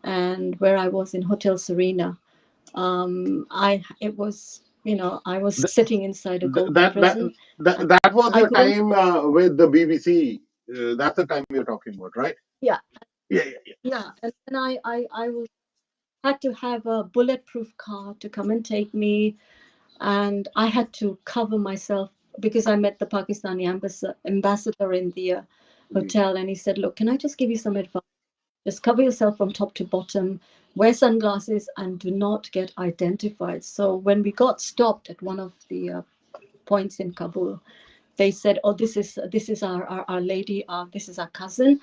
And where I was in Hotel Serena, I was sitting inside a golden That that prison, and that was I the could only, time with the BBC. That's the time you're talking about, right? yeah, Yeah, yeah. And then I was had to have a bulletproof car to come and take me, and I had to cover myself because I met the Pakistani ambassador in the yeah. hotel, and he said, "Look, can I just give you some advice? Just cover yourself from top to bottom, wear sunglasses, and do not get identified." So when we got stopped at one of the points in Kabul, they said, "Oh, this is our lady. This is our cousin.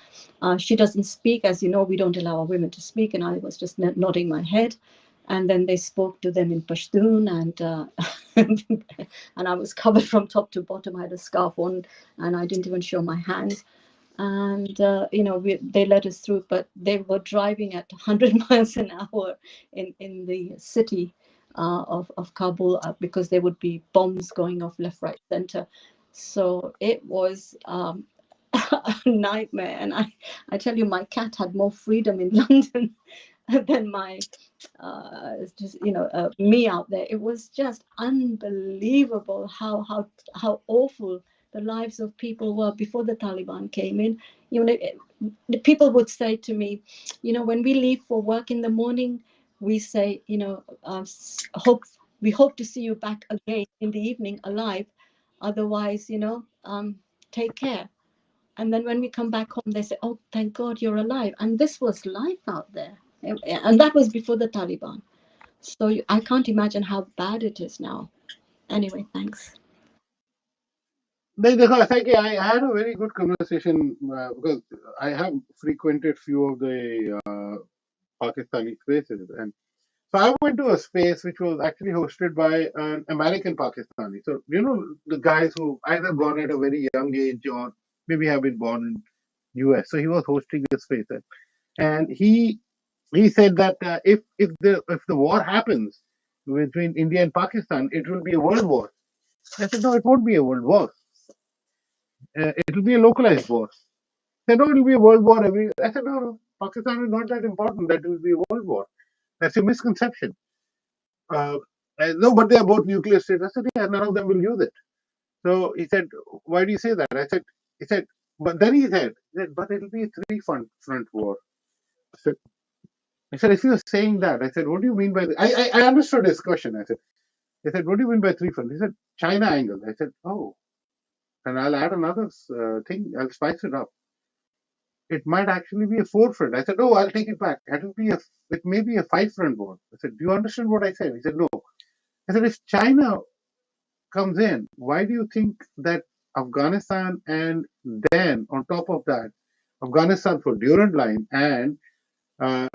She doesn't speak, as you know. We don't allow our women to speak." And I was just nodding my head. And then they spoke to them in Pashtun, and I was covered from top to bottom. I had a scarf on, and I didn't even show my hands. And they let us through, but they were driving at 100 miles an hour in the city of Kabul, because there would be bombs going off left, right, center. So it was a nightmare. And I tell you, my cat had more freedom in London than me out there. It was just unbelievable how awful the lives of people were before the Taliban came in. The people would say to me, when we leave for work in the morning, we say, we hope to see you back again in the evening alive. Otherwise, take care. And then when we come back home, they say, "Oh, thank God you're alive." And this was life out there. And that was before the Taliban. So I can't imagine how bad it is now. Anyway, thanks. I had a very good conversation because I have frequented few of the Pakistani spaces, and so I went to a space which was actually hosted by an American Pakistani. So the guys who either born at a very young age or maybe have been born in US. So he was hosting the space, and he said that if the war happens between India and Pakistan, it will be a world war. I said, no, it won't be a world war. It will be a localized war. He said, no, it will be a world war. I said, no, no, Pakistan is not that important that it will be a world war. That's a misconception. Uh, no, but they are both nuclear states. I said, yeah, none of them will use it. So he said, why do you say that? He said, but then he said, but it'll be a front war. I said, if you're saying that, I said, what do you mean by that? I understood his question. I said, what do you mean by three front? He said, China angle. I said, oh, and I'll add another thing. I'll spice it up. It might actually be a four front. I said, oh, I'll take it back. It may be a five front war. I said, do you understand what I said? He said, no. I said, if China comes in, why do you think that Afghanistan and then on top of that, Afghanistan for Durand Line and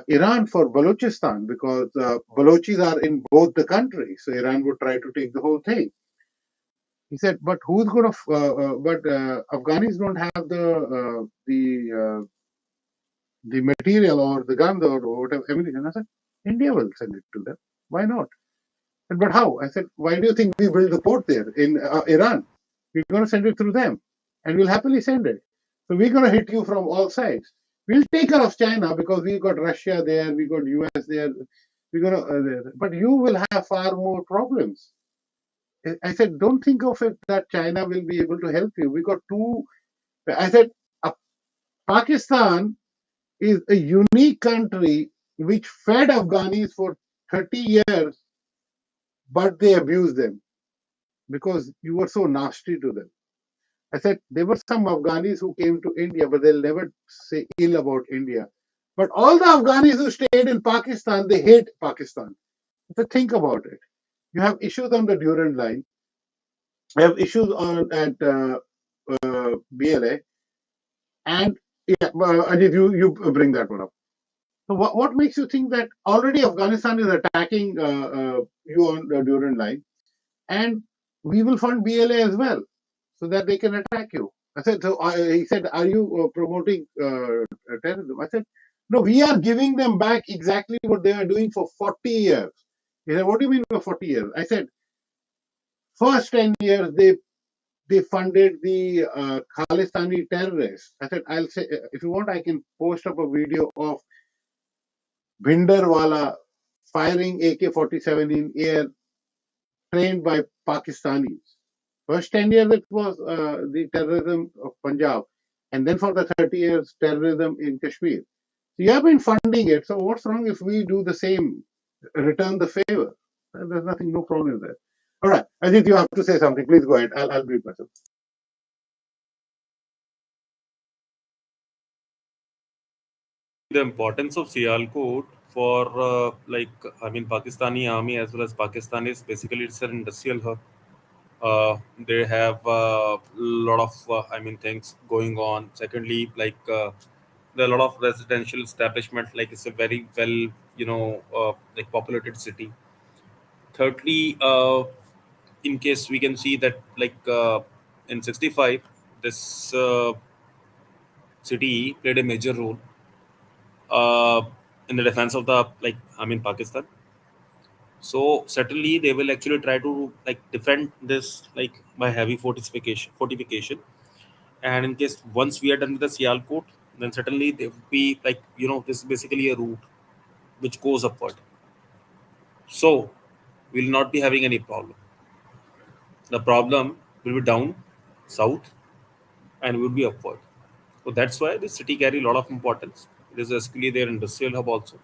Iran for Balochistan, because Balochis are in both the countries, so Iran would try to take the whole thing. He said, but who's going to? But Afghanis don't have the material or the guns or whatever ammunition. I said, India will send it to them. Why not? And, but how? I said, why do you think we build the port there in Iran? We're going to send it through them, and we'll happily send it. So we're going to hit you from all sides. We'll take care of China because we've got Russia there, we got US there. We're going to, but you will have far more problems. I said, don't think of it that China will be able to help you. We got two. I said, Pakistan is a unique country which fed Afghanis for 30 years, but they abused them because you were so nasty to them. I said, there were some Afghanis who came to India, but they'll never say ill about India. But all the Afghanis who stayed in Pakistan, they hate Pakistan. So think about it. You have issues on the Durand Line. You have issues at BLA. And yeah, Ajit, you bring that one up. So what makes you think that already Afghanistan is attacking you on the Durand Line, and we will fund BLA as well, so that they can attack you? I said, so he said, are you promoting terrorism? I said, no, we are giving them back exactly what they are doing for 40 years. He said, what do you mean for 40 years? I said, first 10 years, they funded the Khalistani terrorists. I said, I'll say, if you want, I can post up a video of Bhinderwala firing AK-47 in air, trained by Pakistanis. First 10 years, it was the terrorism of Punjab. And then for the 30 years, terrorism in Kashmir. So you have been funding it. So what's wrong if we do the same, return the favor? There's nothing, no problem there. All right. Ajit, you have to say something. Please go ahead. I'll read myself. The importance of Sialkot for Pakistani army as well as Pakistanis, basically it's an industrial hub. They have a lot of things going on. Secondly, there are a lot of residential establishment. Like it's a very well populated city. Thirdly, in case we can see that in 65, this city played a major role uh, in the defense of the Pakistan. So certainly they will actually try to defend this by heavy fortification. And in case once we are done with the Sialkot, then certainly there will be this is basically a route which goes upward. So we'll not be having any problem. The problem will be down south and will be upward. So that's why this city carry a lot of importance. It is basically their industrial hub also.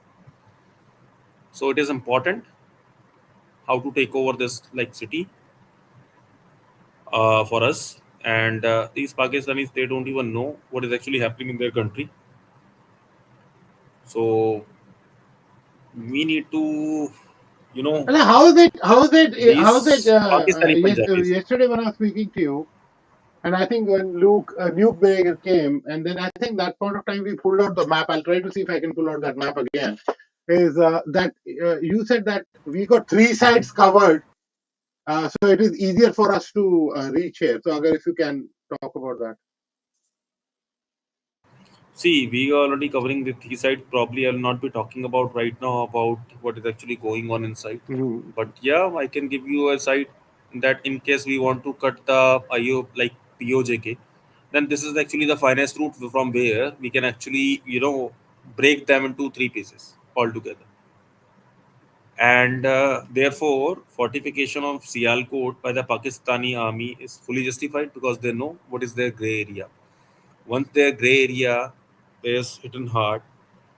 So it is important how to take over this city for us. And these Pakistanis, they don't even know what is actually happening in their country. So we need to, And how is it? these Pakistani Punjabis. Yesterday when I was speaking to you, and I think when Luke Baker came, and then I think that point of time we pulled out the map. I'll try to see if I can pull out that map again. Is that you said that we got three sides covered, so it is easier for us to reach here. So, Agar, if you can talk about that. See, we are already covering the three sides. Probably I'll not be talking about right now about what is actually going on inside. Mhm. But yeah, I can give you a side that in case we want to cut the IO like POJK, then this is actually the finest route from where we can actually, break them into three pieces altogether. And therefore, fortification of Sialkot by the Pakistani army is fully justified because they know what is their gray area. Once their gray area is hidden hard,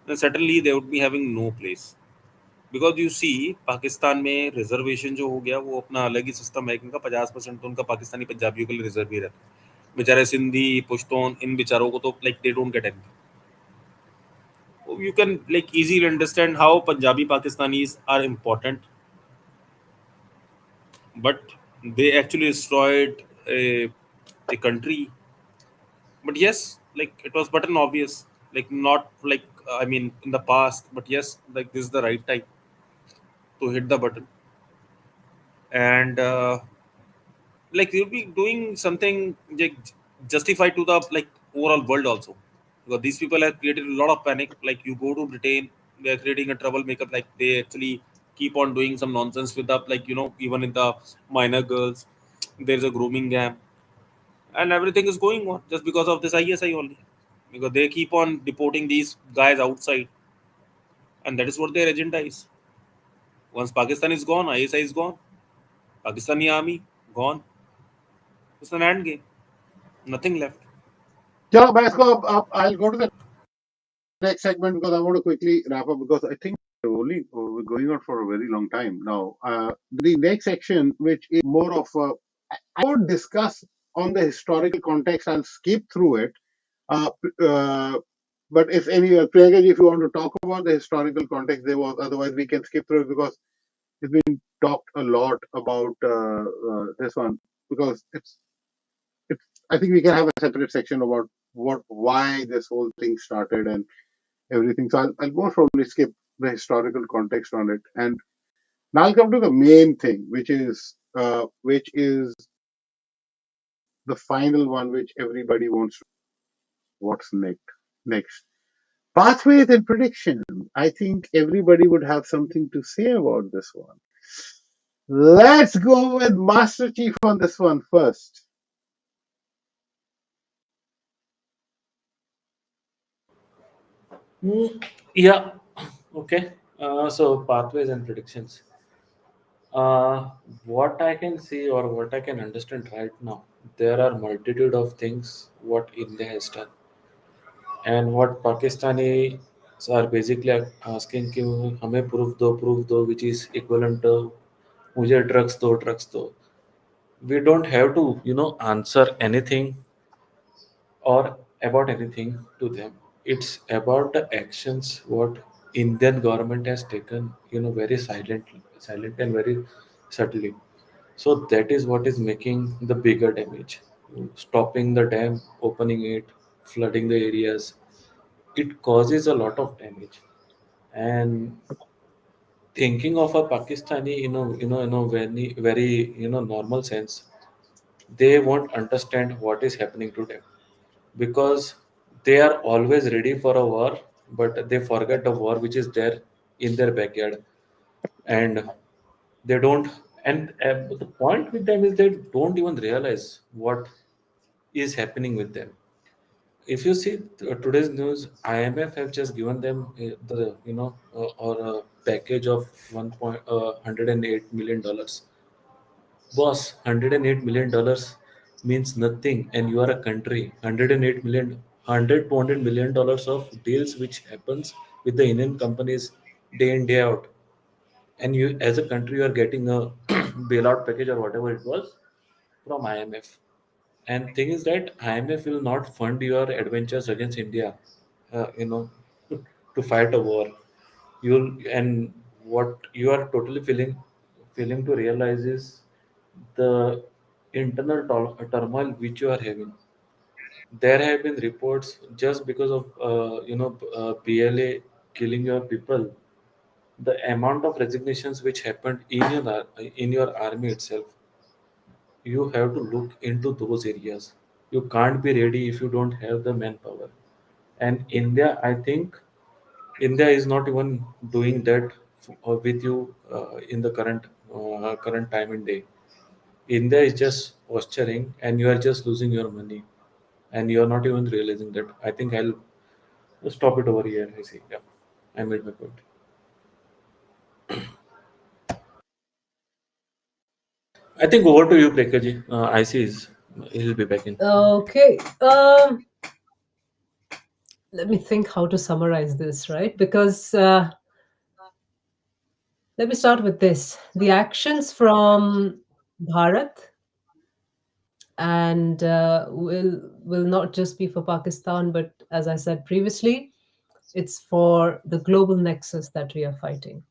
then certainly they would be having no place. Because you see Pakistan में reservation जो हो गया वो अपना अलग ही system है कि उनका 50% तो उनका पाकिस्तानी पंजाबियों के लिए रिजर्व ही रहता है बेचारे सिंधी पुश्तून इन बेचारों को तो like they don't get any you can like easily understand how Punjabi Pakistanis are important but they actually destroyed a country but yes like it was button obvious like not like I mean in the past but yes like this is the right time to hit the button and like you'll be doing something like justified to the like overall world also because these people have created a lot of panic like you go to Britain they are creating a troublemaker like they actually keep on doing some nonsense with the like even in the minor girls there's a grooming game and everything is going on just because of this ISI only because they keep on deporting these guys outside and that is what their agenda is once Pakistan is gone ISI is gone Pakistani army gone it's an end game nothing left. Chalo, मैं इसको I'll go to the next segment because I want to quickly wrap up because I think we're going on for a very long time now. The next section, which is more of I won't discuss on the historical context. I'll skip through it. Uh, uh, but if Priyanka, if you want to talk about the historical context, there was. Otherwise, we can skip through it because it's been talked a lot about this one because it's. I think we can have a separate section about why this whole thing started and everything. So I'll most probably skip the historical context on it, and now I'll come to the main thing, which is the final one, which everybody wants. What's next? Next pathways and prediction. I think everybody would have something to say about this one. Let's go with Master Chief on this one first. Yeah. Okay. So pathways and predictions. What I can see or what I can understand right now, there are multitude of things what India has done and what Pakistani are basically asking कि हमें proof दो which is equivalent to मुझे drugs दो. We don't have to answer anything or about anything to them. It's about the actions what Indian government has taken very silent and very subtly. So that is what is making the bigger damage. Stopping the dam, opening it, flooding the areas, it causes a lot of damage. And thinking of a Pakistani very very normal sense, they won't understand what is happening to them because they are always ready for a war, but they forget the war which is there in their backyard. And they don't, and the point with them is they don't even realize what is happening with them. If you see today's news, IMF have just given them the or a package of 108 million dollars. Boss, $108 million means nothing, and you are a country. 108 million, 100 to 100 million dollars of deals which happens with the Indian companies day in day out, and you as a country you are getting a bailout package or whatever it was from IMF. And thing is that IMF will not fund your adventures against India, uh, you know, to fight a war. You'll and what you are totally feeling to realize is the internal turmoil which you are having. There have been reports just because of PLA killing your people. The amount of resignations which happened in your army itself, you have to look into those areas. You can't be ready if you don't have the manpower. And India, I think India is not even doing that with you in the current time and day. India is just posturing, and you are just losing your money, and you are not even realizing that. I think I'll stop it over here. I see. Yeah, I made my point. I think over to you, Prekaji. I see he'll be back in. Okay. Let me think how to summarize this, right? Because let me start with this. The actions from Bharat and will not just be for Pakistan, but as I said previously, it's for the global nexus that we are fighting.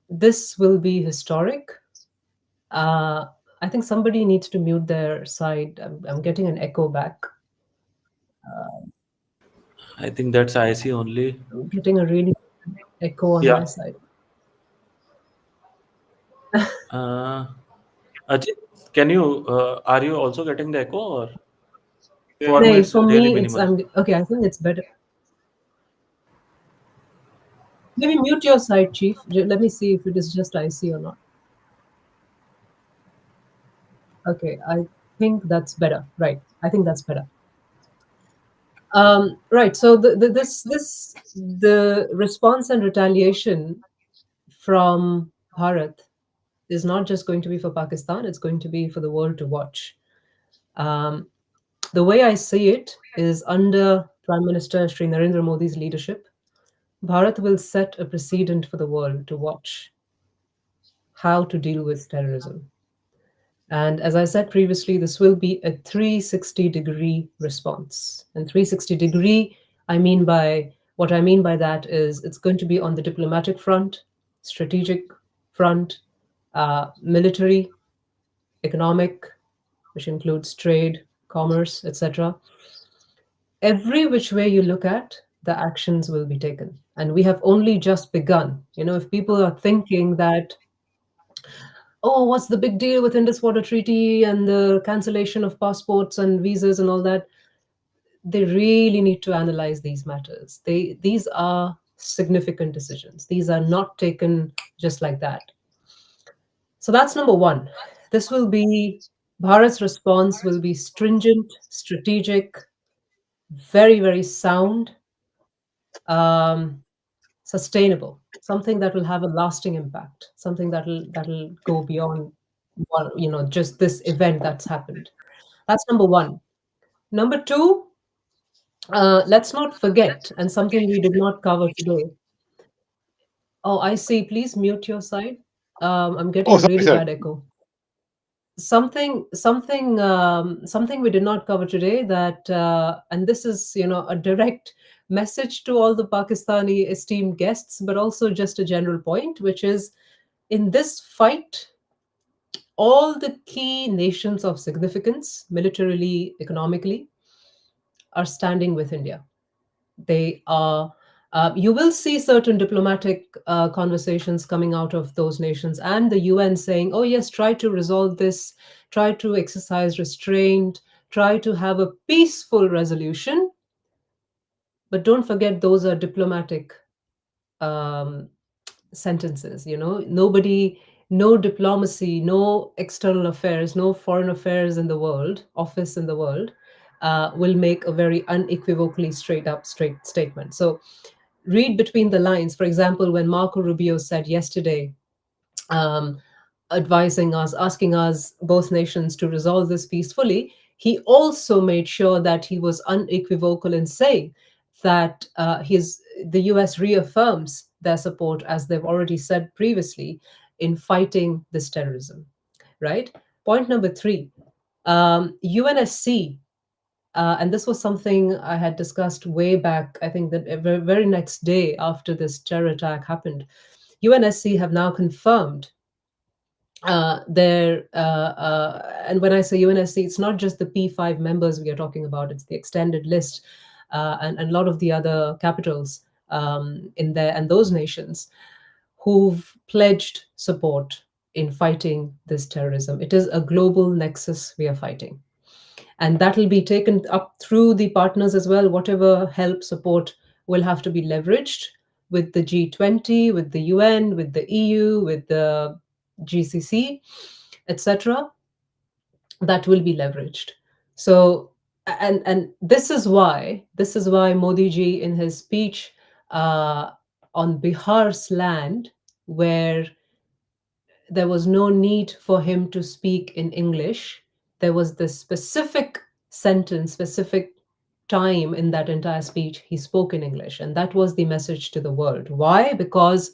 This will be historic. Uh, I think somebody needs to mute their side. I'm getting an echo back. I think that's I see only. I'm getting a really echo on my Yeah. side. Uh, Ajit, can you? Are you also getting the echo, or Yeah, for yeah. me No, it's for really me, it's minimal? I'm okay. I think it's better. Maybe mute your side, Chief. Let me see if it is just IC or not. Okay, I think that's better. Right, I think that's better. Right. So the response and retaliation from Bharat is not just going to be for Pakistan. It's going to be for the world to watch. Um, the way I see it is under Prime Minister Sri Narendra Modi's leadership, Bharat will set a precedent for the world to watch how to deal with terrorism. And as I said previously, this will be a 360-degree response. And 360-degree, what I mean by that is it's going to be on the diplomatic front, strategic front, military, economic, which includes trade, commerce, etc. Every which way you look at, the actions will be taken. And we have only just begun. If people are thinking that, oh, what's the big deal with Indus Water Treaty and the cancellation of passports and visas and all that? They really need to analyze these matters. These are significant decisions. These are not taken just like that. So that's number one. This will be Bharat's response will be stringent, strategic, very, very sound, um, sustainable, something that will have a lasting impact, something that'll go beyond just this event that's happened. That's number one. Number two, let's not forget, and something we did not cover today. Oh, I see. Please mute your side. I'm getting Oh, a sorry, really sir. bad echo. Something we did not cover today, that and this is a direct message to all the Pakistani esteemed guests, but also just a general point, which is in this fight, all the key nations of significance, militarily, economically, are standing with India. They are. You will see certain diplomatic conversations coming out of those nations and the UN saying, oh, yes, try to resolve this, try to exercise restraint, try to have a peaceful resolution. But don't forget, those are diplomatic um, sentences. Nobody, no diplomacy, no external affairs, no foreign affairs in the world, office in the world, will make a very unequivocally straight statement. So read between the lines. For example, when Marco Rubio said yesterday, um, advising us, asking us, both nations, to resolve this peacefully, he also made sure that he was unequivocal in saying that the US reaffirms their support, as they've already said previously, in fighting this terrorism. Right? Point number three, UNSC, and this was something I had discussed way back, I think the very next day after this terror attack happened. UNSC have now confirmed and when I say UNSC, it's not just the P5 members we are talking about, it's the extended list, and a lot of the other capitals in there, and those nations who've pledged support in fighting this terrorism. It is a global nexus we are fighting. And that will be taken up through the partners as well. Whatever help, support will have to be leveraged with the G20, with the UN, with the EU, with the GCC, etc. That will be leveraged. So, and this is why Modi ji in his speech uh, on Bihar's land, where there was no need for him to speak in English. There was this specific sentence, specific time in that entire speech, he spoke in English. And that was the message to the world. Why? Because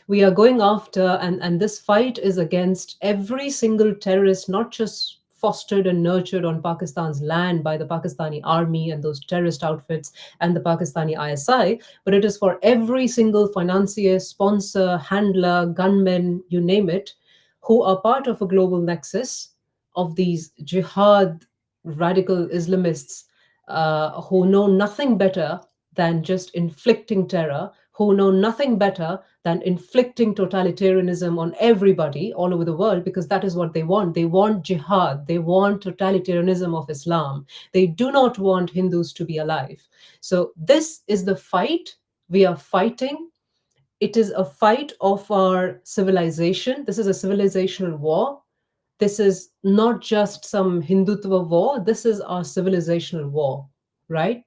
we are going after, and this fight is against every single terrorist, not just fostered and nurtured on Pakistan's land by the Pakistani army and those terrorist outfits and the Pakistani ISI, but it is for every single financier, sponsor, handler, gunman, you name it, who are part of a global nexus of these jihad radical Islamists who know nothing better than just inflicting terror, who know nothing better than inflicting totalitarianism on everybody all over the world, because that is what they want. They want jihad, they want totalitarianism of Islam. They do not want Hindus to be alive. So, this is the fight we are fighting. It is a fight of our civilization. This is a civilizational war. This is not just some Hindutva war. This is our civilizational war, right?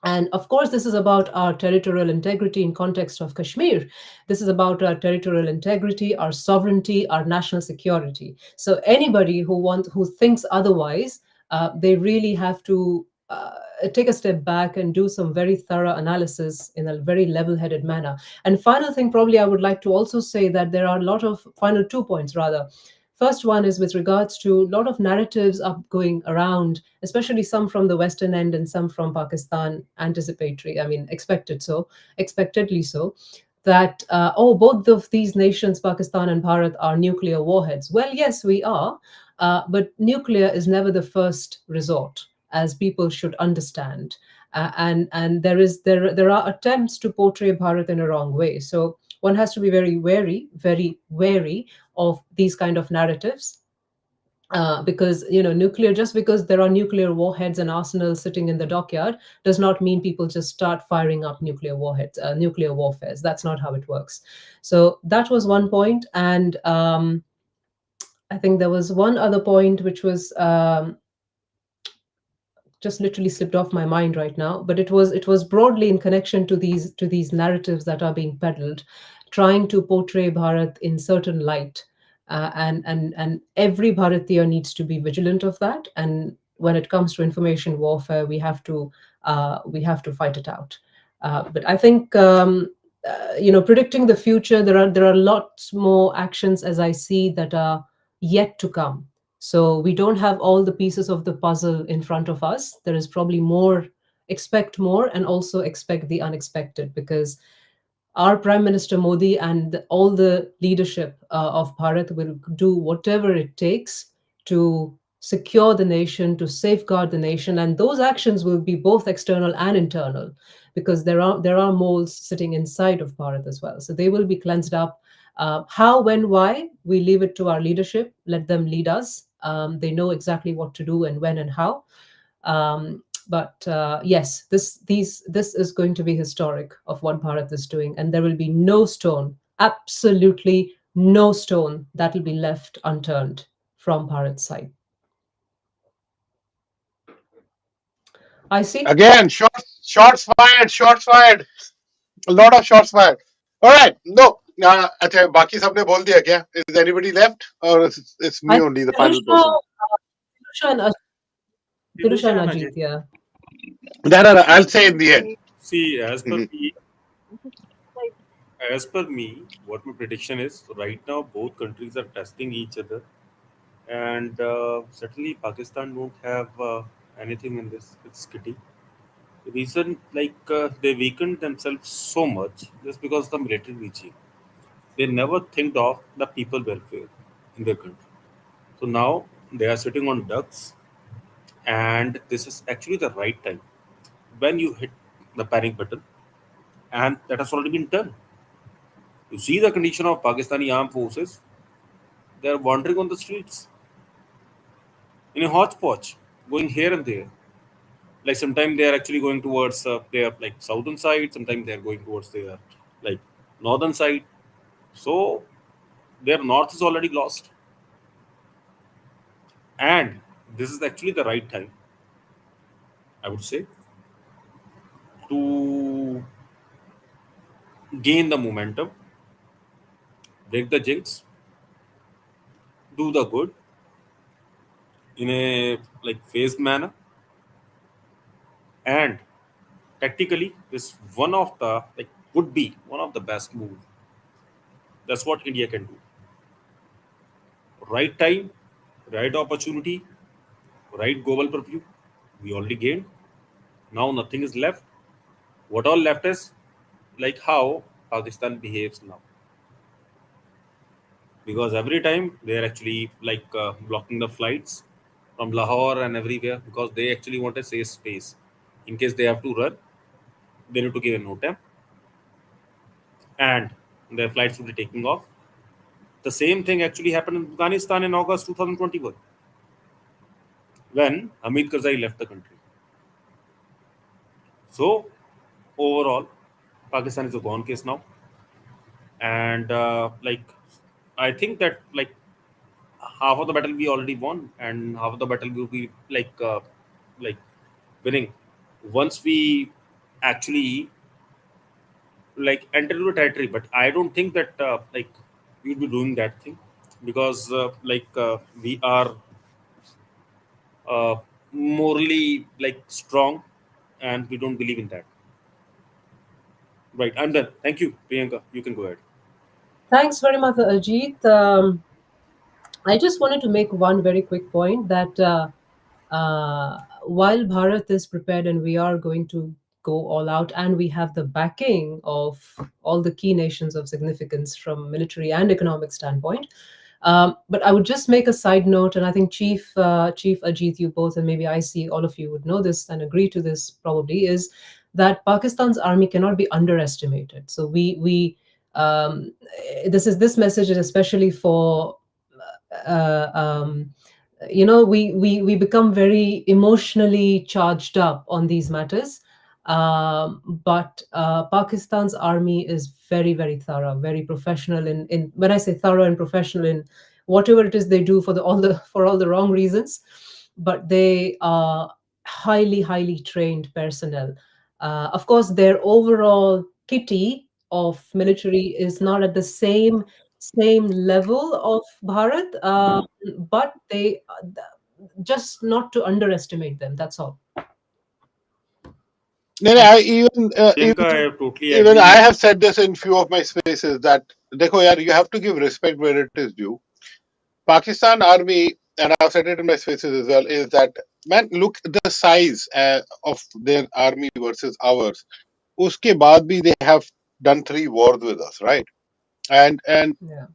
And of course, this is about our territorial integrity in context of Kashmir. This is about our territorial integrity, our sovereignty, our national security. So anybody who thinks otherwise, they really have to take a step back and do some very thorough analysis in a very level-headed manner. And final thing, probably I would like to also say that there are a lot of final 2 points rather. First one is with regards to a lot of narratives are going around, especially some from the Western end and some from Pakistan, anticipatory, I mean, expectedly so, that, both of these nations, Pakistan and Bharat, are nuclear warheads. Well, yes, we are, but nuclear is never the first resort, as people should understand. And there are attempts to portray Bharat in a wrong way. So one has to be very wary of these kind of narratives, because nuclear, just because there are nuclear warheads and arsenals sitting in the dockyard, does not mean people just start firing up nuclear warheads, nuclear warfares. That's not how it works. So that was one point. And I think there was one other point which was just literally slipped off my mind right now, but it was broadly in connection to these narratives that are being peddled, trying to portray Bharat in certain light, and every Bharatiya needs to be vigilant of that. And when it comes to information warfare, we have to fight it out. But I think, predicting the future, there are lots more actions as I see that are yet to come. So we don't have all the pieces of the puzzle in front of us. There is probably more, expect more, and also expect the unexpected, because our Prime Minister Modi and all the leadership of Bharat will do whatever it takes to secure the nation, to safeguard the nation, and those actions will be both external and internal, because there are moles sitting inside of Bharat as well. So they will be cleansed up. How, when, why, we leave it to our leadership. Let them lead us. They know exactly what to do and when and how. But yes, this is going to be historic of what Bharat is doing, and there will be no stone, absolutely no stone, that will be left unturned from Bharat's side. I see. Again, shots fired, shots fired. A lot of shots fired. All right. No. अच्छा बाकी सबने बोल दिया क्या? Is anybody left, or it's me I only, the think final person? Pirusha and Vidusha and Ajit, Ajit. yeah. No, I'll say in the end. See, as per Mhm. me, as per me, what my prediction is right now, both countries are testing each other, and certainly Pakistan don't have anything in this kitty. The reason, they weakened themselves so much just because of the military regime. They never think of the people welfare in their country. So now they are sitting on ducks, and this is actually the right time when you hit the panic button, and that has already been done. You see the condition of Pakistani armed forces; they are wandering on the streets in a hodgepodge. going here and there. Like sometimes they are actually going towards their like southern side, sometimes they are going towards their like northern side. So their north is already lost, and this is actually the right time, I would say, to gain the momentum, break the jinx, do the good in a like phased manner, and tactically is one of the like would be one of the best move. That's what India can do. Right time, right opportunity, right global purview. We already gained. Now nothing is left. What all left is like how Pakistan behaves now. Because every time they are actually like blocking the flights from Lahore and everywhere because they actually want a safe space. In case they have to run, they need to give a note and their flights will be taking off. The same thing actually happened in Afghanistan in August 2021 when Hamid Karzai left the country. So overall, Pakistan is a gone case now, and like I think that like half of the battle we already won, and half of the battle will be like winning once we actually like enter into the territory. But I don't think that like we'll be doing that thing because we are uh, morally like strong, and we don't believe in that. Right, I'm done. Thank you, Priyanka. You can go ahead. Thanks very much, Ajit. I just wanted to make one very quick point that while Bharat is prepared and we are going to go all out, and we have the backing of all the key nations of significance from military and economic standpoint. But I would just make a side note, and I think Chief Ajit, you both, and maybe I see all of you would know this and agree to this probably, is that Pakistan's army cannot be underestimated. So we this message is especially for uh, um, we become very emotionally charged up on these matters, but Pakistan's army is very, very thorough, very professional in when I say thorough and professional in whatever it is they do for all the wrong reasons, but they are highly, highly trained personnel. Of course, their overall kitty of military is not at the same level of Bharat, but they just not to underestimate them. That's all. No, no, Thanks. Priyanka, I totally even agree I with have said this in few of my spaces that देखो यार, you have to give respect where it is due. Pakistan army, and I've said it in my spaces as well, is that man, look the size of their army versus ours. Uske baad bhi they have done 3 wars with us, right? And Yeah.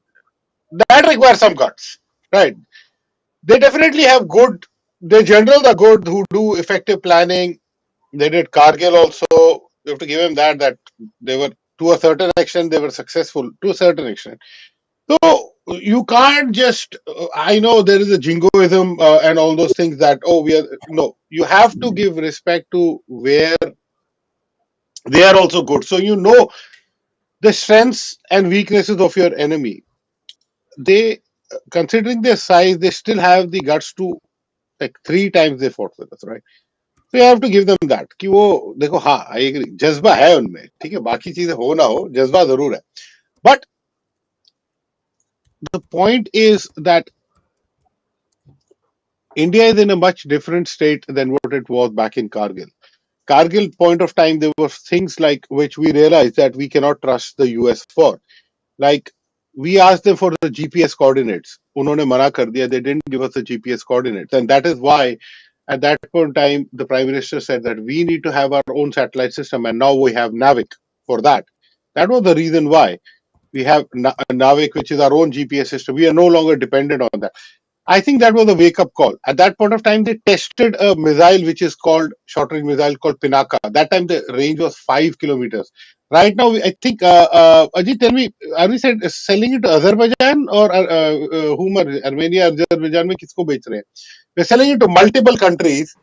that requires some guts, right? They definitely have good. The generals are good who do effective planning. They did Kargil also. You have to give them that they were to a certain extent they were successful to a certain extent. So you can't just. I know there is a jingoism and all those things that we are no. You have to give respect to where they are also good. So you know the strengths and weaknesses of your enemy. They, considering their size, they still have the guts to like 3 times they fought with us, right? तो you have to give them that कि वो देखो, हाँ I agree, जज्बा है उनमें, ठीक है, बाकी चीजें हो ना हो, जज्बा जरूर है. But the point is that India is in a much different state than what it was back in Kargil. Kargil point of time, there were things like which we realized that we cannot trust the US for. Like we asked them for the GPS coordinates. उन्होंने मना कर दिया. They didn't give us the GPS coordinates, and that is why at that point in time the Prime Minister said that we need to have our own satellite system, and now we have Navik for that. That was the reason why we have Navik, which is our own GPS system. We are no longer dependent on that. I think that was a wake up call. At that point of time, they tested a missile which is called short range missile called Pinaka. That time the range was 5 kilometers. Right now, I think Ajit, tell me, are we selling it to Azerbaijan or whom are Armenia, Azerbaijan में किसको बेच रहे हैं? We're selling it to multiple countries.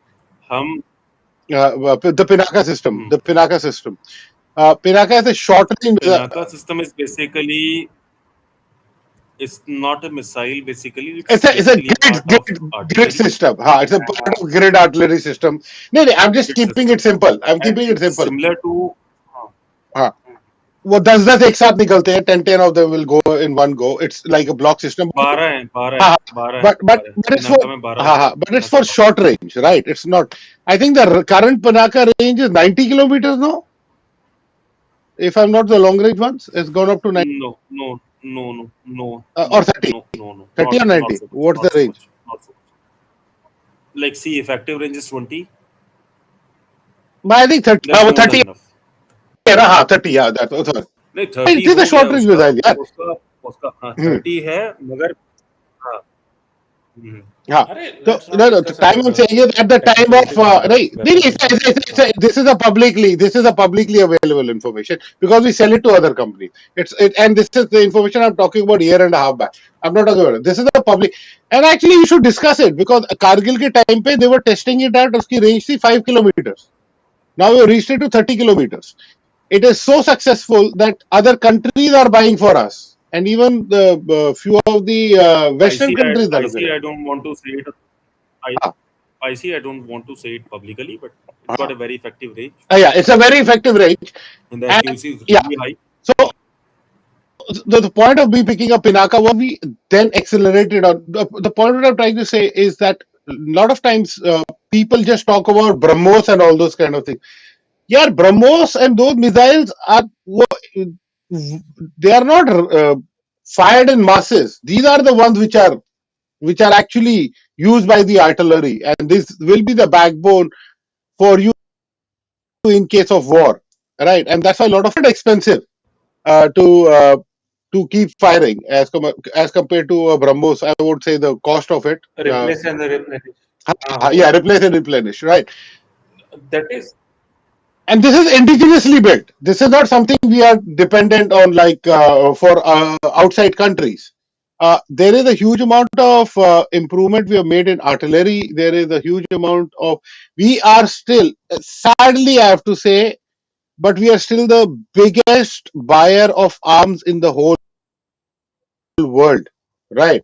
हम The Pinaka system. hmm. The Pinaka system. Pinaka is a short range. Pinaka system is basically, it's not a missile. Basically, It's it's a basically a part of grid artillery. system. It's a part of grid artillery system. No, no, I'm just Grid keeping it system, simple. I'm and keeping it it's simple. similar to. हाँ, हाँ. वो 10-10 एक साथ निकलते हैं. 10 of them will go in one go. It's like a block system. 12 हैं, 12 हैं, हाँ, 12 हैं, but 12 हैं. it's for पिनाका में 12 होते हैं. but it's पिनाका for में 12. short range, right? It's not. I think the current Pinaka range is 90 kilometers now. If I'm not the long range ones, it's gone up to 90 No, no, no, no, no, or no, 30. no, no, no. 30 or Not 90. so much. What's the Not so range? much. Not so much. Like, see, effective range is 20. But I think 30. That's वो more than 30 enough. है ना. हाँ, 30. Yeah, that's sorry. नहीं, It 30 is a हो गया short range उसका. missile, यार. उसका उसका हाँ, हम्म. 30 है, मगर हाँ. हम्म. हाँ. अरे So let's not no, the discuss time about I'm saying is at the time of technicalities of नहीं नहीं weapons and all. this is a publicly available information because we sell it to other companies. And this is the information I'm talking about a year and a half back. I'm not talking about it. This is a public, and actually we should discuss it because Kargil के time पे they were testing it out. उसकी range थी 5 kilometers. Now we reached it to 30 kilometers. It is so successful that other countries are buying for us, and even the few of the Western countries are I looking see. at I it. don't want to say it. I Ah, I see. I don't want to say it publicly, but it's got ah. a very effective range, Yeah, it's a very effective range, and the and accuracy is yeah. really high. So the point of me picking up Pinaka was we then accelerated on the point what I'm trying to say is that a lot of times people just talk about BrahMos and all those kind of things. Yeah, BrahMos and those missiles are they are not fired in masses. These are the ones which are actually used by the artillery, and this will be the backbone for you in case of war, right? And that's why a lot of it expensive uh, to uh, to keep firing as compared to BrahMos. I would say the cost of it. Replace and replenish. Yeah, replace and replenish, right? That is And this is indigenously built. This is not something we are dependent on, like for outside countries. There is a huge amount of improvement we have made in artillery. There is a huge amount of. We are still, sadly, I have to say, but we are still the biggest buyer of arms in the whole world, right?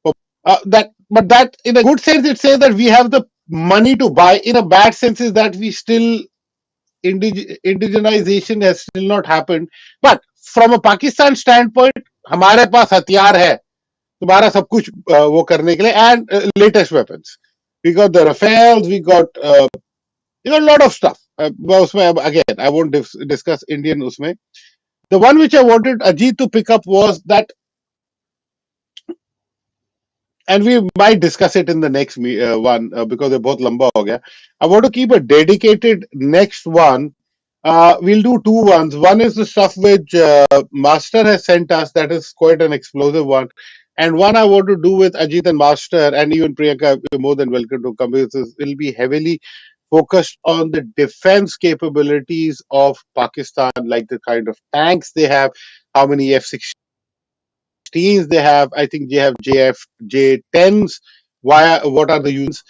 But that in a good sense, it says that we have the money to buy. In a bad sense, is that we still indigenization has still not happened. But from a Pakistan standpoint, हमारे पास हथियार है तुम्हारा सब कुछ वो करने के लिए and latest weapons. We got the Rafales, we got a lot of stuff. उसमें again, I won't discuss Indian उसमें. The one which I wanted Ajit to pick up was that, and we might discuss it in the next one because they're both lamba ho gaya. I want to keep a dedicated next one. We'll do two ones. One is the stuff which Master has sent us. That is quite an explosive one. And one I want to do with Ajit and Master, and even Priyanka, you're more than welcome to come. It will be heavily focused on the defense capabilities of Pakistan, like the kind of tanks they have, how many F-16s they have. I think they have J10s. What are the units?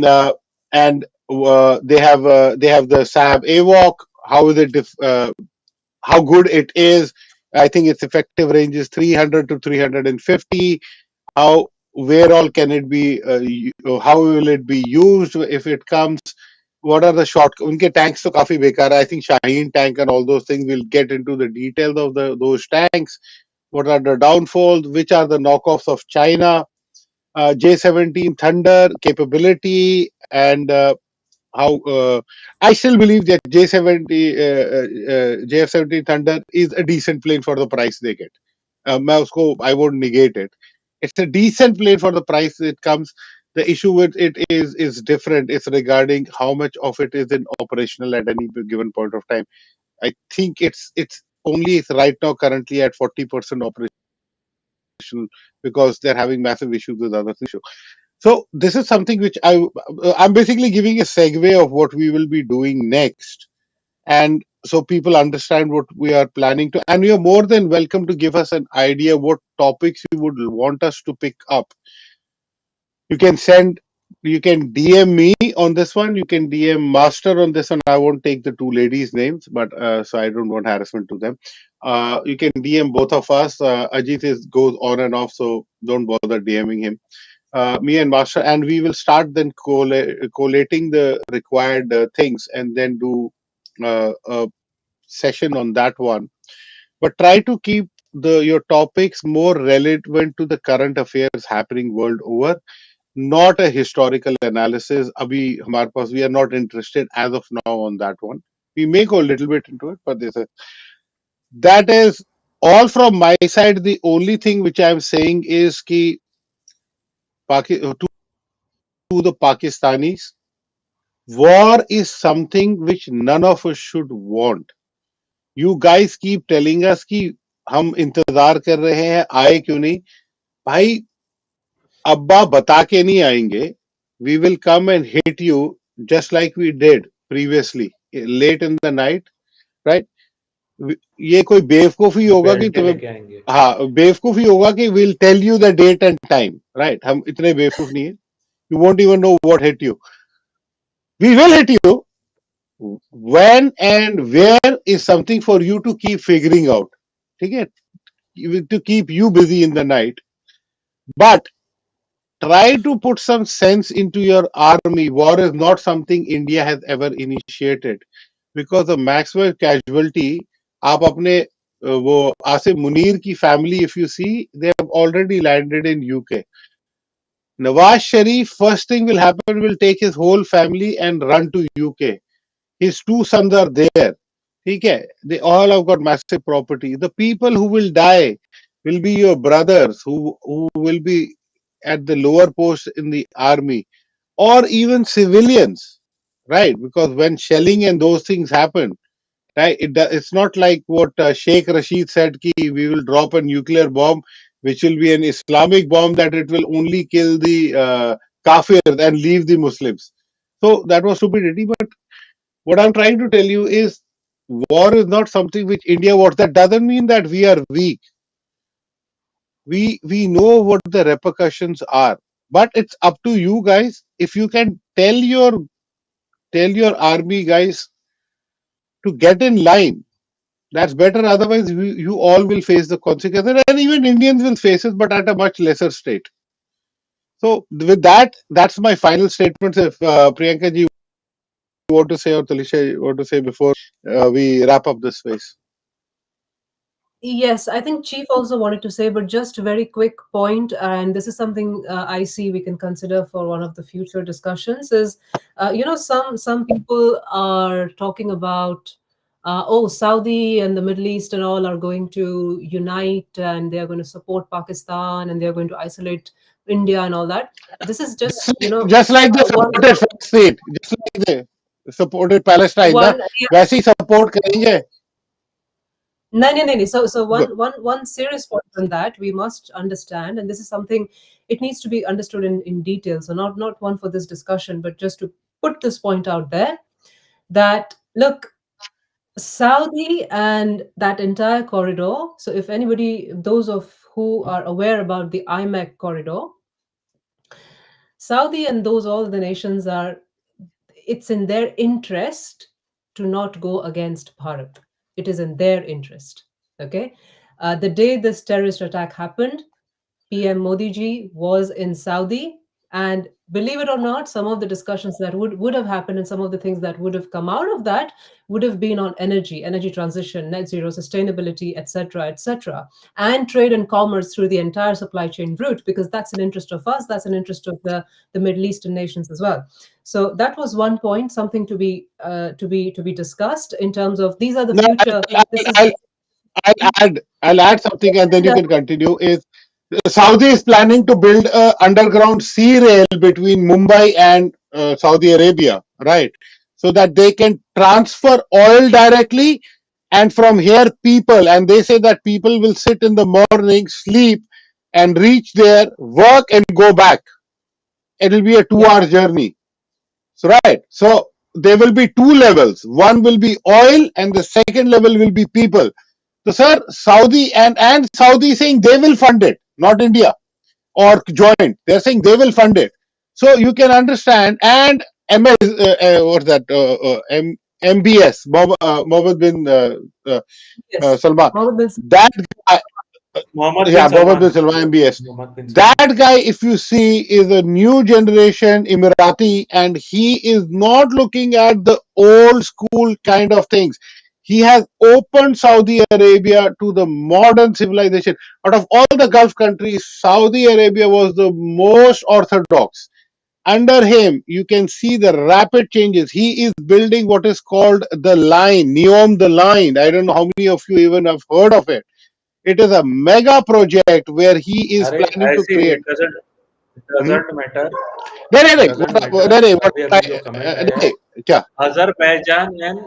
Uh, and they have the SAB AWOC. How is it? How good it is? I think its effective range is 300 to 350. How where all can it be? How will it be used if it comes? What are the short? उनके tanks तो काफी बेकार है. I think Shaheen tank and all those things. We'll get into the details of those tanks. What are the downfalls? Which are the knockoffs of China? J17 Thunder capability and how I still believe that JF17 Thunder is a decent plane for the price they get. I won't negate it. It's a decent plane for the price it comes. The issue with it is different. It's regarding how much of it is in operational at any given point of time. I think it's right now currently at 40% operational because they're having massive issues with other things. So this is something which I'm basically giving a segue of what we will be doing next, and so people understand what we are planning to. And you're more than welcome to give us an idea what topics you would want us to pick up. You can send You can DM me on this one. You can DM Master on this one. I won't take the two ladies' names, but so I don't want harassment to them. You can DM both of us. Ajit goes on and off, so don't bother DMing him. Me and Master, and we will start then collating the required things, and then do a session on that one. But try to keep your topics more relevant to the current affairs happening world over, not a historical analysis. Abhi hamare paas, we are not interested as of now on that one. We may go a little bit into it, but that is all from my side. The only thing which I am saying is ki to the Pakistanis, war is something which none of us should want. You guys keep telling us कि हम इंतजार कर रहे हैं, आए क्यों नहीं? भाई अब्बा बता के नहीं आएंगे. We will come and hit you just like we did previously late in the night, right? ये कोई बेवकूफी होगा कि बेल्ट तुम्हें, लेके आएंगे. हाँ बेवकूफी होगा कि we'll tell you the date and time, right? हम इतने बेवकूफ नहीं है. You won't even know what hit you. We will hit you. When and where is something for you to keep figuring out. ठीक है? To keep you busy in the night. But try to put some sense into your army. War is not something India has ever initiated, because the maximum casualty, आप अपने वो आसिफ मुनीर की family, if you see, they have already landed in UK. Nawaz Sharif, first thing will happen, will take his whole family and run to UK. His two sons are there. Okay, they all have got massive property. The people who will die will be your brothers who will be at the lower post in the army, or even civilians, right? Because when shelling and those things happen, right, it's not like what Sheikh Rashid said, ki we will drop a nuclear bomb, which will be an Islamic bomb, that it will only kill the kafir and leave the Muslims. So that was stupidity. But what I'm trying to tell you is, war is not something which India wants. That doesn't mean that we are weak. We know what the repercussions are, but it's up to you guys. If you can tell your army guys to get in line, that's better. Otherwise, you all will face the consequences, and even Indians will face it, but at a much lesser state. So with that, that's my final statement. If Priyanka ji want to say, or Talisha you want to say before we wrap up this space. Yes, I think Chief also wanted to say, but just a very quick point, and this is something I see we can consider for one of the future discussions. Is some people are talking about, oh, Saudi and the Middle East and all are going to unite, and they are going to support Pakistan, and they are going to isolate India and all that. This is just Just like they one supported Palestine, just like they supported Palestine, ना one. वैसे ही support करेंगे. No, no, no, no. So Good. one serious point on that we must understand, and this is something it needs to be understood in detail. So not one for this discussion, but just to put this point out there, that look, Saudi and that entire corridor. So if anybody, those of who are aware about the IMEC corridor, Saudi and those all the nations are, it's in their interest to not go against Bharat. It is in their interest. Okay. The day this terrorist attack happened, PM Modi ji was in Saudi. And believe it or not, some of the discussions that would have happened and some of the things that would have come out of that would have been on energy transition, net zero, sustainability, etc., and trade and commerce through the entire supply chain route, because that's an interest of us, that's an interest of the Middle Eastern nations as well. So that was one point, something to be discussed in terms of these are the future. I'll add something, and then you can continue. Is Saudi is planning to build a underground sea rail between Mumbai and Saudi Arabia, right? So that they can transfer oil directly, and from here people, and they say that people will sit in the morning, sleep, and reach there, work, and go back. It will be a 2 hour journey. So, right. So there will be two levels. One will be oil, and the second level will be people. So, sir, Saudi and Saudi saying they will fund it, not India or joint. They're saying they will fund it. So you can understand. And MS, what's that? MBS, Mohammed bin Yes, Salman. Mohammed bin That guy, Mohammed bin yeah, Mohammed bin Salman. Salman, MBS. Mohammed bin Salman. That guy, if you see, is a new generation Emirati, and he is not looking at the old school kind of things. He has opened Saudi Arabia to the modern civilization. Out of all the Gulf countries, Saudi Arabia was the most orthodox. Under him, you can see the rapid changes. He is building what is called the line, Neom the line. I don't know how many of you even have heard of it. It is a mega project where he is अरे planning to ऐसे create. it Hmm? doesn't matter. नहीं नहीं It नहीं doesn't what matter. नहीं नहीं अभी what अभी जो कमेंट आया है, नहीं क्या Azerbaijan and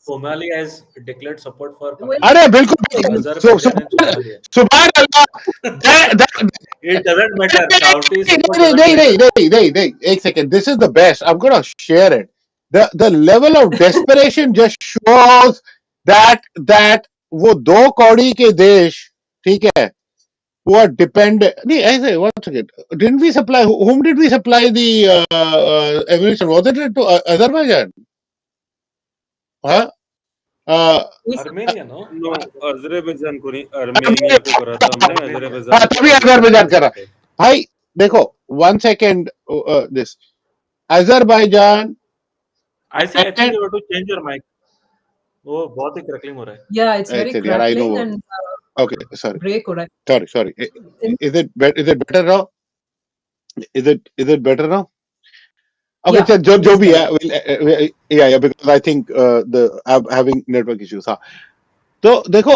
Somalia has declared support for Well, अरे Pakistan. बिल्कुल exactly. Azerbaijan and Somalia. सुभान अल्लाह It doesn't matter. Saudi support नहीं doesn't नहीं matter. नहीं नहीं नहीं नहीं एक second this is the best I am gonna share it the level of desperation just shows that वो दो कौड़ी के देश ठीक है who are dependent नहीं ऐसे one second didn't we supply whom did we supply the ammunition was it to Azerbaijan huh Armenia, no? No, Azerbaijan को नहीं, आर्मेनिया को करा था हमने, हाँ अजरबैजान को तभी पाकिस्तान को अजरबैजान नहीं कर करा रहा था। भाई देखो one second this Azerbaijan I think and you have to change your mic. वो बहुत ही crackling हो रहा है. Yeah, it's I very said, yeah, I know crackling what. and Okay, sorry, break हो रहा sorry. है. Is it better now? Is it better now? Okay, Yeah, जो it जो is भी better. है, yeah, because I think the I'm having network issues. हाँ, तो देखो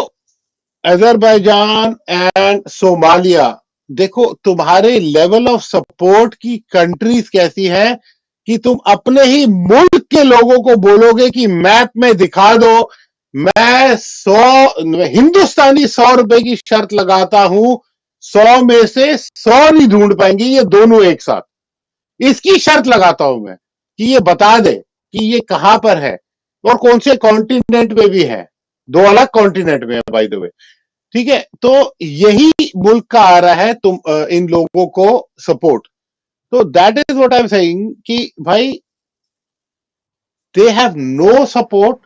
अजरबैजान एंड सोमालिया देखो तुम्हारे लेवल ऑफ सपोर्ट की कंट्रीज कैसी है कि तुम अपने ही मुल्क के लोगों को बोलोगे कि मैप में दिखा दो मैं हिंदुस्तानी 100 रुपए की शर्त लगाता हूं 100 में से 100 नहीं ढूंढ पाएंगे ये दोनों एक साथ इसकी शर्त लगाता हूं मैं कि ये बता दे कि ये कहां पर है और कौन से कॉन्टिनेंट में भी है दो अलग कॉन्टिनेंट में है बाय द वे ठीक है तो यही मुल्क का आ रहा है तुम इन लोगों को सपोर्ट तो that is what I am saying कि भाई दे हैव नो सपोर्ट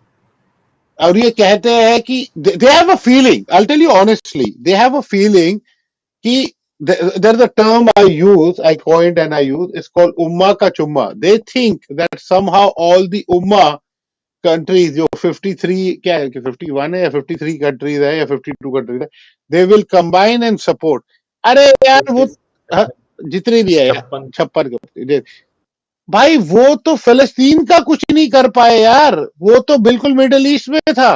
और ये कहते हैं कि they have a feeling I tell you honestly they have a feeling कि there's a term I use, I coined and I use, it's called Ummah ka Chumma. They think that somehow all the Ummah countries, जो 53 क्या है कि 51 है या 53 countries है या 52 countries है, they will combine and support. अरे यार वो 50, हाँ, जितने भी है यार 56. 56 भाई वो तो फिलिस्तीन का कुछ नहीं कर पाए यार वो तो बिल्कुल मिडिल ईस्ट में था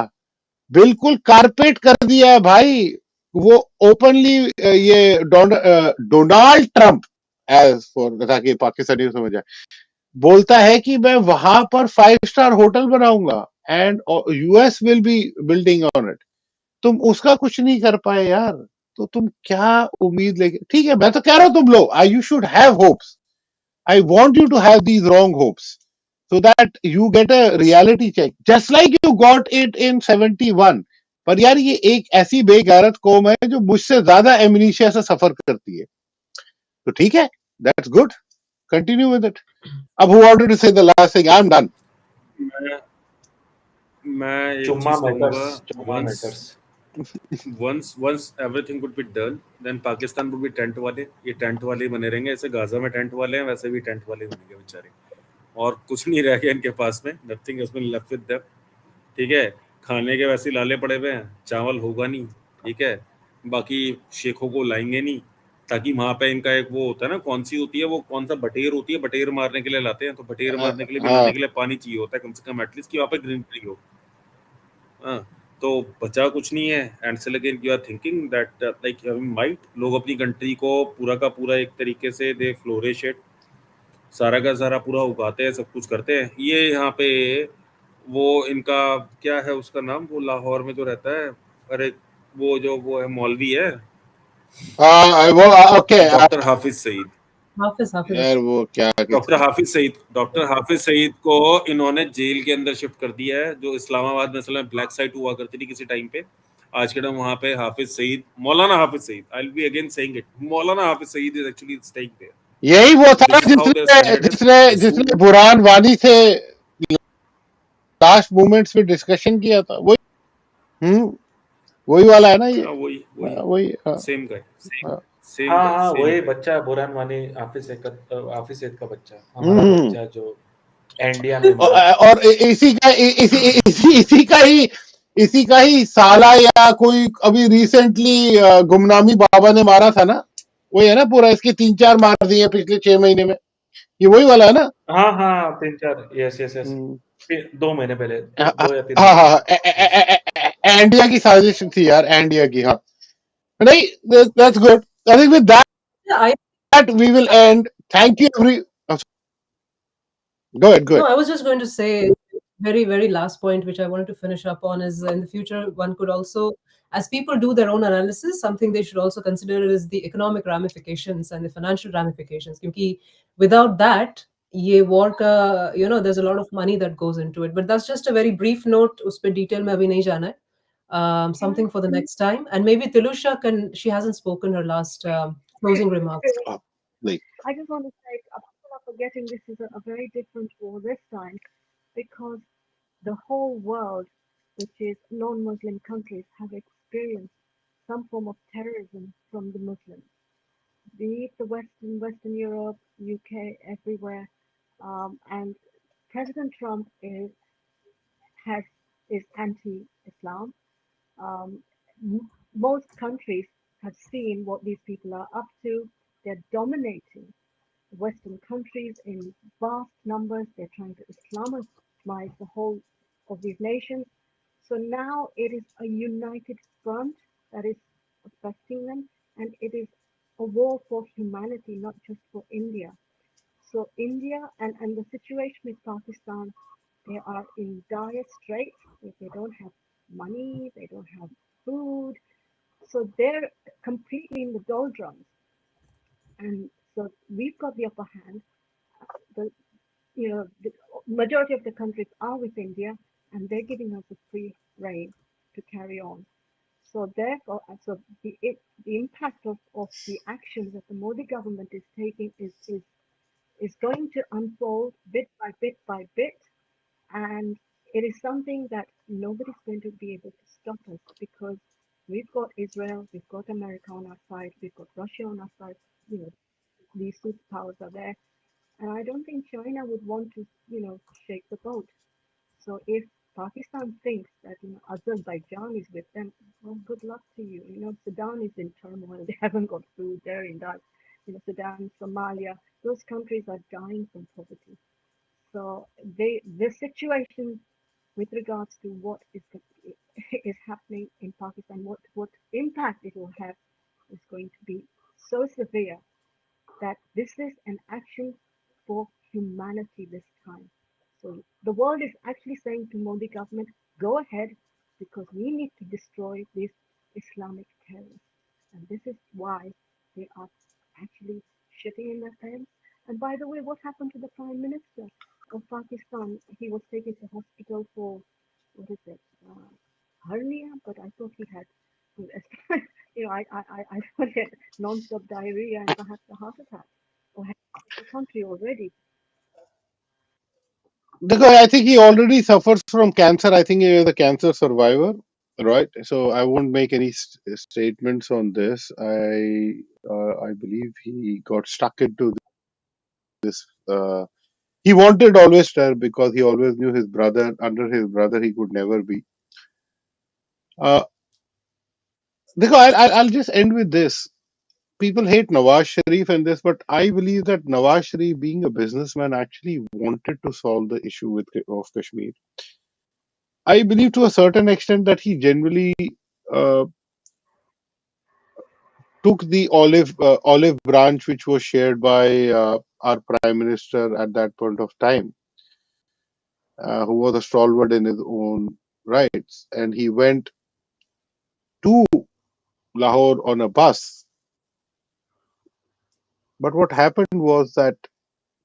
बिल्कुल कारपेट कर दिया है भाई वो ओपनली ये डोनाल्ड ट्रंप एज फॉर ताकि पाकिस्तानी को समझ आए बोलता है कि मैं वहां पर 5 स्टार होटल बनाऊंगा and US will be building on it तुम उसका कुछ नहीं कर पाए यार तो तुम क्या उम्मीद लेके ठीक है मैं तो कह रहा हूं तुम लोग I you should have hopes I want you to have these wrong hopes so that you get a reality check just like you got it in 71 पर यार ये एक ऐसी बेगैरत कौम है जो मुझसे ज्यादा एमनीशिया से सफर करती है तो ठीक है that's good continue with it अब हु वांटेड टू से the last thing I am done मैं मैं एक Chumma चीज कहूंगा, matters. Chumma matters. once everything would be done, then Pakistan would be tent वाले, ये टेंट वाले ही बने रहेंगे, ऐसे गाजा में टेंट वाले हैं वैसे भी टेंट वाले बनेंगे बेचारे, और कुछ नहीं रह गया इनके पास में, nothing is been left with them, ठीक है। खाने के वैसे लाले पड़े हुए हैं, चावल होगा नहीं, ठीक है, बाकी शेखों को लाएंगे नहीं, ताकि वहां पे इनका एक वो होता है ना, कौन सी होती है वो, कौन सा बटेर होती है, बटेर मारने के लिए लाते हैं, तो बटेर मारने के लिए भी नहाने के लिए पानी चाहिए होता है कम से कम एटलीस्ट, कि वहाँ पे ग्रीनरी हो। हाँ, तो बचा कुछ नहीं है। And say again you are thinking that like might लोग अपनी कंट्री को पूरा का पूरा एक तरीके से दे फ्लोरिश इट, सारा का सारा पूरा उगाते हैं, सब कुछ करते हैं। ये यहाँ पे वो इनका क्या है उसका नाम, वो लाहौर में जो रहता है, अरे वो है मौलवी है, वो ओके डॉक्टर हाफिज सईद, हाफिज यार वो क्या डॉक्टर हाफिज सईद को इन्होंने जेल के अंदर शिफ्ट कर दिया है, जो इस्लामाबाद में असल ब्लैक साइट हुआ करती थी किसी टाइम पे। आज के टाइम वहां पे Hafiz Saeed, Maulana Hafiz Saeed, I will be again saying it, Maulana Hafiz Saeed is actually staying there, यही वो था This ना is how the जिसने standard is. जिसने The जिसने school. बुरहान वानी से लास्ट मोमेंट्स में डिस्कशन किया था वही। वही वाला है ना ये। वही वही हाँ, same guy, हाँ। same हाँ guy, हाँ, same वही guy. बच्चा बुरहान वानी, हाफिज सईद का बच्चा, हमारा हम्म। बच्चा जो इंडिया में और मरा था। और इसी का ही साला या कोई अभी रिसेंटली गुमनामी बाबा ने मारा था ना, वही है ना पूरा। इसके 3-4 मार दिए पिछले 6 महीने में। ये वही वाला है ना। हाँ हाँ, 3-4, यस यस यस, हम्म। 2 महीने पहले, हाँ 2 या 3 महीने हाँ पहले। यस। एंडिया की साजिश थी यार, एंडिया की। हाँ नहीं, that's good. I think with Yeah, I that we will end. Thank you every. Go ahead, go No, ahead. I was just going to say very, very last point, which I wanted to finish up on is in the future, one could also, as people do their own analysis, something they should also consider is the economic ramifications and the financial ramifications. Because without that, ये war का, there's a lot of money that goes into it. But that's just a very brief note. उस पे detail में अभी नहीं जाना है. Something for the next time. And maybe Tilusha she hasn't spoken her last closing remarks. Like, I just want to say, people are forgetting this is a very different war this time because the whole world, which is non-Muslim countries, have experienced some form of terrorism from the Muslims, be it the Western Europe, UK, everywhere. And President Trump has is anti-Islam. Um, Most countries have seen what these people are up to. They're dominating Western countries in vast numbers. They're trying to Islamize the whole of these nations. So now it is a united front that is affecting them, and it is a war for humanity, not just for India. So India and the situation with Pakistan, they are in dire straits. They don't have money, they don't have food, so they're completely in the doldrums. And so we've got the upper hand. The the majority of the countries are with India, and they're giving us a free rein to carry on. So therefore, the impact of the actions that the Modi government is taking is going to unfold bit by bit, and it is something that nobody's going to be able to stop us because we've got Israel, we've got America on our side, we've got Russia on our side. These superpowers are there, and I don't think China would want to, shake the boat. So if Pakistan thinks that Azerbaijan is with them, well, good luck to you. Sudan is in turmoil; they haven't got food. They're in that. Sudan, Somalia, those countries are dying from poverty. So the situation with regards to what is happening in Pakistan, what impact it will have, is going to be so severe that this is an action for humanity this time. So the world is actually saying to Modi government, go ahead because we need to destroy these Islamic terrorists. And this is why they are actually shitting in their pants. And by the way, what happened to the Prime Minister of Pakistan? He was taken to hospital for, what is it, hernia, but I thought he had, I thought he had non-stop diarrhea and perhaps a heart attack or had left the country already. because I think he already suffers from cancer. I think he is a cancer survivor, right? So I won't make any statements on this. I believe he got stuck into this. He wanted always there because he always knew his brother. Under his brother, he could never be. Uh, because I'll just end with this. People hate Nawaz Sharif and this, but I believe that Nawaz Sharif, being a businessman, actually wanted to solve the issue of Kashmir. I believe to a certain extent that he generally uh, took the olive branch which was shared by our prime minister at that point of time, who was a stalwart in his own rights, and he went to Lahore on a bus. But what happened was that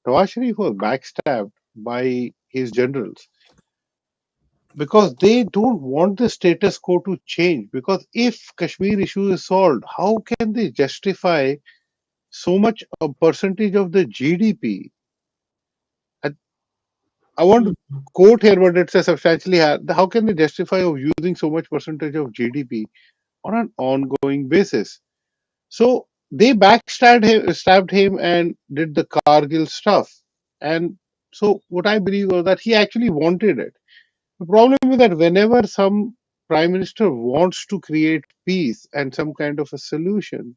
Nawaz Sharif was backstabbed by his generals because they don't want the status quo to change. Because if Kashmir issue is solved, how can they justify so much a percentage of the GDP. I, I want to quote here, but it says substantially higher. How can they justify of using so much percentage of GDP on an ongoing basis? So they stabbed him and did the Kargil stuff. And so what I believe was that he actually wanted it. The problem is that whenever some prime minister wants to create peace and some kind of a solution,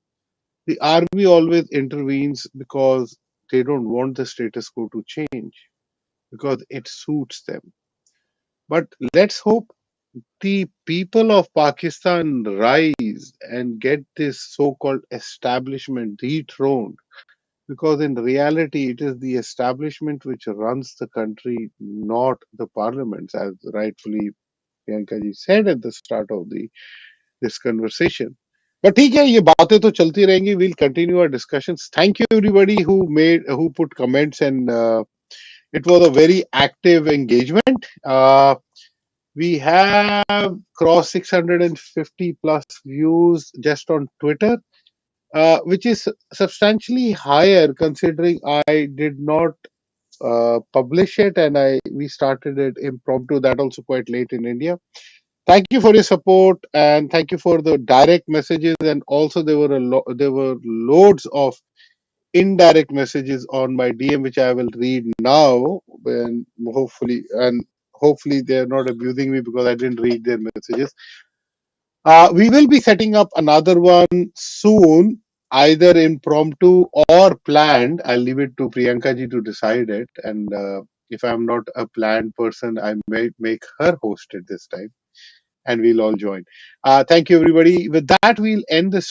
the army always intervenes because they don't want the status quo to change because it suits them. But let's hope the people of Pakistan rise and get this so-called establishment dethroned, because in reality it is the establishment which runs the country, not the parliaments, as rightfully Priyanka ji said at the start of this conversation. But ठीक है, ये बातें तो चलती रहेंगी. We'll continue our discussions. Thank you everybody who put comments, and it was a very active engagement. We have crossed 650 plus views just on Twitter, which is substantially higher considering I did not publish it, and we started it impromptu. That also quite late in India. Thank you for your support, and thank you for the direct messages. And also there were loads of indirect messages on my DM, which I will read now. And hopefully they are not abusing me because I didn't read their messages. We will be setting up another one soon, either impromptu or planned. I'll leave it to Priyanka ji to decide it. And if I'm not a planned person, I may make her host it this time, and we'll all join. Thank you, everybody. With that, we'll end this